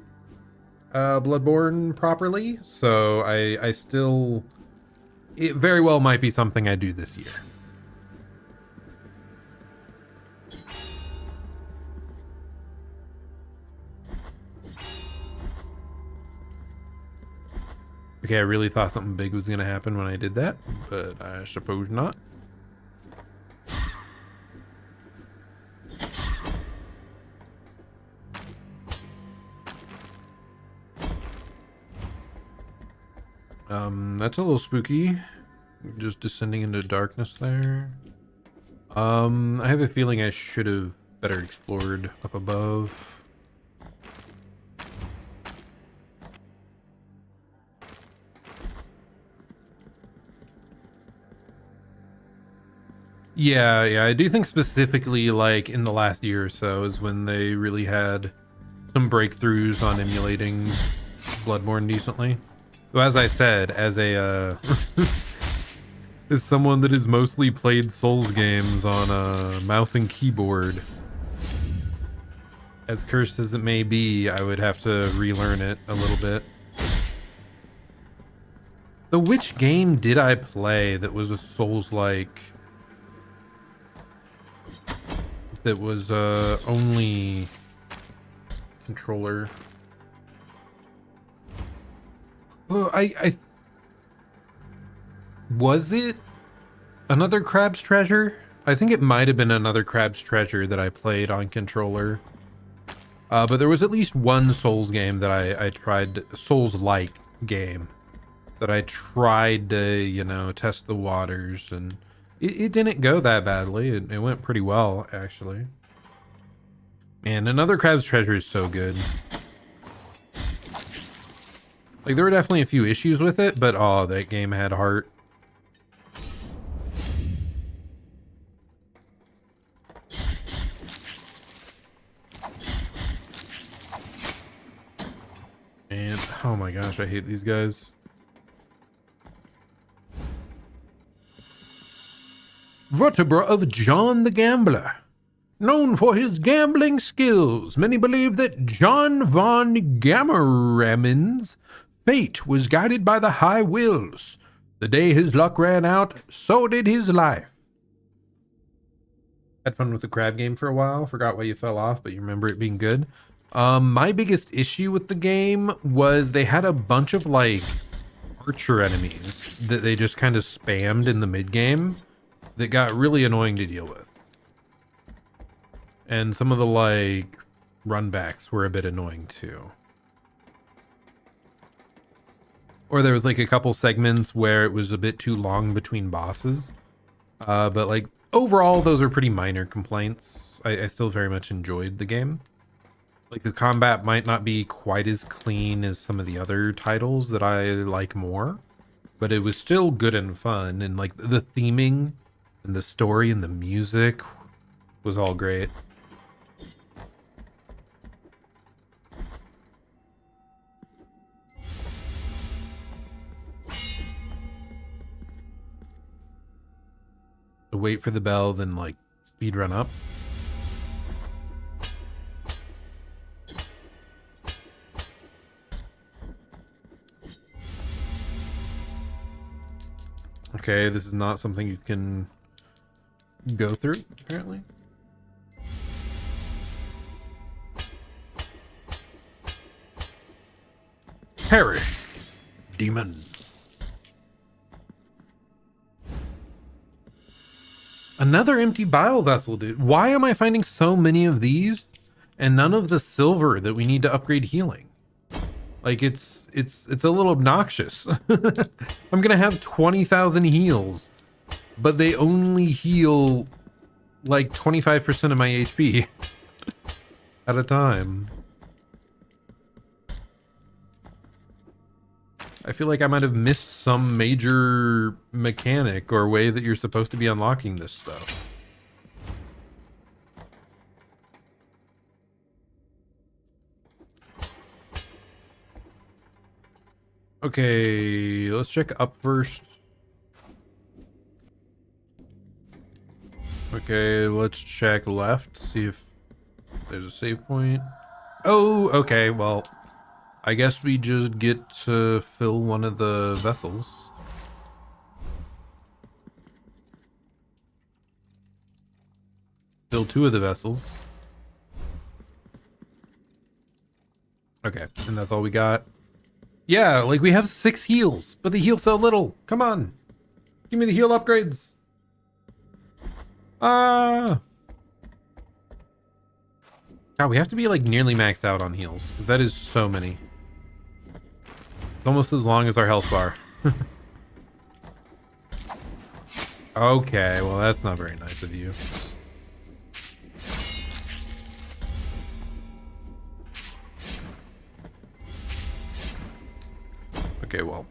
Bloodborne properly. So I still... It very well might be something I do this year. Okay, I really thought something big was going to happen when I did that, but I suppose not. That's a little spooky. Just descending into darkness there. I have a feeling I should have better explored up above. Yeah, I do think specifically like in the last year or so is when they really had some breakthroughs on emulating Bloodborne decently. So as I said, as a as someone that has mostly played Souls games on a mouse and keyboard, as cursed as it may be, I would have to relearn it a little bit. So which game did I play that was a Souls-like? That was only controller. Oh, I was it another Crab's Treasure? I think it might have been another Crab's Treasure that I played on controller. But there was at least one Souls game that I tried, Souls-like game that I tried to, you know, test the waters, and it didn't go that badly. It went pretty well, actually. Man, another Crab's Treasure is so good. Like, there were definitely a few issues with it, but oh, that game had heart. And oh my gosh, I hate these guys. Vertebra of John the Gambler. Known for his gambling skills, many believe that John von Gammeramen's fate was guided by the High Wills. The day his luck ran out, so did his life. Had fun with the crab game for a while. Forgot why you fell off, but you remember it being good. My biggest issue with the game was they had a bunch of like archer enemies that they just kind of spammed in the mid game that got really annoying to deal with. And some of the like runbacks were a bit annoying too. Or there was like a couple segments where it was a bit too long between bosses. But like overall, those are pretty minor complaints. I still very much enjoyed the game. Like the combat might not be quite as clean as some of the other titles that I like more, but it was still good and fun. And like the theming and the story and the music was all great. Wait for the bell, then like speed run up. Okay, this is not something you can go through, apparently. Perish, demon. Another empty bile vessel, dude. Why am I finding so many of these and none of the silver that we need to upgrade healing? Like it's a little obnoxious. I'm gonna have 20,000 heals, but they only heal like 25% of my HP at a time. I feel like I might have missed some major mechanic or way that you're supposed to be unlocking this stuff. Okay, let's check up first. Okay, let's check left, see if there's a save point. Oh, okay, well, I guess we just get to fill one of the vessels. Fill two of the vessels. Okay, and that's all we got. Yeah, like we have 6 heals, but they heal so little. Come on. Give me the heal upgrades. God, we have to be like nearly maxed out on heals, because that is so many. It's almost as long as our health bar. Okay, well that's not very nice of you. Okay, well,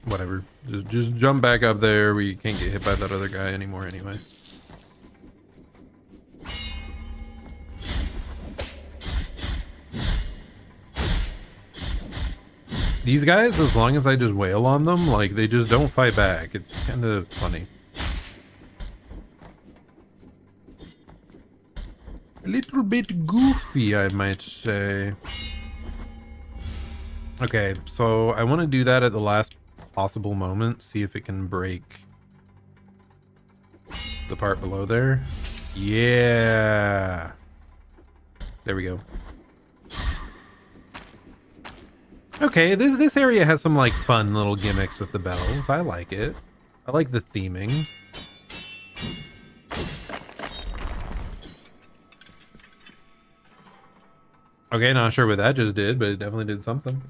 whatever. Just jump back up there. We can't get hit by that other guy anymore anyway. These guys, as long as I just wail on them, like, they just don't fight back. It's kind of funny. A little bit goofy, I might say. Okay, so I want to do that at the last possible moment. See if it can break the part below there. Yeah. There we go. Okay, this area has some like fun little gimmicks with the bells. I like it. I like the theming. Okay, not sure what that just did, but it definitely did something.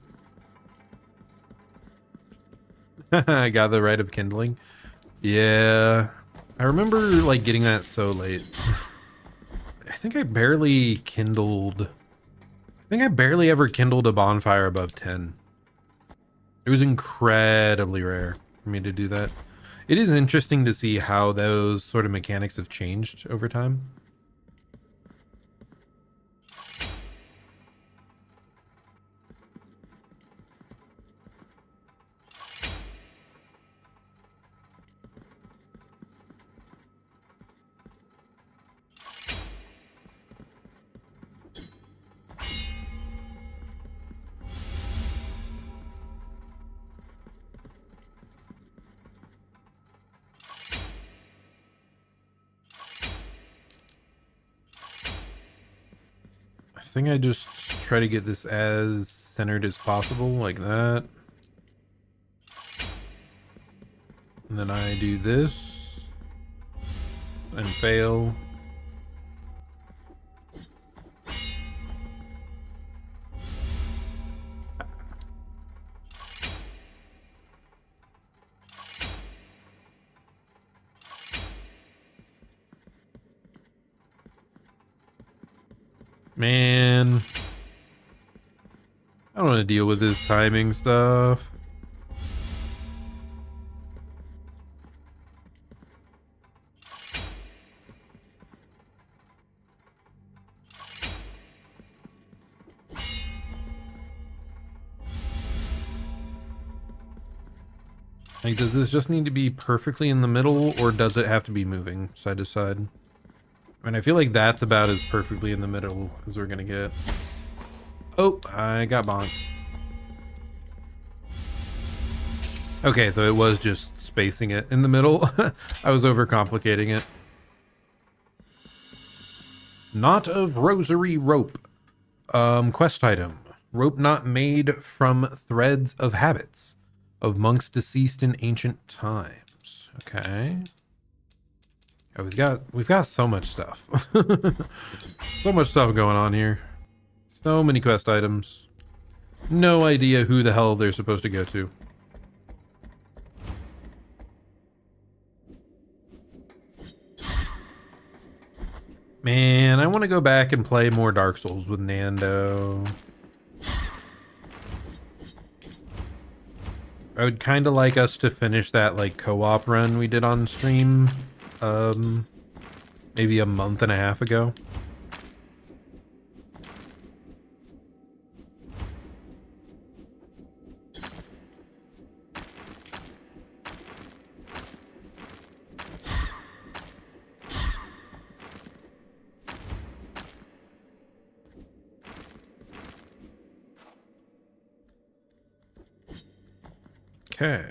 I got the rite of kindling. Yeah. I remember like getting that so late. I think I barely kindled... I think I barely ever kindled a bonfire above 10. It was incredibly rare for me to do that. It is interesting to see how those sort of mechanics have changed over time. think I just try to get this as centered as possible, like that. And then I do this and fail. Man, I don't want to deal with this timing stuff. Like, does this just need to be perfectly in the middle, or does it have to be moving side to side? I mean, I feel like that's about as perfectly in the middle as we're gonna get. Oh, I got bonked. Okay, so it was just spacing it in the middle. I was overcomplicating it. Knot of Rosary Rope. Quest item. Rope knot made from threads of habits of monks deceased in ancient times. Okay. Oh, we've got so much stuff. So much stuff going on here. So many quest items. No idea who the hell they're supposed to go to. Man, I want to go back and play more Dark Souls with Nando. I would kind of like us to finish that like co-op run we did on stream maybe a month and a half ago. Okay.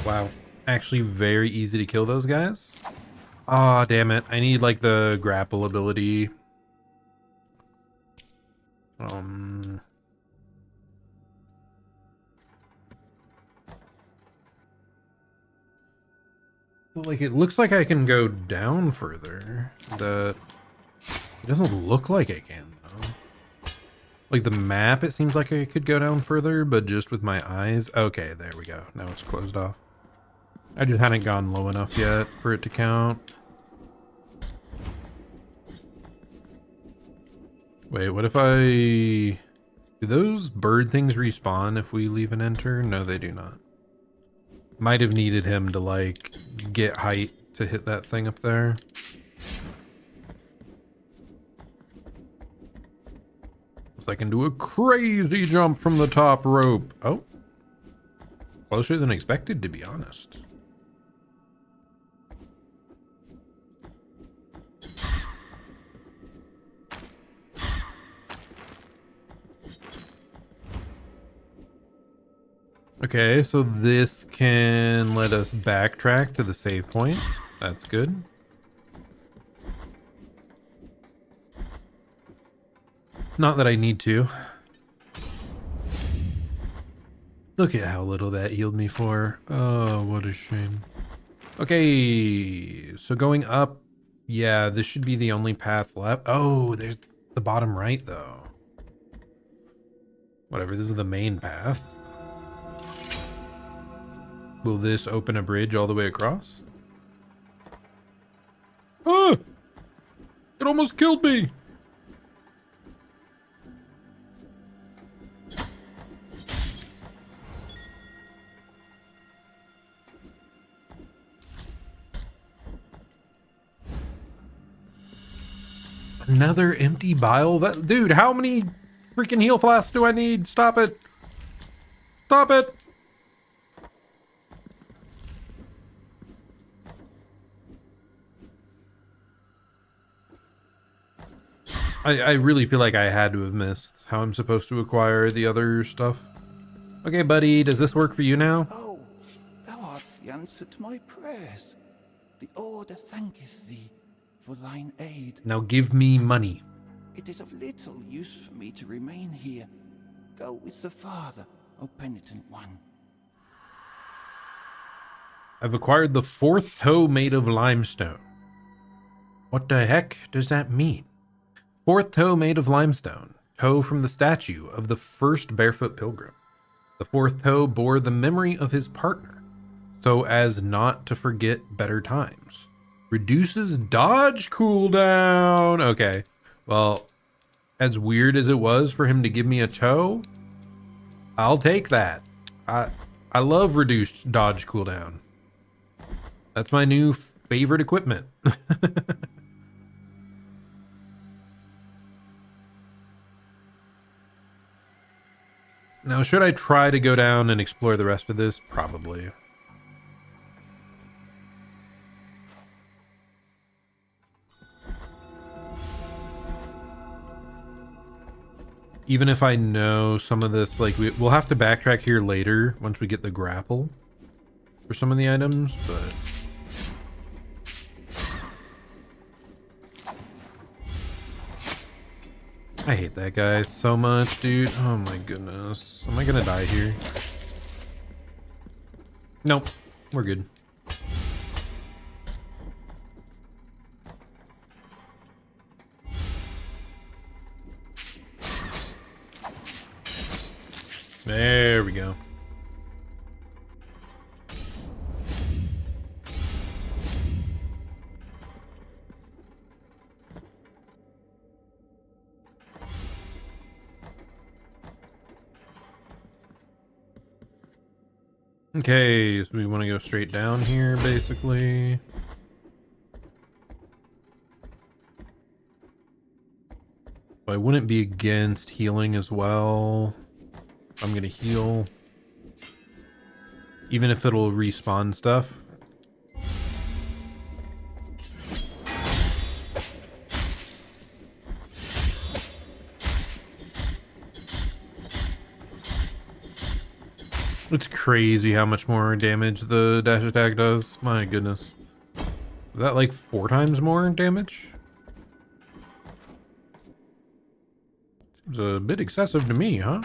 Wow. Actually very easy to kill those guys. Aw, damn it. I need like the grapple ability. Like it looks like I can go down further. It doesn't look like I can, though. Like the map, it seems like I could go down further, but just with my eyes. Okay, there we go. Now it's closed off. I just hadn't gone low enough yet for it to count. Wait, what if I... Do those bird things respawn if we leave and enter? No, they do not. Might have needed him to, like, get height to hit that thing up there. So I can do a crazy jump from the top rope. Oh. Closer than expected, to be honest. Okay, so this can let us backtrack to the save point. That's good. Not that I need to. Look at how little that healed me for. Oh, what a shame. Okay, so going up. Yeah, this should be the only path left. Oh, there's the bottom right, though. Whatever, this is the main path. Will this open a bridge all the way across? Ah! It almost killed me! Another empty vial? Dude, how many freaking heal flasks do I need? Stop it! Stop it! I really feel like I had to have missed how I'm supposed to acquire the other stuff. Okay, buddy, does this work for you now? Oh, thou art answered my prayers. The Order thanketh thee for thine aid. Now give me money. It is of little use for me to remain here. Go with the Father, O penitent one. I've acquired the 4th toe made of limestone. What the heck does that mean? 4th toe made of limestone. Toe from the statue of the first barefoot pilgrim. The 4th toe bore the memory of his partner, so as not to forget better times. Reduces dodge cooldown. Okay, well, as weird as it was for him to give me a toe, I'll take that. I love reduced dodge cooldown. That's my new favorite equipment. Now, should I try to go down and explore the rest of this? Probably. Even if I know some of this, like, we'll have to backtrack here later once we get the grapple for some of the items, but... I hate that guy so much, dude. Oh my goodness. Am I gonna die here? Nope. We're good. There we go. Okay, so we want to go straight down here, basically. I wouldn't be against healing as well. I'm gonna heal. Even if it'll respawn stuff. It's crazy how much more damage the dash attack does. My goodness. Is that like 4 times more damage? Seems a bit excessive to me, huh?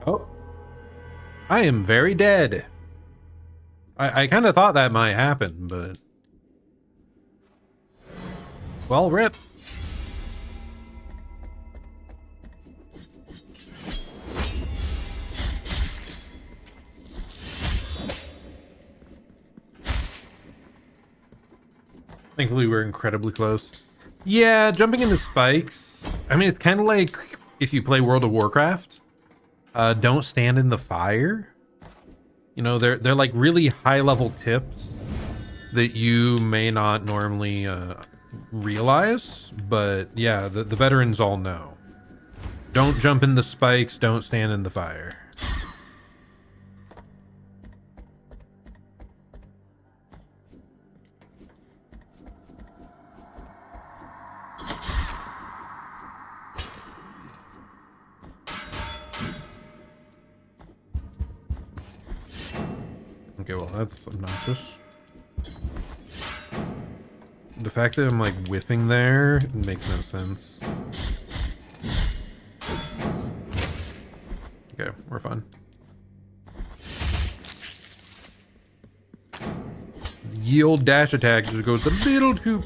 Oh. I am very dead. I kind of thought that might happen, but... Well, rip. Thankfully, we're incredibly close. Yeah, jumping into spikes. I mean, it's kind of like if you play World of Warcraft. Don't stand in the fire. You know, they're like really high-level tips that you may not normally realize. But yeah, the veterans all know. Don't jump in the spikes. Don't stand in the fire. Okay, well, that's obnoxious. The fact that I'm like whiffing there makes no sense. Okay, we're fine. Yield dash attack just goes a little too...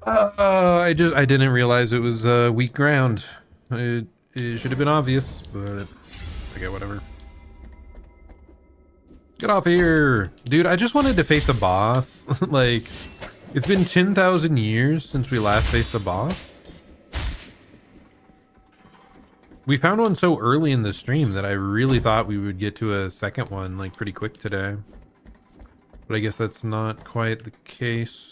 I didn't realize it was weak ground. It should have been obvious, but... Okay, whatever. Get off here! Dude, I just wanted to face a boss. Like, it's been 10,000 years since we last faced a boss. We found one so early in the stream that I really thought we would get to a second one, like, pretty quick today. But I guess that's not quite the case.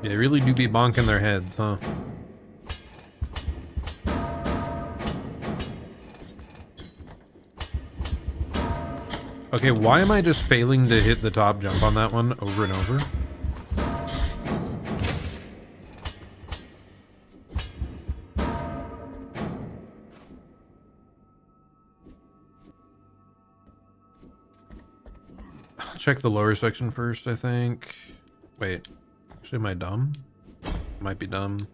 Yeah, they really do be bonking their heads, huh? Okay, why am I just failing to hit the top jump on that one over and over? I'll check the lower section first, I think. Wait, actually, am I dumb? Might be dumb.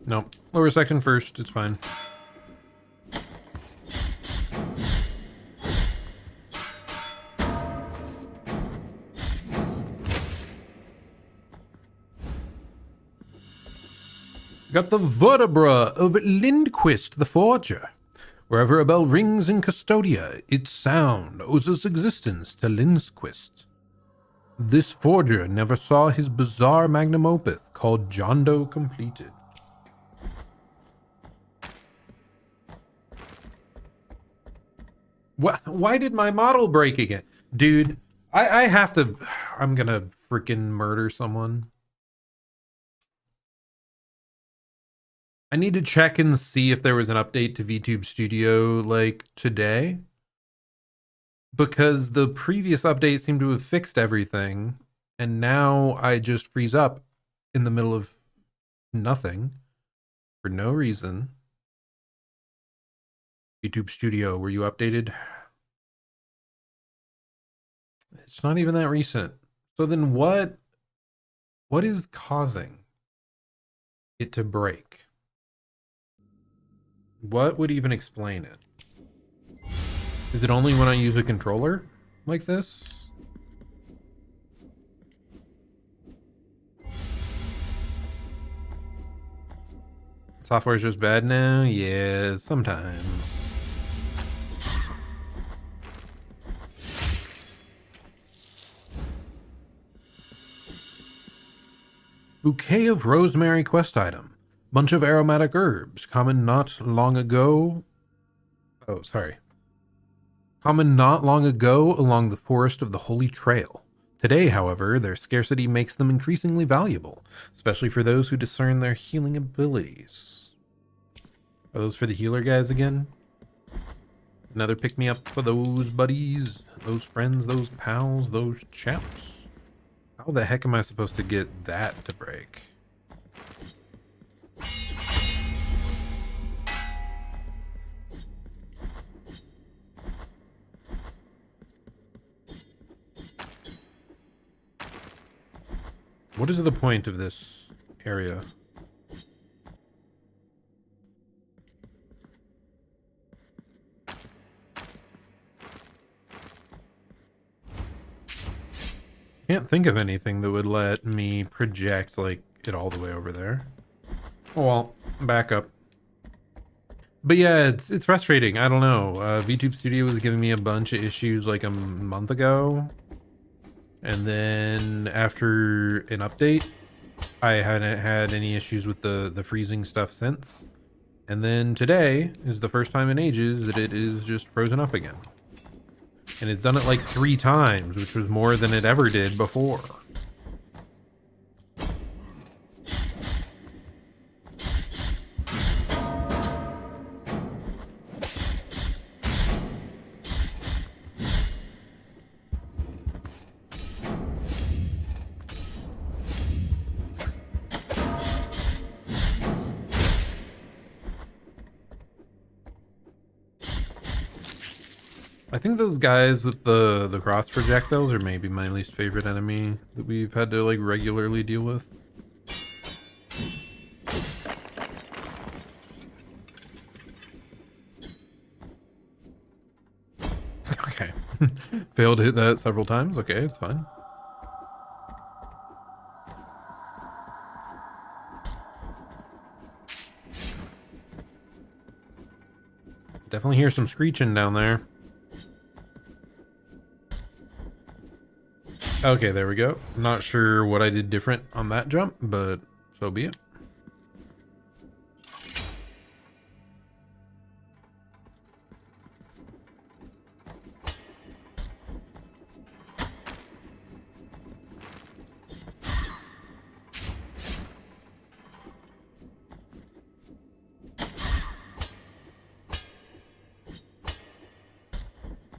Nope. Lower section first. It's fine. Got the vertebra of Lindquist the Forger. Wherever a bell rings in Custodia, its sound owes its existence to Lindquist. This forger never saw his bizarre magnum opus called John Doe completed. Why did my model break again? Dude, I have to... I'm gonna freaking murder someone. I need to check and see if there was an update to VTube Studio, like, today. Because the previous update seemed to have fixed everything, and now I just freeze up in the middle of nothing for no reason. VTube Studio, were you updated? It's not even that recent. So then what is causing it to break? What would even explain it? Is it only when I use a controller like this? Software's just bad now? Yeah, sometimes. Bouquet of rosemary quest item. Bunch of aromatic herbs, common not long ago. Oh, sorry. Common not long ago along the forest of the Holy Trail. Today, however, their scarcity makes them increasingly valuable, especially for those who discern their healing abilities. Are those for the healer guys again? Another pick-me-up for those buddies, those friends, those pals, those chaps. How the heck am I supposed to get that to break? What is the point of this area? Can't think of anything that would let me project like it all the way over there. Oh well, back up. But yeah, it's frustrating. I don't know. VTube Studio was giving me a bunch of issues like a month ago. And then after an update, I hadn't had any issues with the freezing stuff since. And then today is the first time in ages that it is just frozen up again. And it's done it like 3 times, which was more than it ever did before. I think those guys with the cross projectiles are maybe my least favorite enemy that we've had to like regularly deal with. Okay. Failed to hit that several times. Okay, it's fine. Definitely hear some screeching down there. Okay, there we go. Not sure what I did different on that jump, but so be it.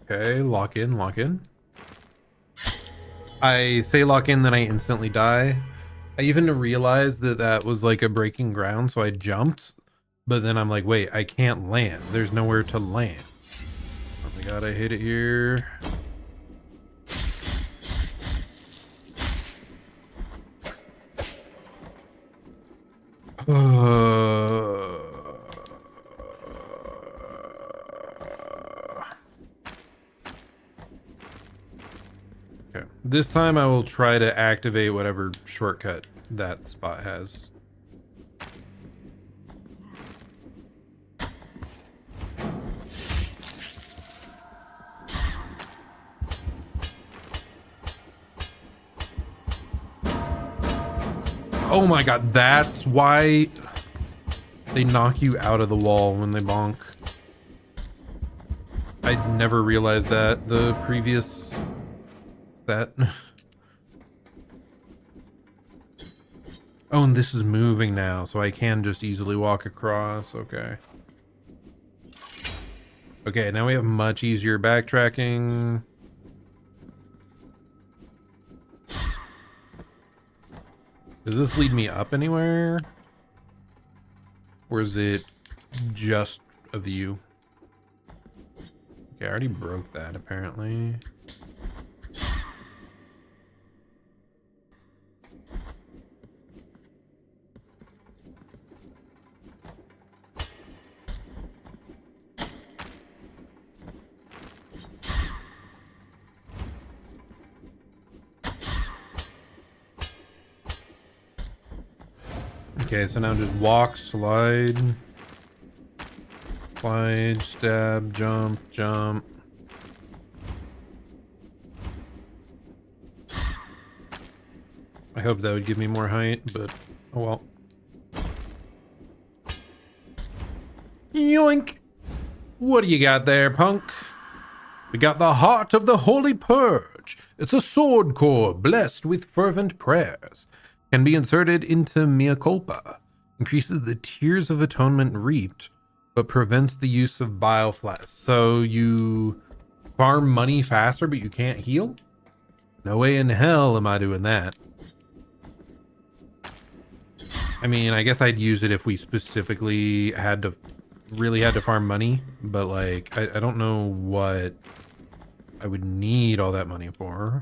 Okay, lock in, lock in. I say lock in, then I instantly die. I even realized that that was like a breaking ground, so I jumped. But then I'm like, wait, I can't land. There's nowhere to land. Oh my god, I hit it here. Okay. This time I will try to activate whatever shortcut that spot has. Oh my god, that's why they knock you out of the wall when they bonk. I never realized that the previous set. Oh, and this is moving now, so I can just easily walk across. Okay. Okay, now we have much easier backtracking. Does this lead me up anywhere? Or is it just a view? Okay, I already broke that apparently. Okay, so now just walk, slide, stab, jump, jump. I hope that would give me more height, but oh well. Yoink! What do you got there, punk? We got the Heart of the Holy Purge. It's a sword core blessed with fervent prayers. Can be inserted into mea culpa. Increases the tears of atonement reaped, but prevents the use of bile flasks. So you farm money faster, but you can't heal? No way in hell am I doing that. I mean, I guess I'd use it if we specifically really had to farm money, but like, I don't know what I would need all that money for.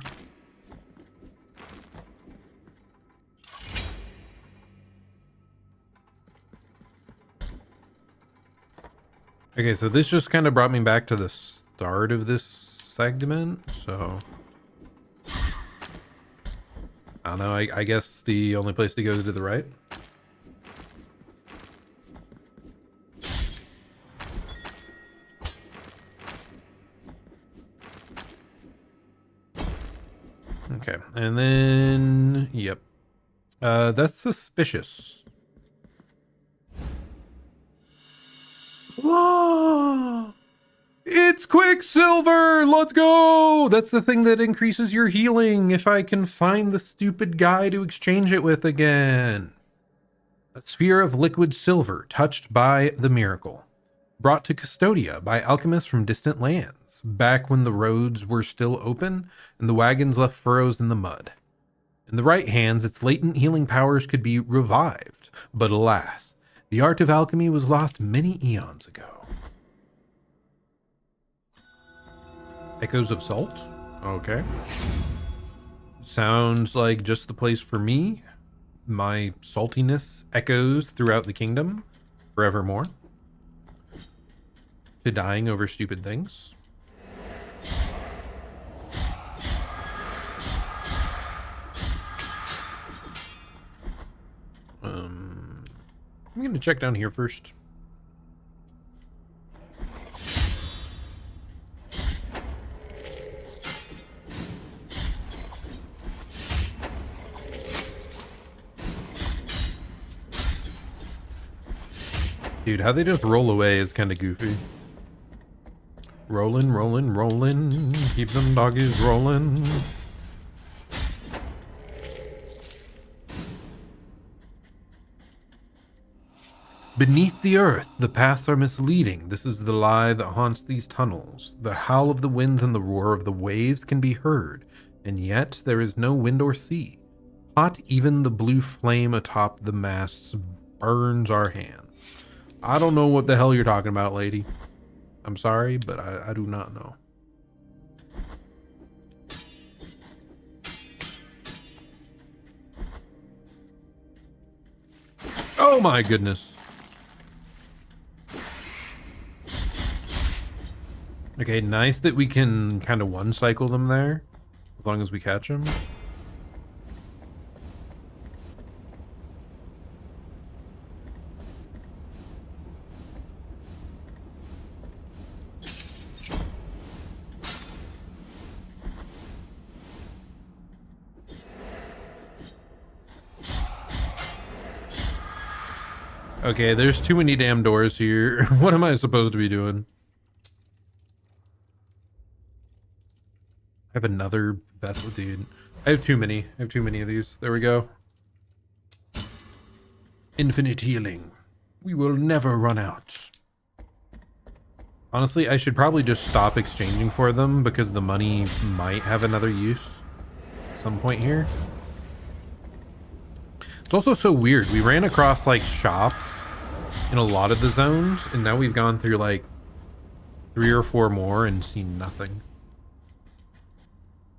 Okay, so this just kind of brought me back to the start of this segment, so I don't know, I guess the only place to go is to the right. Okay, and then, yep. That's suspicious. Whoa! It's Quicksilver! Let's go! That's the thing that increases your healing if I can find the stupid guy to exchange it with again. A sphere of liquid silver touched by the miracle. Brought to Custodia by alchemists from distant lands, back when the roads were still open and the wagons left furrows in the mud. In the right hands, its latent healing powers could be revived, but alas, the art of alchemy was lost many eons ago. Echoes of Salt? Okay. Sounds like just the place for me. My saltiness echoes throughout the kingdom forevermore. To dying over stupid things. I'm gonna check down here first. Dude, how they just roll away is kind of goofy. Rolling, rolling, rolling. Keep them doggies rolling. Beneath the earth, the paths are misleading. This is the lie that haunts these tunnels. The howl of the winds and the roar of the waves can be heard, and yet there is no wind or sea. Hot, even the blue flame atop the masts burns our hands. I don't know what the hell you're talking about, lady. I'm sorry, but I do not know. Oh my goodness. Okay, nice that we can kind of one cycle them there, as long as we catch them. Okay, there's too many damn doors here. What am I supposed to be doing? I have another vessel, dude. I have too many. I have too many of these. There we go. Infinite healing. We will never run out. Honestly, I should probably just stop exchanging for them because the money might have another use at some point here. It's also so weird. We ran across like shops in a lot of the zones, and now we've gone through like 3 or 4 more and seen nothing.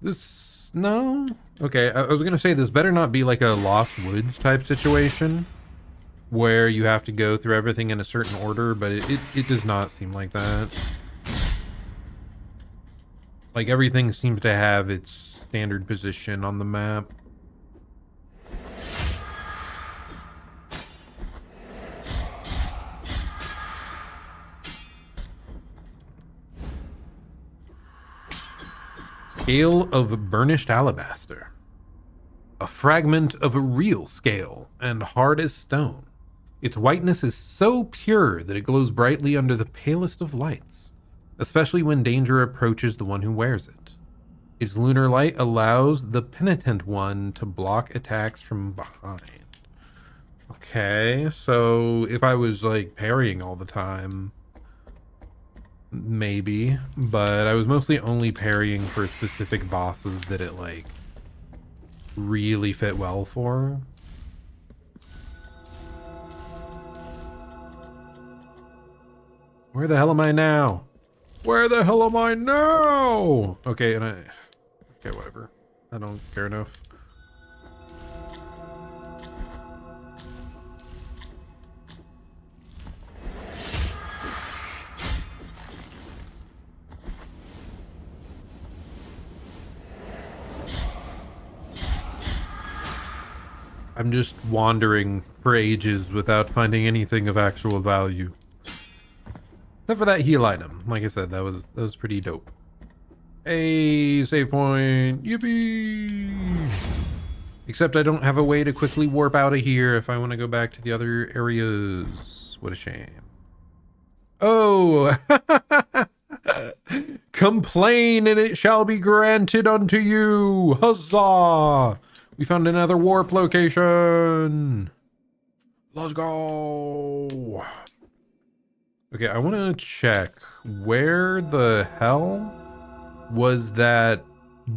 This, no? Okay, I was gonna say this better not be like a Lost Woods type situation where you have to go through everything in a certain order, but it does not seem like that. Like everything seems to have its standard position on the map. Scale of burnished alabaster. A fragment of a real scale and hard as stone. Its whiteness is so pure that it glows brightly under the palest of lights, especially when danger approaches the one who wears it. Its lunar light allows the penitent one to block attacks from behind. Okay, so if I was like parrying all the time, maybe, but I was mostly only parrying for specific bosses that it like really fit well for. Where the hell am I now? Where the hell am I now? Okay, okay, whatever. I don't care enough. I'm just wandering for ages without finding anything of actual value. Except for that heal item. Like I said, that was pretty dope. Hey, save point. Yippee! Except I don't have a way to quickly warp out of here if I want to go back to the other areas. What a shame. Oh! Complain and it shall be granted unto you! Huzzah! We found another warp location! Let's go! Okay, I want to check where the hell was that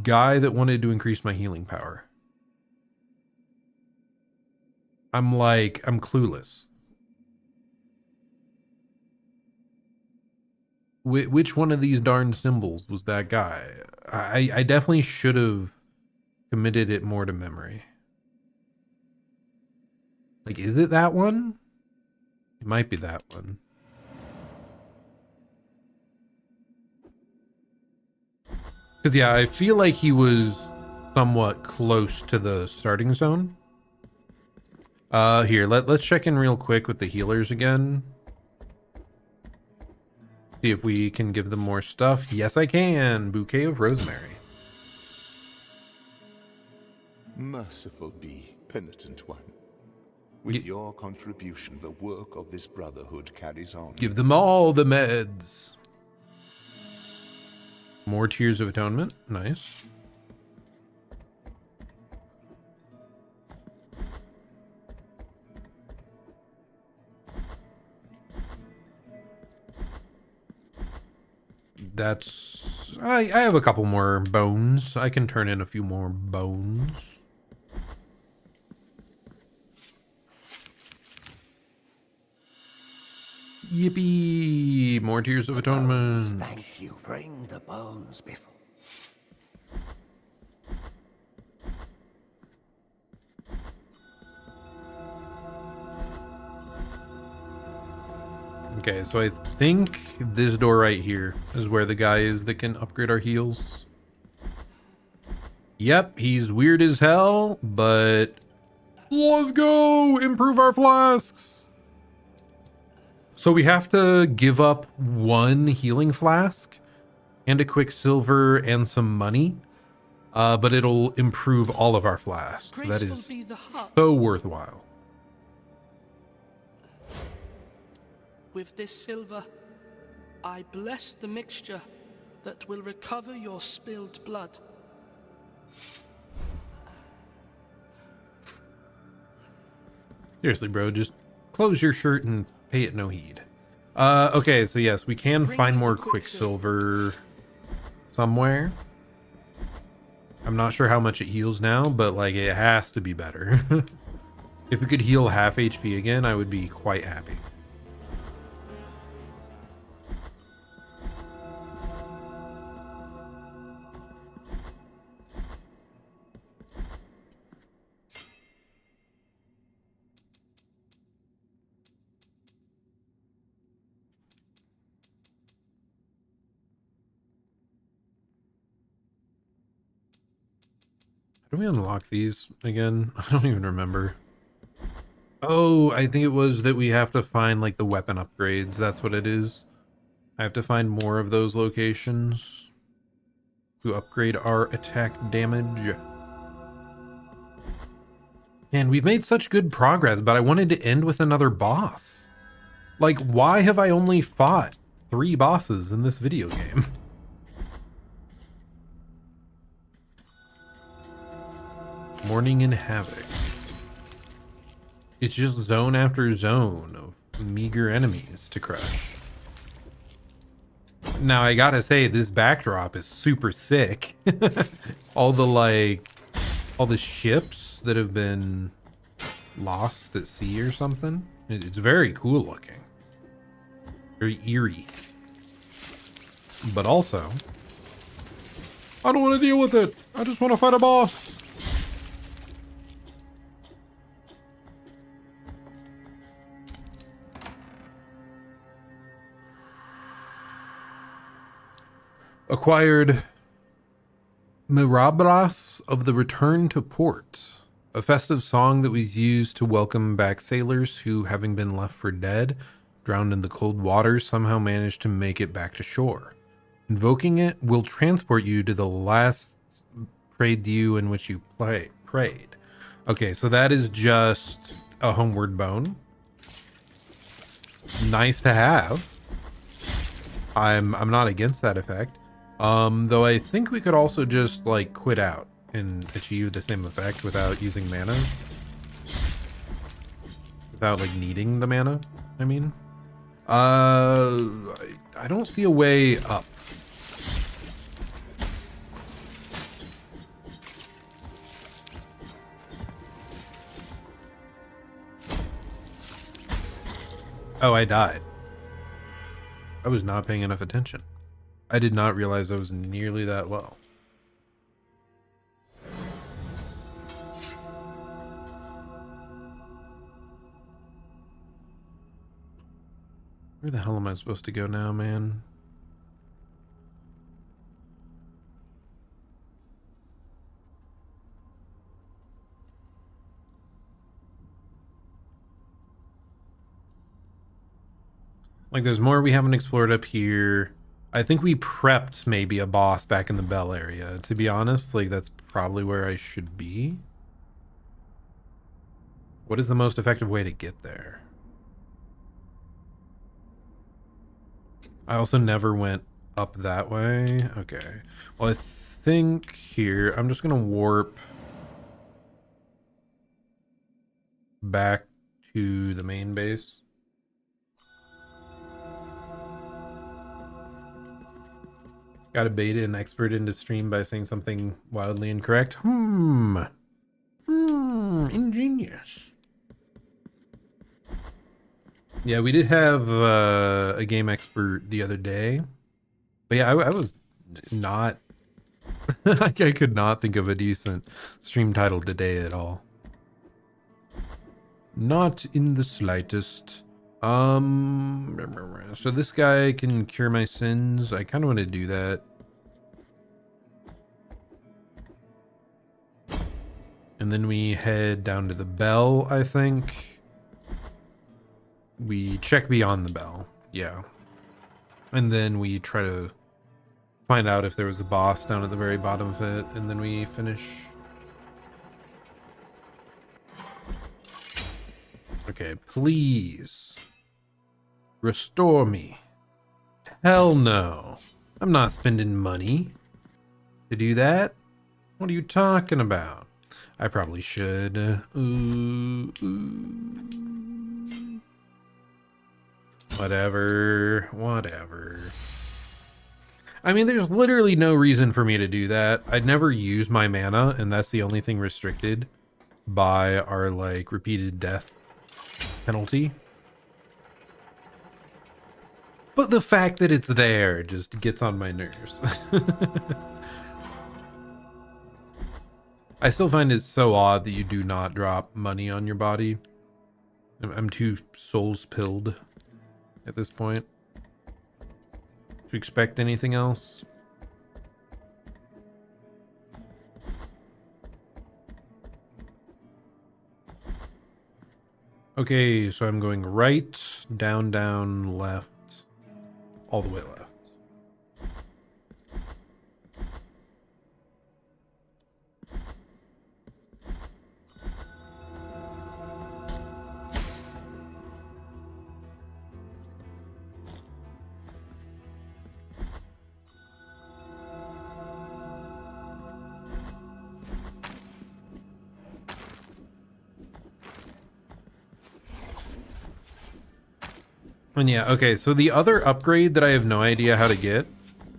guy that wanted to increase my healing power? I'm clueless. Which one of these darn symbols was that guy? I definitely should have committed it more to memory. Like, is it that one? It might be that one. Because, yeah, I feel like he was somewhat close to the starting zone. Here, let's check in real quick with the healers again. See if we can give them more stuff. Yes, I can. Bouquet of rosemary. Merciful be, penitent one. With your contribution, the work of this brotherhood carries on. Give them all the meds. More Tears of Atonement. Nice. that's... I have a couple more bones. I can turn in a few more bones. Yippee! More Tears of Atonement. Thank you. Bring the bones before. Okay, so I think this door right here is where the guy is that can upgrade our heals. Yep, he's weird as hell, but let's go! Improve our flasks! So we have to give up one healing flask and a quicksilver and some money, but it'll improve all of our flasks. That is so worthwhile. With this silver, I bless the mixture that will recover your spilled blood. Seriously, bro, just close your shirt and pay it no heed. Okay, so yes, we can find more quicksilver somewhere. I'm not sure how much it heals now, but like it has to be better. If we could heal half HP again, I would be quite happy. How do we unlock these again? I don't even remember. Oh, I think it was that we have to find like the weapon upgrades. That's what it is. I have to find more of those locations to upgrade our attack damage. And we've made such good progress, but I wanted to end with another boss. Like, why have I only fought 3 bosses in this video game? Morning in Havoc. It's just zone after zone of meager enemies to crush. Now, I gotta say, this backdrop is super sick. All the ships that have been lost at sea or something. It's very cool looking. Very eerie. But also, I don't want to deal with it. I just want to fight a boss. Acquired Mirabras of the Return to Port, a festive song that was used to welcome back sailors who, having been left for dead, drowned in the cold waters, somehow managed to make it back to shore. Invoking it will transport you to the last prayed you in which you prayed. Okay, so that is just a homeward bone. Nice to have. I'm not against that effect. Though I think we could also just like quit out and achieve the same effect without using mana. Without like needing the mana, I mean. I don't see a way up. Oh, I died. I was not paying enough attention. I did not realize I was nearly that low. Where the hell am I supposed to go now, man? Like, there's more we haven't explored up here. I think we prepped maybe a boss back in the Bell area. To be honest, like, that's probably where I should be. What is the most effective way to get there? I also never went up that way. Okay. Well, I think here, I'm just going to warp back to the main base. Got to bait an expert into stream by saying something wildly incorrect. Ingenious. Yeah, we did have a game expert the other day. But yeah, I was not... I could not think of a decent stream title today at all. Not in the slightest. So this guy can cure my sins. I kind of want to do that. And then we head down to the bell, I think. We check beyond the bell. Yeah. And then we try to find out if there was a boss down at the very bottom of it. And then we finish. Okay, please. Restore me. Hell no. I'm not spending money to do that. What are you talking about? I probably should. Whatever. I mean, there's literally no reason for me to do that. I'd never use my mana, and that's the only thing restricted by our, like, repeated death penalty. But the fact that it's there just gets on my nerves. I still find it so odd that you do not drop money on your body. I'm too souls pilled at this point to expect anything else. Okay, so I'm going right, down, left, all the way left. And yeah, okay, so the other upgrade that I have no idea how to get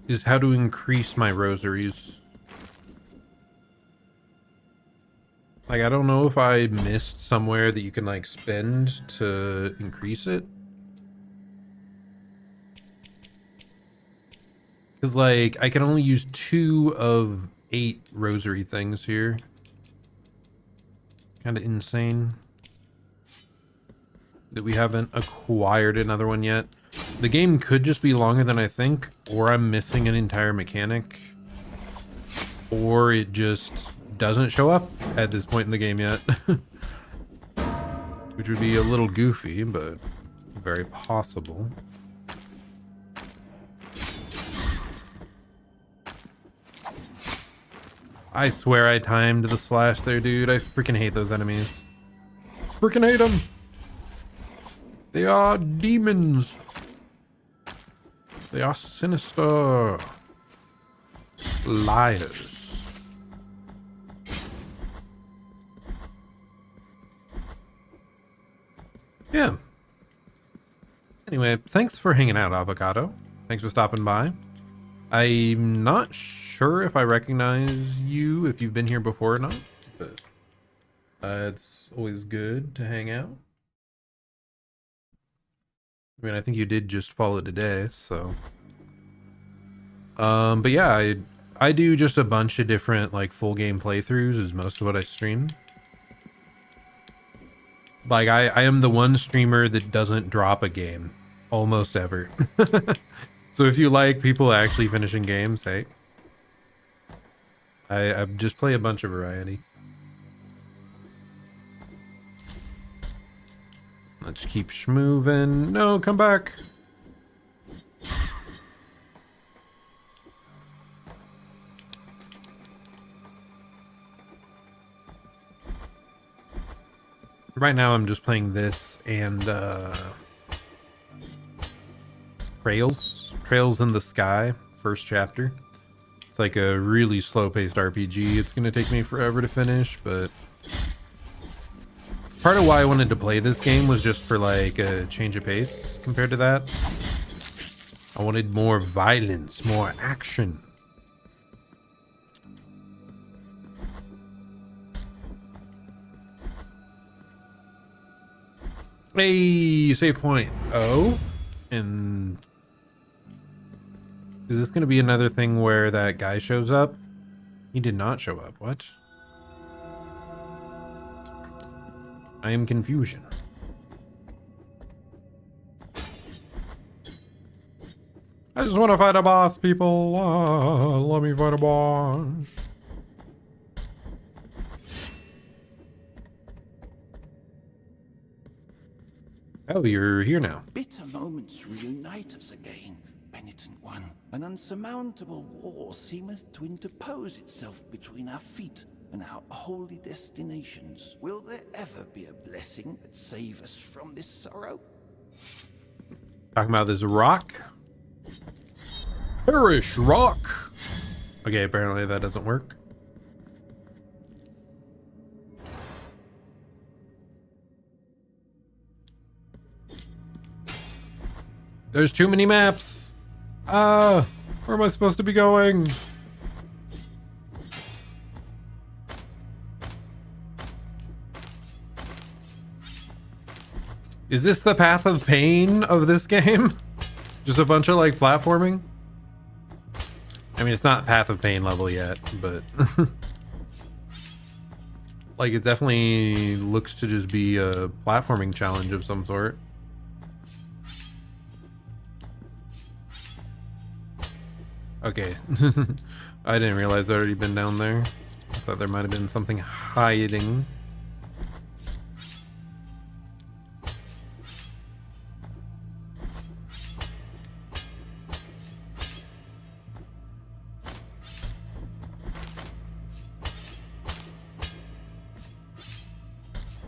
is how to increase my rosaries. Like, I don't know if I missed somewhere that you can, like, spend to increase it. Because, like, I can only use 2 of 8 rosary things here. Kind of insane that we haven't acquired another one yet. The game could just be longer than I think, or I'm missing an entire mechanic, or it just doesn't show up at this point in the game yet. Which would be a little goofy, but very possible. I swear I timed the slash there, dude. I freaking hate those enemies. Freaking hate them! They are demons. They are sinister. Liars. Yeah. Anyway, thanks for hanging out, Avocado. Thanks for stopping by. I'm not sure if I recognize you, if you've been here before or not, but it's always good to hang out. I mean, I think you did just follow today, so. But yeah, I do just a bunch of different, like, full game playthroughs is most of what I stream. Like, I am the one streamer that doesn't drop a game. Almost ever. So if you like people actually finishing games, hey. I just play a bunch of variety. Let's keep schmoving. No, come back. Right now I'm just playing this and Trails in the Sky, first chapter. It's like a really slow-paced RPG. It's gonna take me forever to finish, but part of why I wanted to play this game was just for like a change of pace compared to that. I wanted more violence, more action. Hey, save point. Oh, and is this going to be another thing where that guy shows up? He did not show up. What? I am confusion. I just want to fight a boss, people. Let me fight a boss. Oh, you're here now. Bitter moments reunite us again, penitent one. An unsurmountable wall seemeth to interpose itself between our feet and our holy destinations. Will there ever be a blessing that save us from this sorrow? Talking about this rock. Perish, rock. Okay, apparently that doesn't work. There's too many maps. Where am I supposed to be going? Is this the path of pain of this game? Just a bunch of like platforming? I mean, it's not path of pain level yet, but like it definitely looks to just be a platforming challenge of some sort. Okay. I didn't realize I'd already been down there. I thought there might have been something hiding.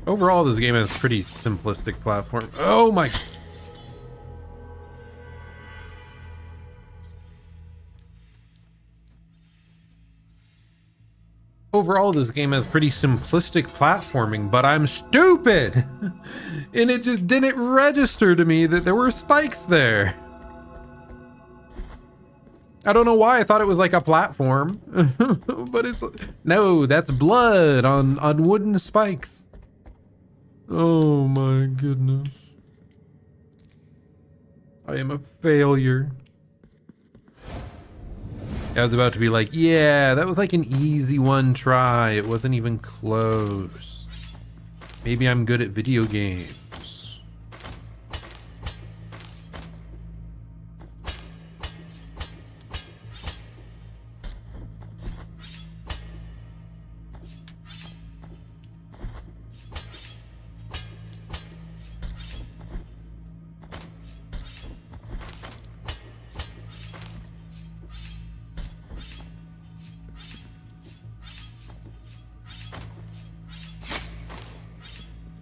Overall, this game has pretty simplistic platform. Oh my... Overall, this game has pretty simplistic platforming, but I'm stupid! And it just didn't register to me that there were spikes there. I don't know why I thought it was like a platform. But it's... No, that's blood on wooden spikes. Oh my goodness. I am a failure. I was about to be like, yeah, that was like an easy one try. It wasn't even close. Maybe I'm good at video games.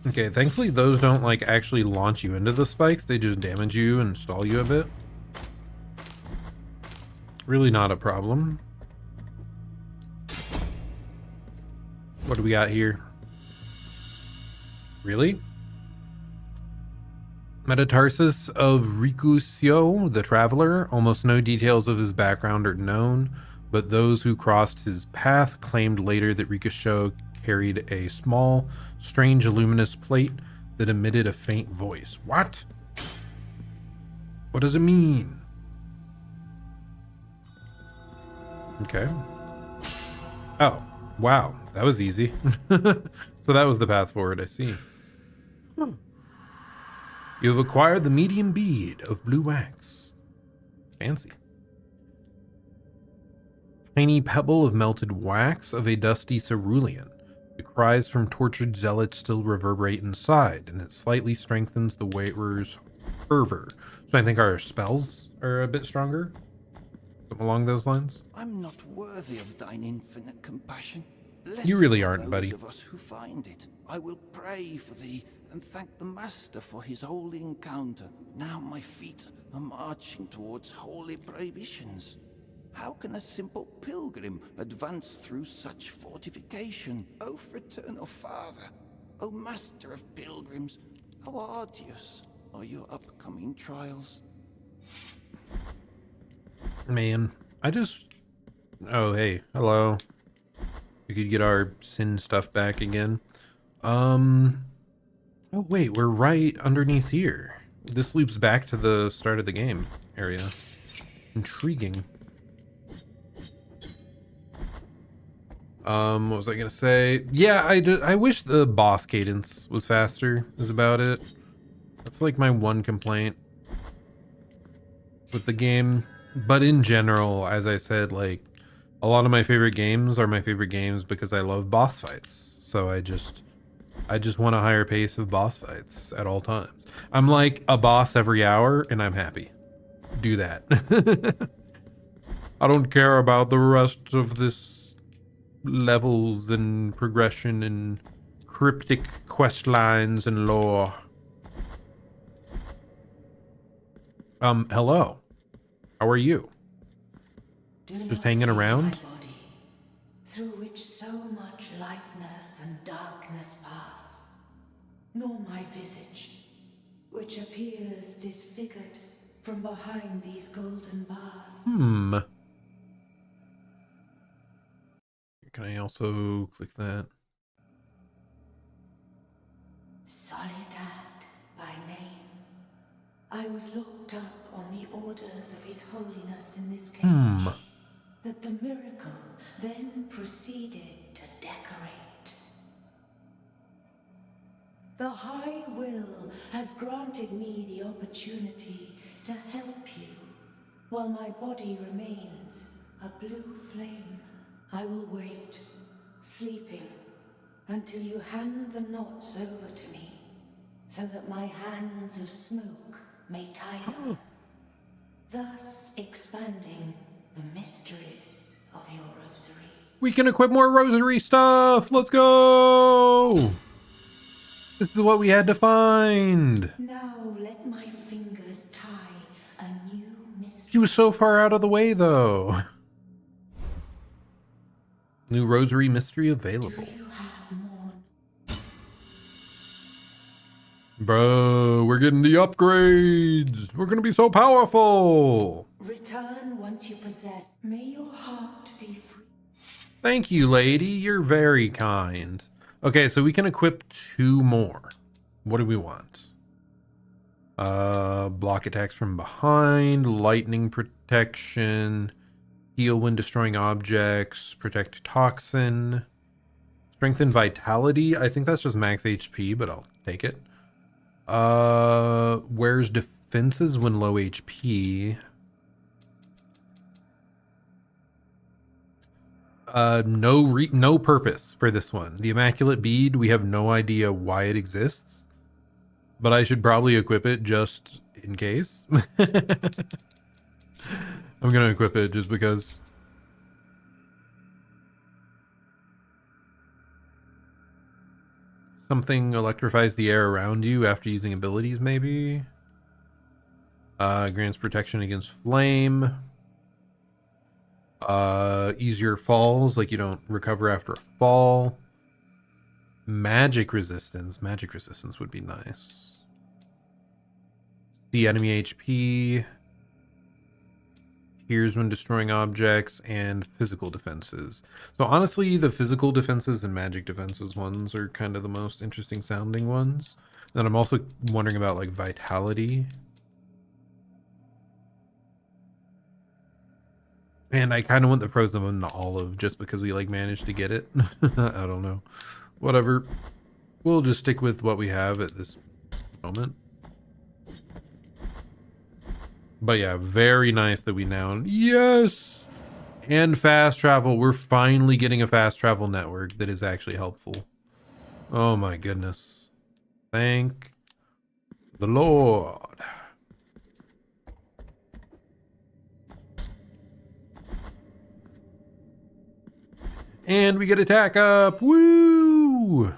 Okay, thankfully those don't like actually launch you into the spikes. They just damage you and stall you a bit. Really not a problem. What do we got here? Really? Metatarsus of Rikusio, the Traveler. Almost no details of his background are known, but those who crossed his path claimed later that Rikusio carried a small, strange luminous plate that emitted a faint voice. What? What does it mean? Okay. Oh, wow. That was easy. So that was the path forward, I see. You have acquired the medium bead of blue wax. Fancy. Tiny pebble of melted wax of a dusty cerulean. The cries from tortured zealots still reverberate inside, and it slightly strengthens the wearer's fervor. So I think our spells are a bit stronger. Something along those lines. I'm not worthy of thine infinite compassion. You really aren't, buddy. Those of us who find it. I will pray for thee and thank the Master for his holy encounter. Now my feet are marching towards holy prohibitions. How can a simple pilgrim advance through such fortification? O fraternal father, O master of pilgrims, how arduous are your upcoming trials? Man, I just... Oh, hey. Hello. We could get our sin stuff back again. Oh, wait. We're right underneath here. This loops back to the start of the game area. Intriguing. What was I gonna say? Yeah, I wish the boss cadence was faster, is about it. That's like my one complaint with the game. But in general, as I said, like, a lot of my favorite games are my favorite games because I love boss fights. So I just want a higher pace of boss fights at all times. I'm like a boss every hour and I'm happy. Do that. I don't care about the rest of this levels and progression and cryptic quest lines and lore. Hello. How are you? Just hanging around? Body, through which so much lightness and darkness pass, nor my visage, which appears disfigured from behind these golden bars. Can I also click that? Soledad by name, I was looked up on the orders of His Holiness in this cage, that the miracle then proceeded to decorate. The High Will has granted me the opportunity to help you, while my body remains a blue flame. I will wait, sleeping, until you hand the knots over to me, so that my hands of smoke may tie them, thus expanding the mysteries of your rosary. We can equip more rosary stuff! Let's go! This is what we had to find! Now let my fingers tie a new mystery. She was so far out of the way, though. New rosary mystery available. Do you have more? Bro, we're getting the upgrades! We're gonna be so powerful! Return once you possess. May your heart be free. Thank you, lady. You're very kind. Okay, so we can equip 2 more. What do we want? Block attacks from behind, lightning protection, heal when destroying objects, protect toxin, strengthen vitality. I think that's just max HP, but I'll take it. Wears defenses when low HP. No purpose for this one. The Immaculate Bead, we have no idea why it exists, but I should probably equip it just in case. I'm gonna equip it just because. Something electrifies the air around you after using abilities, maybe. Grants protection against flame. Easier falls, like you don't recover after a fall. Magic resistance. Magic resistance would be nice. The enemy HP. Hears when destroying objects, and physical defenses. So honestly, the physical defenses and magic defenses ones are kind of the most interesting sounding ones. And I'm also wondering about like vitality. And I kind of want the frozen and the olive just because we like managed to get it. I don't know. Whatever. We'll just stick with what we have at this moment. But yeah, very nice that we now... Yes! And fast travel. We're finally getting a fast travel network that is actually helpful. Oh my goodness. Thank the Lord. And we get attack up. Woo!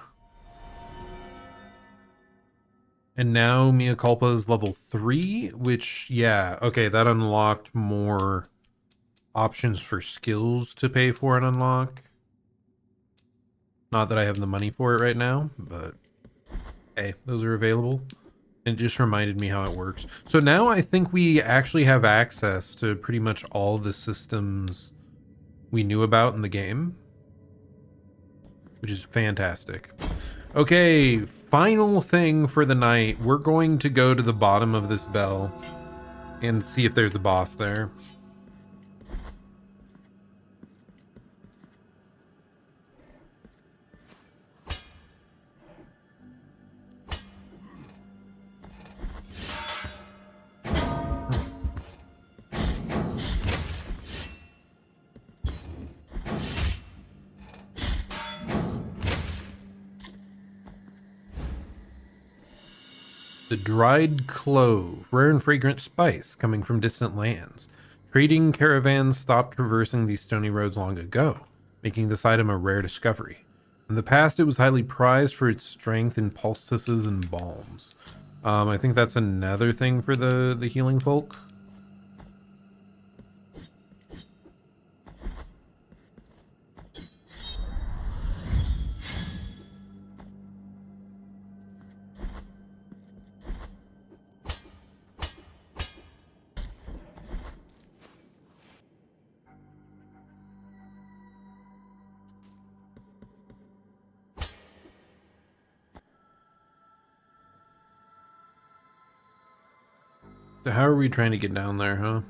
And now Mea Culpa is level 3, which, yeah, okay, that unlocked more options for skills to pay for and unlock. Not that I have the money for it right now, but hey, those are available. It just reminded me how it works. So now I think we actually have access to pretty much all the systems we knew about in the game, which is fantastic. Okay, final thing for the night. We're going to go to the bottom of this bell and see if there's a boss there. The dried clove, rare and fragrant spice coming from distant lands. Trading caravans stopped traversing these stony roads long ago, making this item a rare discovery. In the past, it was highly prized for its strength in poultices and balms. I think that's another thing for the healing folk. So how are we trying to get down there, huh?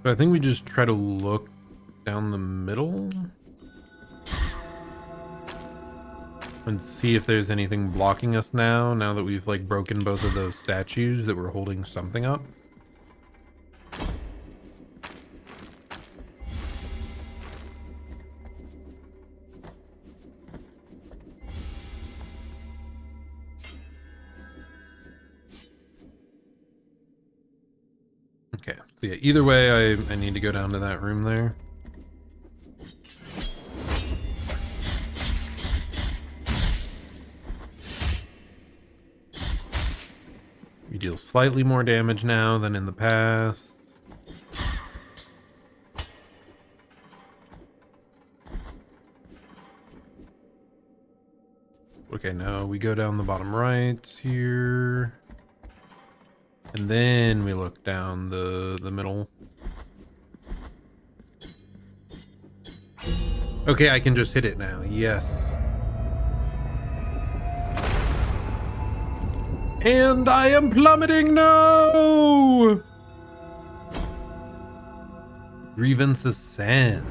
But I think we just try to look down the middle and see if there's anything blocking us now that we've like broken both of those statues that were holding something up. Okay, so yeah, either way, I need to go down to that room there. We deal slightly more damage now than in the past. Okay, now we go down the bottom right here. And then we look down the middle. Okay, I can just hit it now. Yes. And I am plummeting. No! Grievance ascends.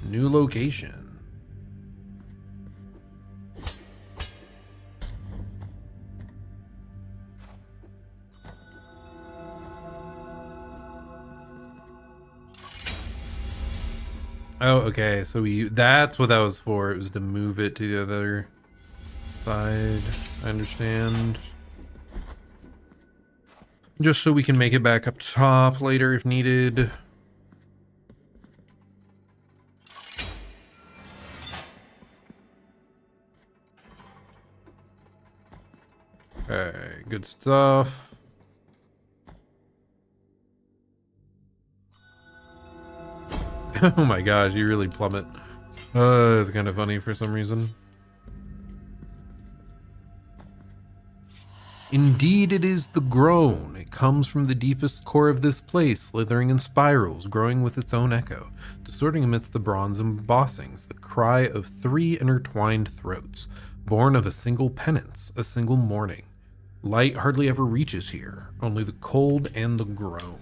New location. Oh, okay. So that's what that was for. It was to move it to the other side. I understand. Just so we can make it back up top later if needed. Okay, good stuff. Oh my gosh, you really plummet. It's kind of funny for some reason. Indeed, it is the groan. It comes from the deepest core of this place, slithering in spirals, growing with its own echo, distorting amidst the bronze embossings, the cry of three intertwined throats, born of a single penance, a single mourning. Light hardly ever reaches here, only the cold and the groan.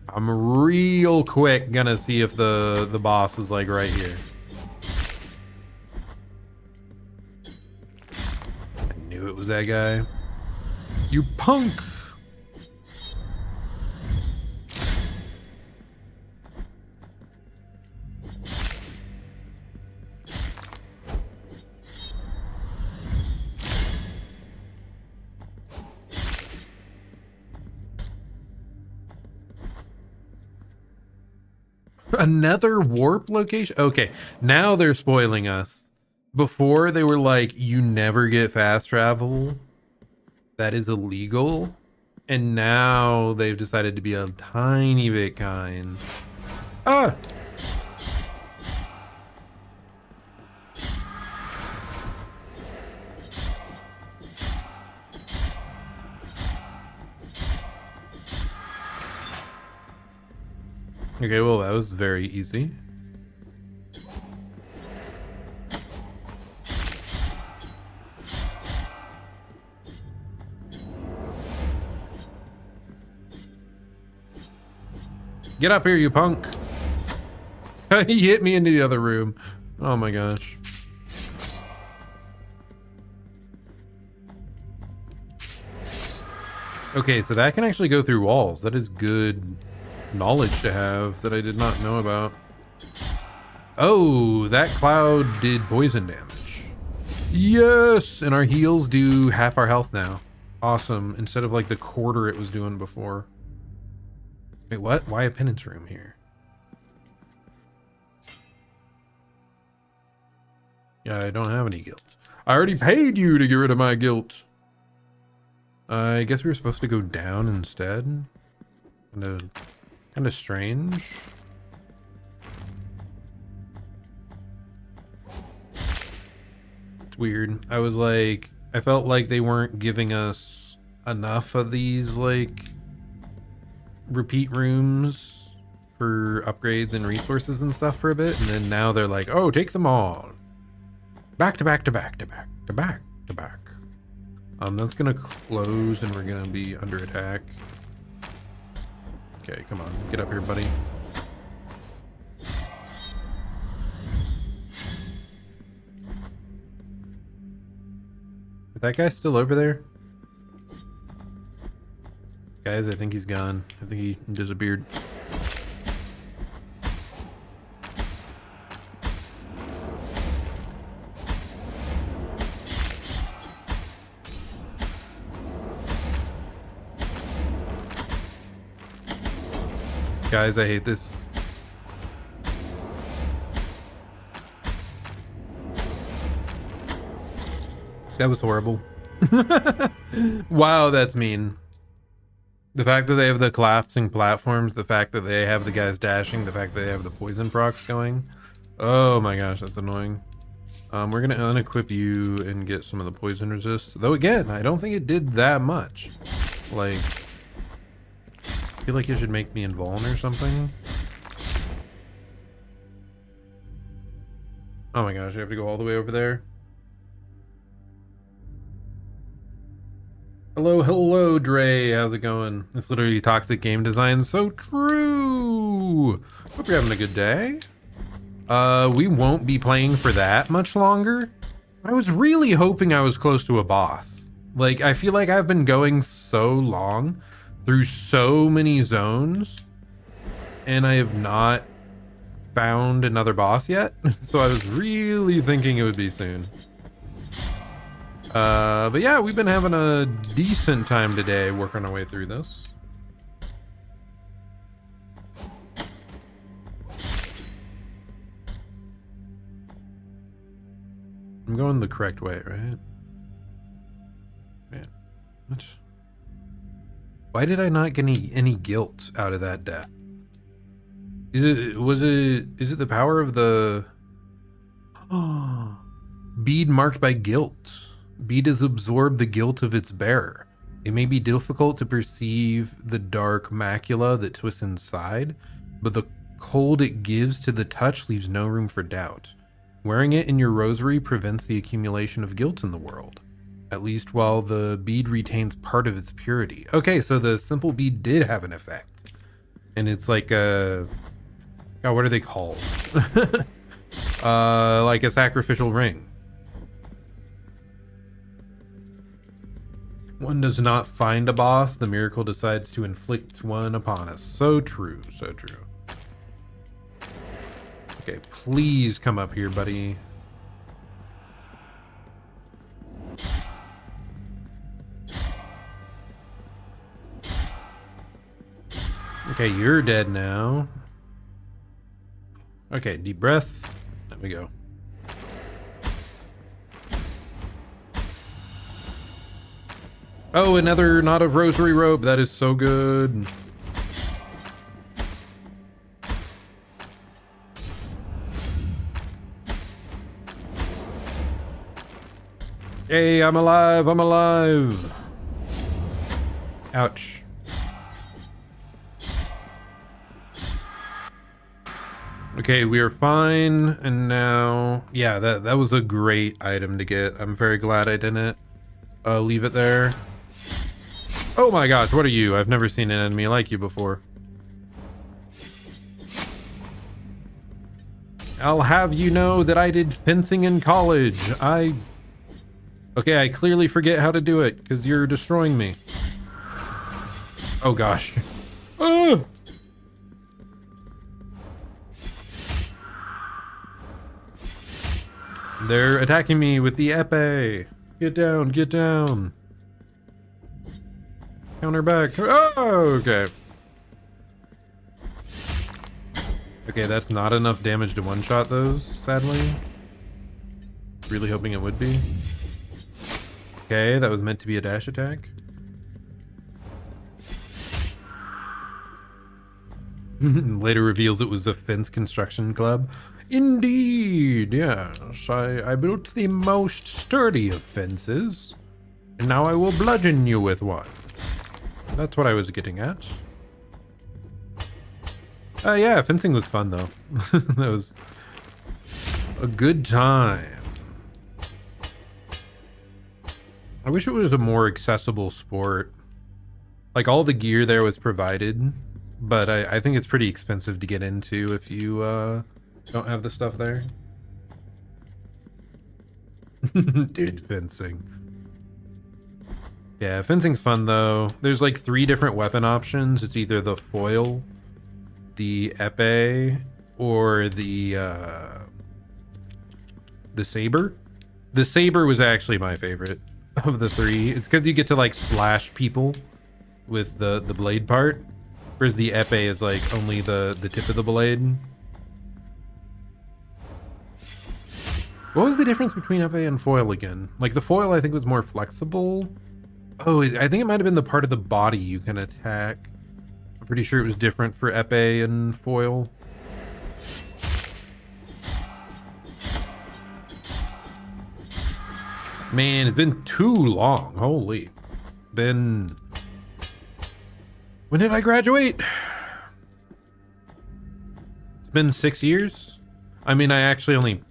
I'm real quick gonna see if the boss is like right here. I knew it was that guy. You punk! Another warp location? Okay, now they're spoiling us. Before they were like, you never get fast travel. That is illegal. And now they've decided to be a tiny bit kind. Ah! Okay, well, that was very easy. Get up here, you punk. He hit me into the other room. Oh my gosh. Okay, so that can actually go through walls. That is good knowledge to have that I did not know about. Oh, that cloud did poison damage. Yes, and our heals do half our health now. Awesome, instead of like the quarter it was doing before. Wait, what? Why a penance room here? Yeah, I don't have any guilt. I already paid you to get rid of my guilt. I guess we were supposed to go down instead. Kind of strange. It's weird. I felt like they weren't giving us enough of these like repeat rooms for upgrades and resources and stuff for a bit, and then now they're like, oh, take them all. Back to back to back to back to back to back. That's gonna close and we're gonna be under attack. Okay, come on, get up here, buddy. Is that guy still over there? Guys, I think he's gone. I think he disappeared. Guys, I hate this. That was horrible. Wow, that's mean. The fact that they have the collapsing platforms, the fact that they have the guys dashing, the fact that they have the poison procs going. Oh my gosh, that's annoying. We're gonna unequip you and get some of the poison resist. Though again, I don't think it did that much. Like, I feel like it should make me invuln or something. Oh my gosh, I have to go all the way over there. Hello, hello, Dre. How's it going? It's literally toxic game design. So true. Hope you're having a good day. We won't be playing for that much longer. I was really hoping I was close to a boss. Like, I feel like I've been going so long through so many zones, and I have not found another boss yet. So I was really thinking it would be soon. But yeah, we've been having a decent time today working our way through this. I'm going the correct way, right? Man, what? Why did I not get any guilt out of that death? Is it the power of the bead marked by guilt? Bead has absorbed the guilt of its bearer. It may be difficult to perceive the dark macula that twists inside, but the cold it gives to the touch leaves no room for doubt. Wearing it in your rosary prevents the accumulation of guilt in the world, at least while the bead retains part of its purity. Okay, so the simple bead did have an effect. And it's like a... God, what are they called? Like a sacrificial ring. One does not find a boss, the miracle decides to inflict one upon us. So true, so true. Okay, please come up here, buddy. Okay, you're dead now. Okay, deep breath. There we go. Oh, another knot of rosary rope. That is so good. Hey, I'm alive. I'm alive. Ouch. Okay, we are fine. And now, yeah, that was a great item to get. I'm very glad I didn't leave it there. Oh my gosh, what are you? I've never seen an enemy like you before. I'll have you know that I did fencing in college. Okay, I clearly forget how to do it because you're destroying me. Oh gosh. Ah! They're attacking me with the epee. Get down, get down. Counter back. Oh, okay. Okay, that's not enough damage to one-shot those, sadly. Really hoping it would be. Okay, that was meant to be a dash attack. Later reveals it was a fence construction club. Indeed, yes. I built the most sturdy of fences, and now I will bludgeon you with one. That's what I was getting at. Yeah, fencing was fun though. That was a good time. I wish it was a more accessible sport. Like, all the gear there was provided, but I think it's pretty expensive to get into if you don't have the stuff there. Dude, fencing. Yeah, fencing's fun though. There's like 3 different weapon options. It's either the foil, the epee, or the saber. The saber was actually my favorite of the 3. It's because you get to like slash people with the blade part, whereas the epee is like only the tip of the blade. What was the difference between epee and foil again? Like, the foil I think was more flexible. Oh, I think it might have been the part of the body you can attack. I'm pretty sure it was different for epee and foil. Man, it's been too long. Holy. It's been... When did I graduate? It's been 6 years. I mean, I actually only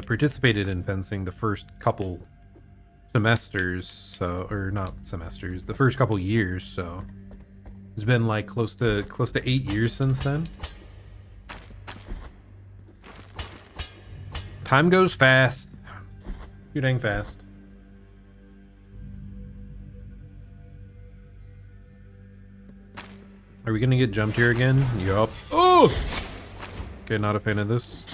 participated in fencing the first couple semesters, so, or not semesters, the first couple years, so it's been like close to 8 years since then. Time goes fast. Too dang fast. Are we gonna get jumped here again? Yup. Oh! Okay, not a fan of this.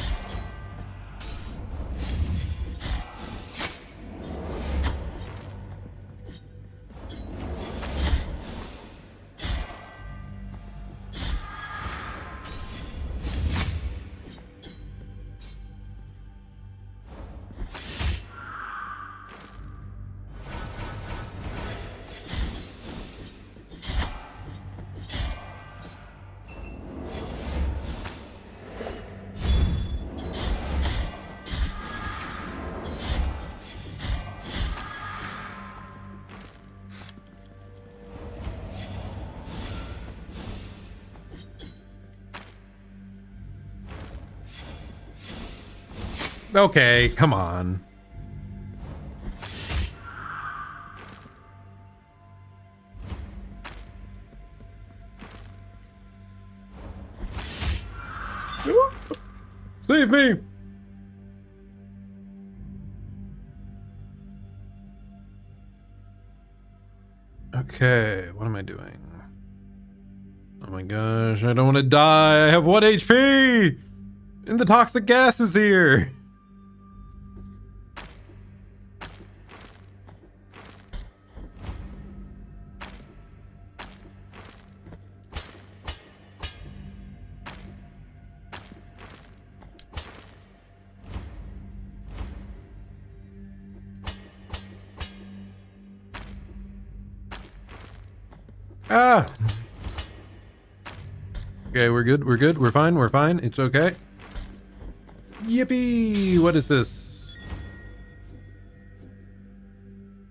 Okay, come on. Save me! Okay, what am I doing? Oh my gosh, I don't want to die. I have 1 HP! And the toxic gas is here! Ah! Okay, we're good, we're good, we're fine, it's okay. Yippee! What is this?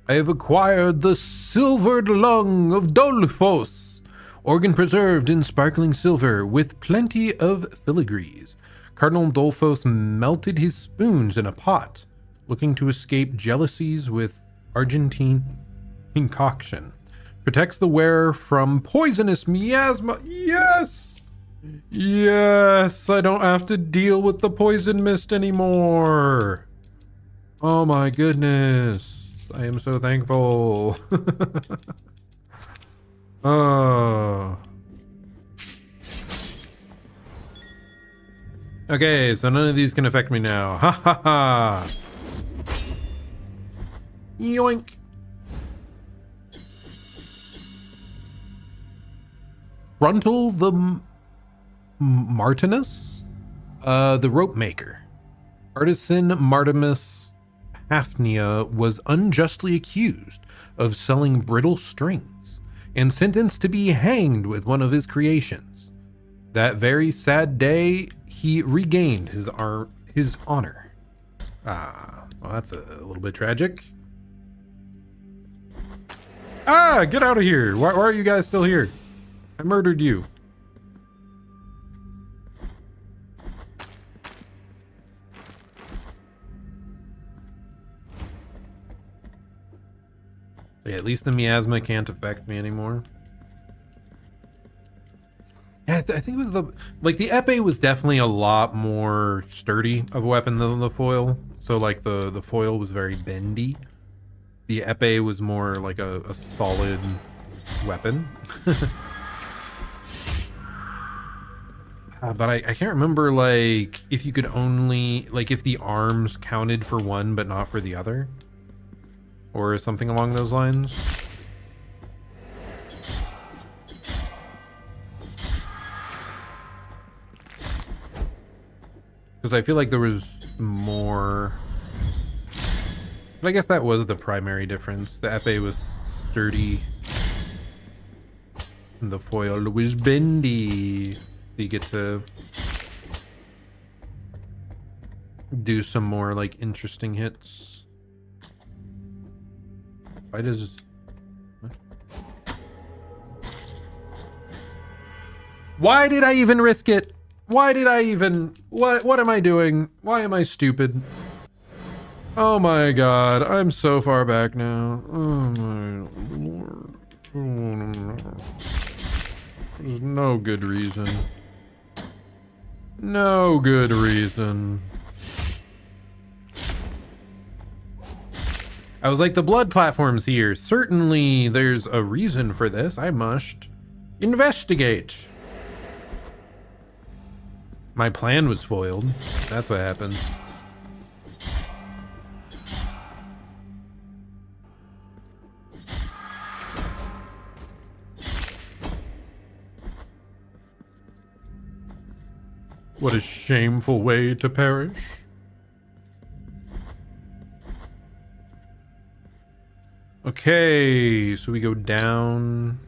I have acquired the silvered lung of Dolphos, organ preserved in sparkling silver with plenty of filigrees. Cardinal Dolphos melted his spoons in a pot, looking to escape jealousies with Argentine concoction. Protects the wearer from poisonous miasma. Yes! Yes! I don't have to deal with the poison mist anymore. Oh my goodness. I am so thankful. Oh. Okay, so none of these can affect me now. Ha ha ha! Yoink! Frontal the Martinus? The rope maker. Artisan Martimus Hafnia was unjustly accused of selling brittle strings and sentenced to be hanged with one of his creations. That very sad day, he regained his honor. Ah, well, that's a little bit tragic. Ah, get out of here! Why are you guys still here? I murdered you. Yeah, at least the miasma can't affect me anymore. Yeah, I think it was the epee was definitely a lot more sturdy of a weapon than the foil. So like the foil was very bendy. The epee was more like a solid weapon. But I can't remember like if you could only like if the arms counted for one but not for the other, or something along those lines. Because I feel like there was more. But I guess that was the primary difference. The epee was sturdy. And the foil was bendy. You get to do some more like interesting hits. Why does... Why did I even risk it? Why did I even... What am I doing? Why am I stupid? Oh my god, I'm so far back now. Oh my lord. Oh, no. There's no good reason. No good reason. I was like, the blood platform's here. Certainly there's a reason for this. I must investigate. My plan was foiled. That's what happened. What a shameful way to perish. Okay, so we go down.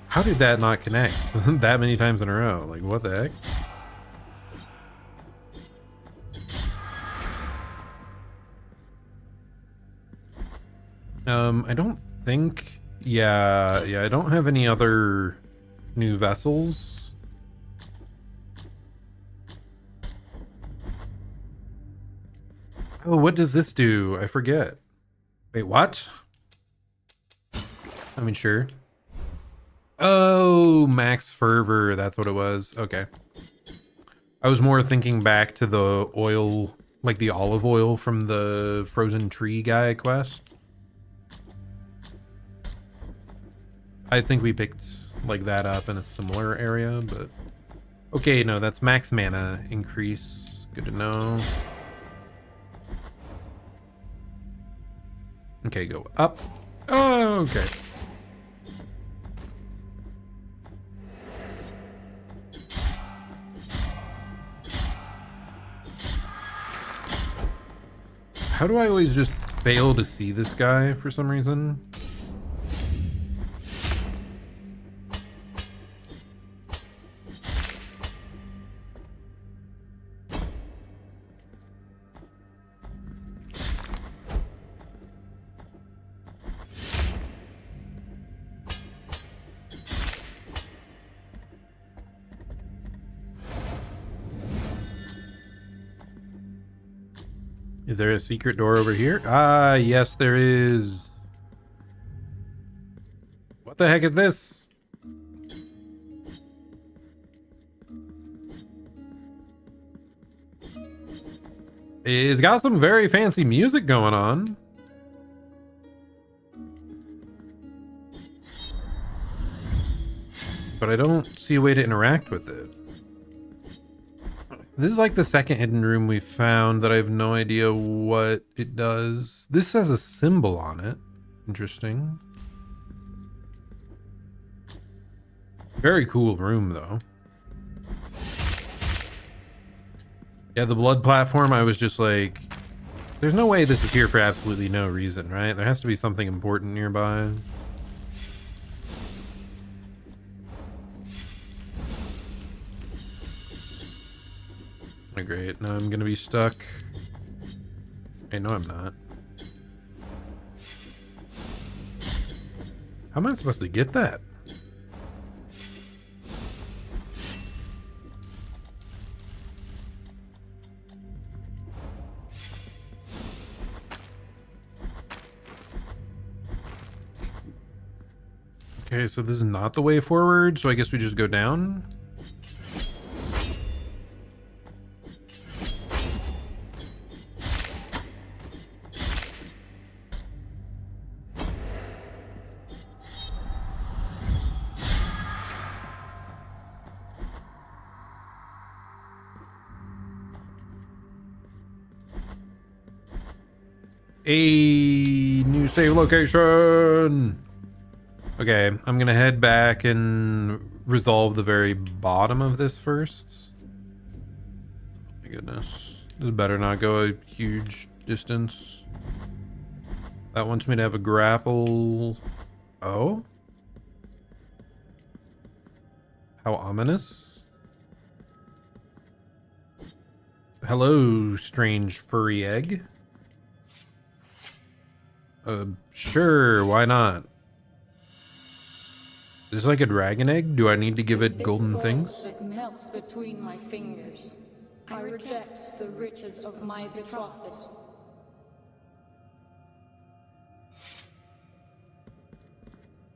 How did that not connect that many times in a row? Like, what the heck? I don't think... Yeah, I don't have any other new vessels. Oh, what does this do? I forget. Wait, what? I mean, sure. Oh, max fervor. That's what it was. Okay. I was more thinking back to the oil, like the olive oil from the frozen tree guy quest. I think we picked like that up in a similar area, but okay, no, that's max mana increase. Good to know. Okay, go up. Oh, okay. How do I always just fail to see this guy for some reason? Is there a secret door over here? Ah, yes, there is. What the heck is this? It's got some very fancy music going on. But I don't see a way to interact with it. This is like the second hidden room we found that I have no idea what it does. This has a symbol on it. Interesting. Very cool room, though. Yeah, the blood platform, I was just like, there's no way this is here for absolutely no reason, right? There has to be something important nearby. Oh, great. Now I'm gonna be stuck. Hey, no, I'm not. How am I supposed to get that? Okay, so this is not the way forward, so I guess we just go down. A new save location. Okay, I'm gonna head back and resolve the very bottom of this first. Oh my goodness, this better not go a huge distance. That wants me to have a grapple. Oh, how ominous. Hello, strange furry egg. Sure, why not? Is this like a dragon egg? Do I need to give it golden things? That melts between my fingers. I reject the riches of my betrothed.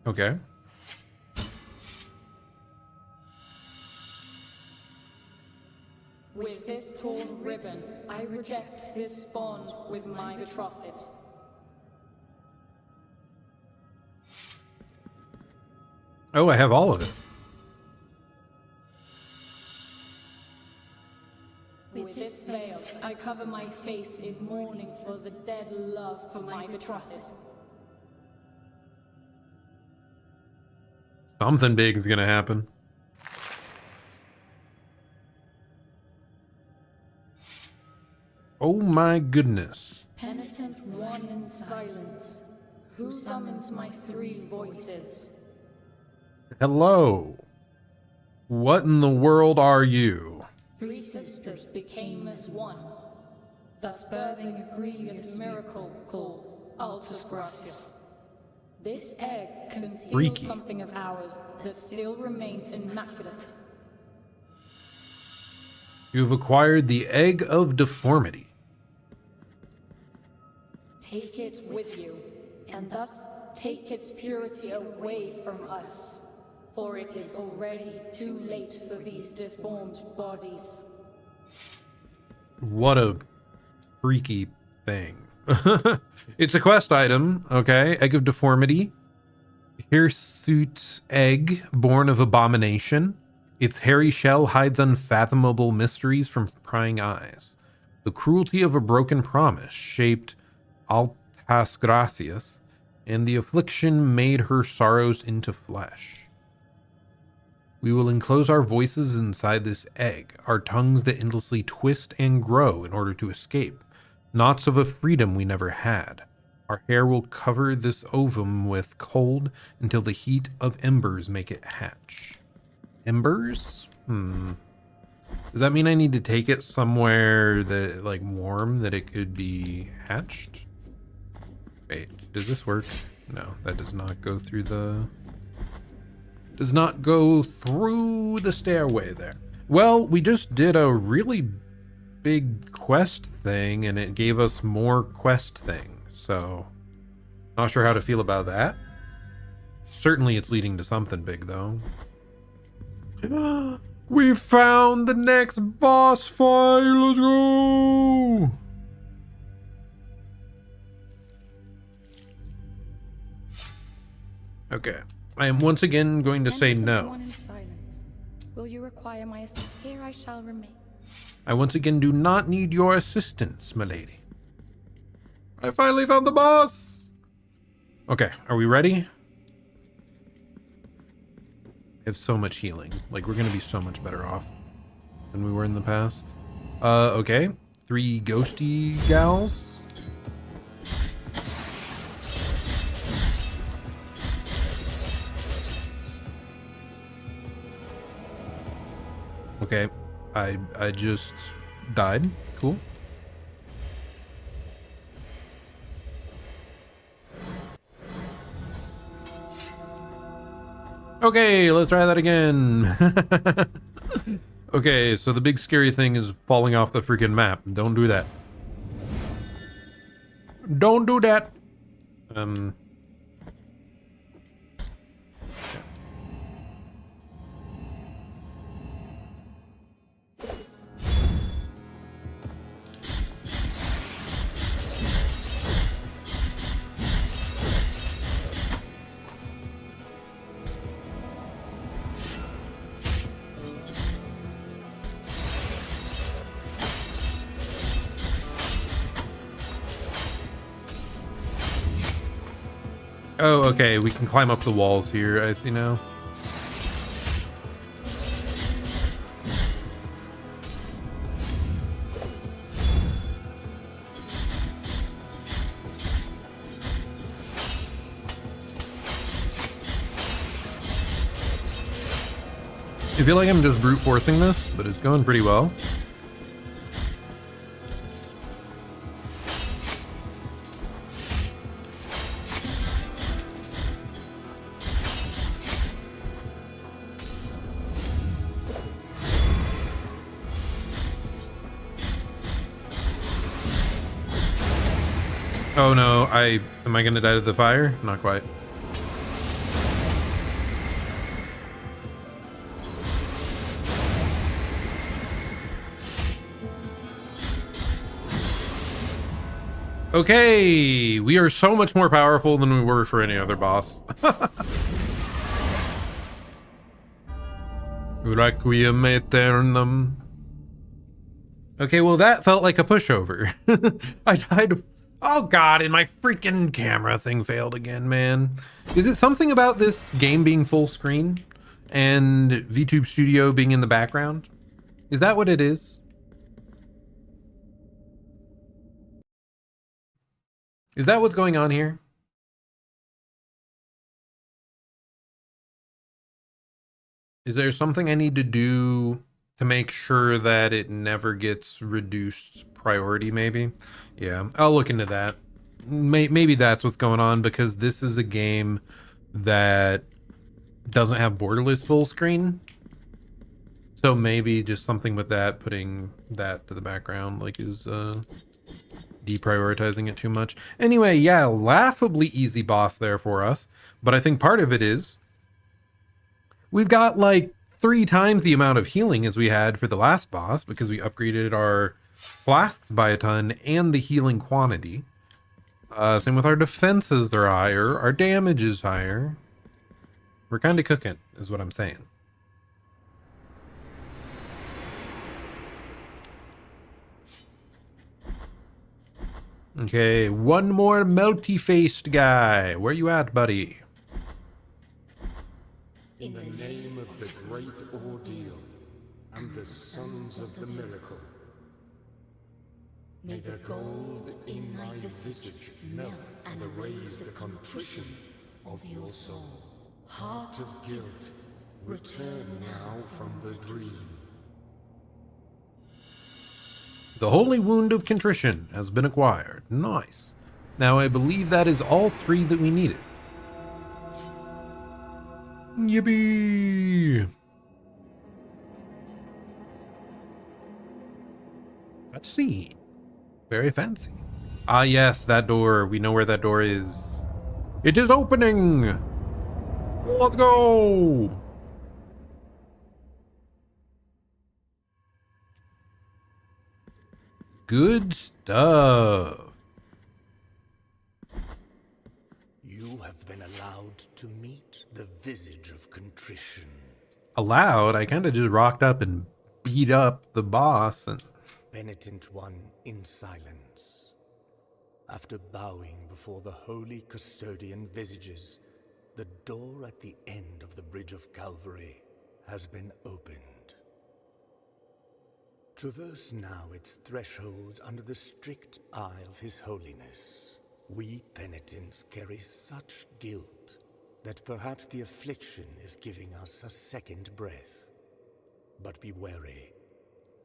Okay. With this torn ribbon, I reject this bond with my betrothed. Oh, I have all of it. With this veil, I cover my face in mourning for the dead love for my betrothed. Something big is gonna happen. Oh my goodness. Penitent one in silence, who summons my three voices? Hello. What in the world are you? Three sisters became as one, thus birthing a grievous miracle called Altus Gracias. This egg conceals Freaky. something of ours that still remains immaculate. You've acquired the Egg of Deformity. Take it with you, and thus take its purity away from us. For it is already too late for these deformed bodies. What a freaky thing. It's a quest item, okay? Egg of Deformity. Hirsute egg, born of abomination. Its hairy shell hides unfathomable mysteries from prying eyes. The cruelty of a broken promise, shaped Pas Gracias, and the affliction made her sorrows into flesh. We will enclose our voices inside this egg, our tongues that endlessly twist and grow in order to escape, knots of a freedom we never had. Our hair will cover this ovum with cold until the heat of embers make it hatch. Embers? Does that mean I need to take it somewhere that, like, warm that it could be hatched? Wait, does this work? No, that does not go through the... Does not go through the stairway there. Well, we just did a really big quest thing, and it gave us more quest things. So, not sure how to feel about that. Certainly it's leading to something big, though. We found the next boss fight! Let's go! Okay. I am once again going to say no. In silence. Will you require my assistance? Here I shall remain. I once again do not need your assistance, milady. I finally found the boss! Okay, are we ready? I have so much healing. Like, we're gonna be so much better off than we were in the past. Okay. 3 ghosty gals. Okay. I just died. Cool. Okay, let's try that again. Okay, so the big scary thing is falling off the freaking map. Don't do that. Don't do that. Oh, okay, we can climb up the walls here, I see now. I feel like I'm just brute forcing this, but it's going pretty well. Oh no, am I gonna die to the fire? Not quite. Okay, we are so much more powerful than we were for any other boss. Requiem aeternam. Okay, well that felt like a pushover. I died. Oh god, and my freaking camera thing failed again, man. Is it something about this game being full screen and VTube Studio being in the background? Is that what it is? Is that what's going on here? Is there something I need to do to make sure that it never gets reduced priority, maybe? Yeah, I'll look into that. Maybe that's what's going on, because this is a game that doesn't have borderless full screen. So maybe just something with that, putting that to the background, like, is deprioritizing it too much. Anyway, yeah, laughably easy boss there for us. But I think part of it is we've got like 3 times the amount of healing as we had for the last boss, because we upgraded our flasks by a ton and the healing quantity. Same with our defenses are higher, our damage is higher. We're kind of cooking, is what I'm saying. Okay, one more melty-faced guy. Where you at, buddy? In the name of the great ordeal and the sons of the miracle, may the gold in my visage melt and erase the contrition of your soul. Heart of guilt, return now from the dream. The Holy Wound of Contrition has been acquired. Nice. Now I believe that is all 3 that we needed. Yippee! Let's see. Very fancy. Ah yes, that door. We know where that door is. It is opening! Let's go! Good stuff. You have been allowed to meet the visage of contrition. Allowed? I kind of just rocked up and beat up the boss and... Penitent one in silence. After bowing before the holy custodian visages, the door at the end of the Bridge of Calvary has been opened. Traverse now its threshold under the strict eye of His Holiness. We penitents carry such guilt that perhaps the affliction is giving us a second breath. But be wary.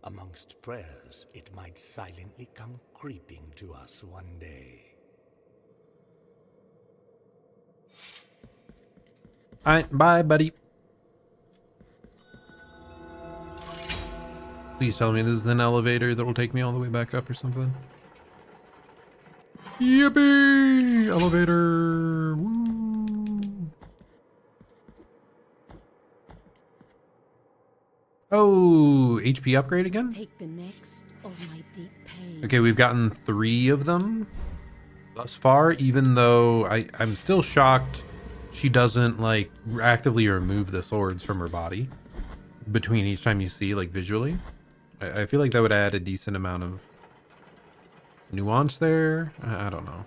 Amongst prayers, it might silently come creeping to us one day. Alright, bye, buddy. Please tell me this is an elevator that will take me all the way back up or something. Yippee! Elevator! Woo! Oh, HP upgrade again? Take the next of my deep pain. Okay, we've gotten 3 of them thus far, even though I'm still shocked she doesn't, like, actively remove the swords from her body between each time you see, like, visually. I feel like that would add a decent amount of nuance there. I don't know.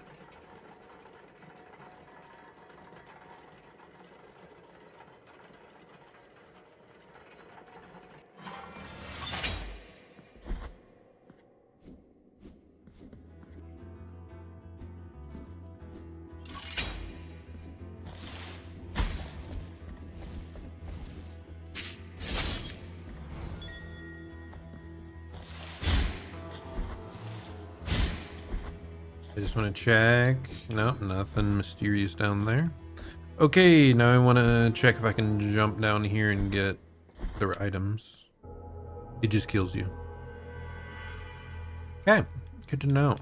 I just want to check. Nope, nothing mysterious down there. Okay, now I want to check if I can jump down here and get the items. It just kills you. Okay, good to know.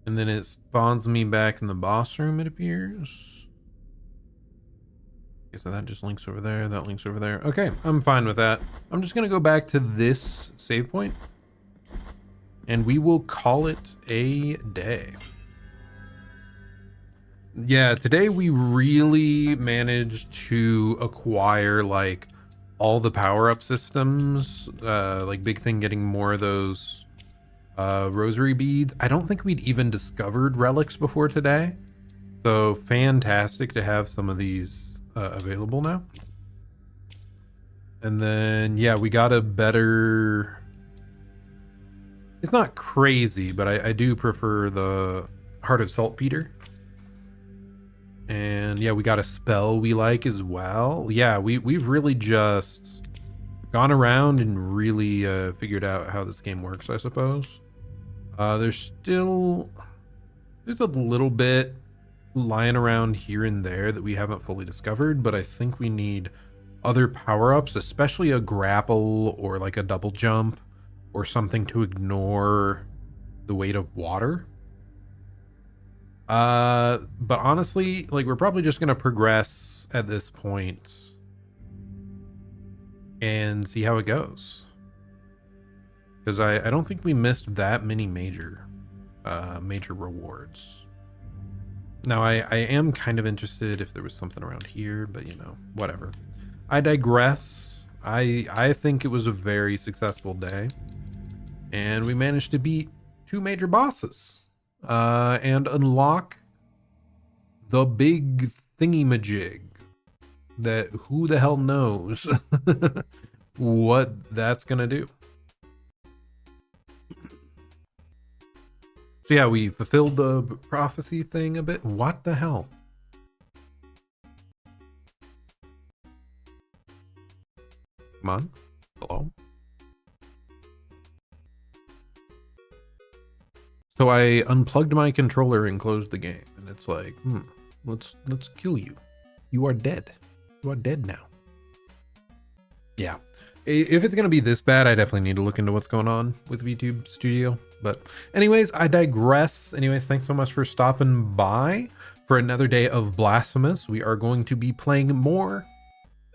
And then it spawns me back in the boss room, it appears. Okay, so that just links over there. That links over there. Okay, I'm fine with that. I'm just going to go back to this save point. And we will call it a day. Yeah, today we really managed to acquire, like, all the power-up systems. Like, big thing getting more of those... rosary beads. I don't think we'd even discovered relics before today, so fantastic to have some of these available now. And then yeah, we got a better, it's not crazy, but I do prefer the Heart of Saltpeter. And yeah, we got a spell we like as well. Yeah, we've really just gone around and really figured out how this game works, I suppose. There's a little bit lying around here and there that we haven't fully discovered, but I think we need other power-ups, especially a grapple or like a double jump or something to ignore the weight of water. But honestly, like, we're probably just gonna progress at this point and see how it goes. Because I don't think we missed that many major rewards. Now, I am kind of interested if there was something around here, but you know, whatever. I digress. I think it was a very successful day. And we managed to beat 2 major bosses. And unlock the big thingy-majig. That who the hell knows what that's gonna do. So yeah, we fulfilled the prophecy thing a bit. What the hell? Come on. Hello? So I unplugged my controller and closed the game. And it's like, let's kill you. You are dead. You are dead now. Yeah. If it's going to be this bad, I definitely need to look into what's going on with VTube Studio. But anyways, I digress. Anyways, thanks so much for stopping by for another day of Blasphemous. We are going to be playing more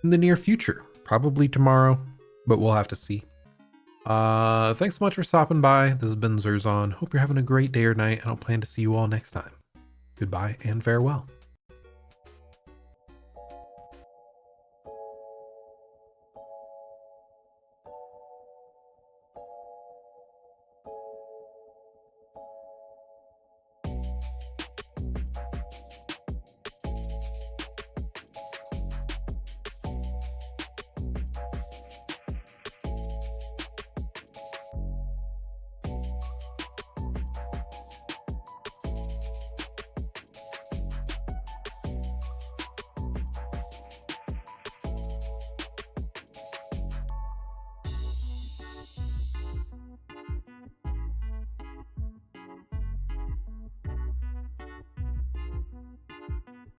in the near future. Probably tomorrow, but we'll have to see. Thanks so much for stopping by. This has been Zerzon. Hope you're having a great day or night, and I'll plan to see you all next time. Goodbye and farewell.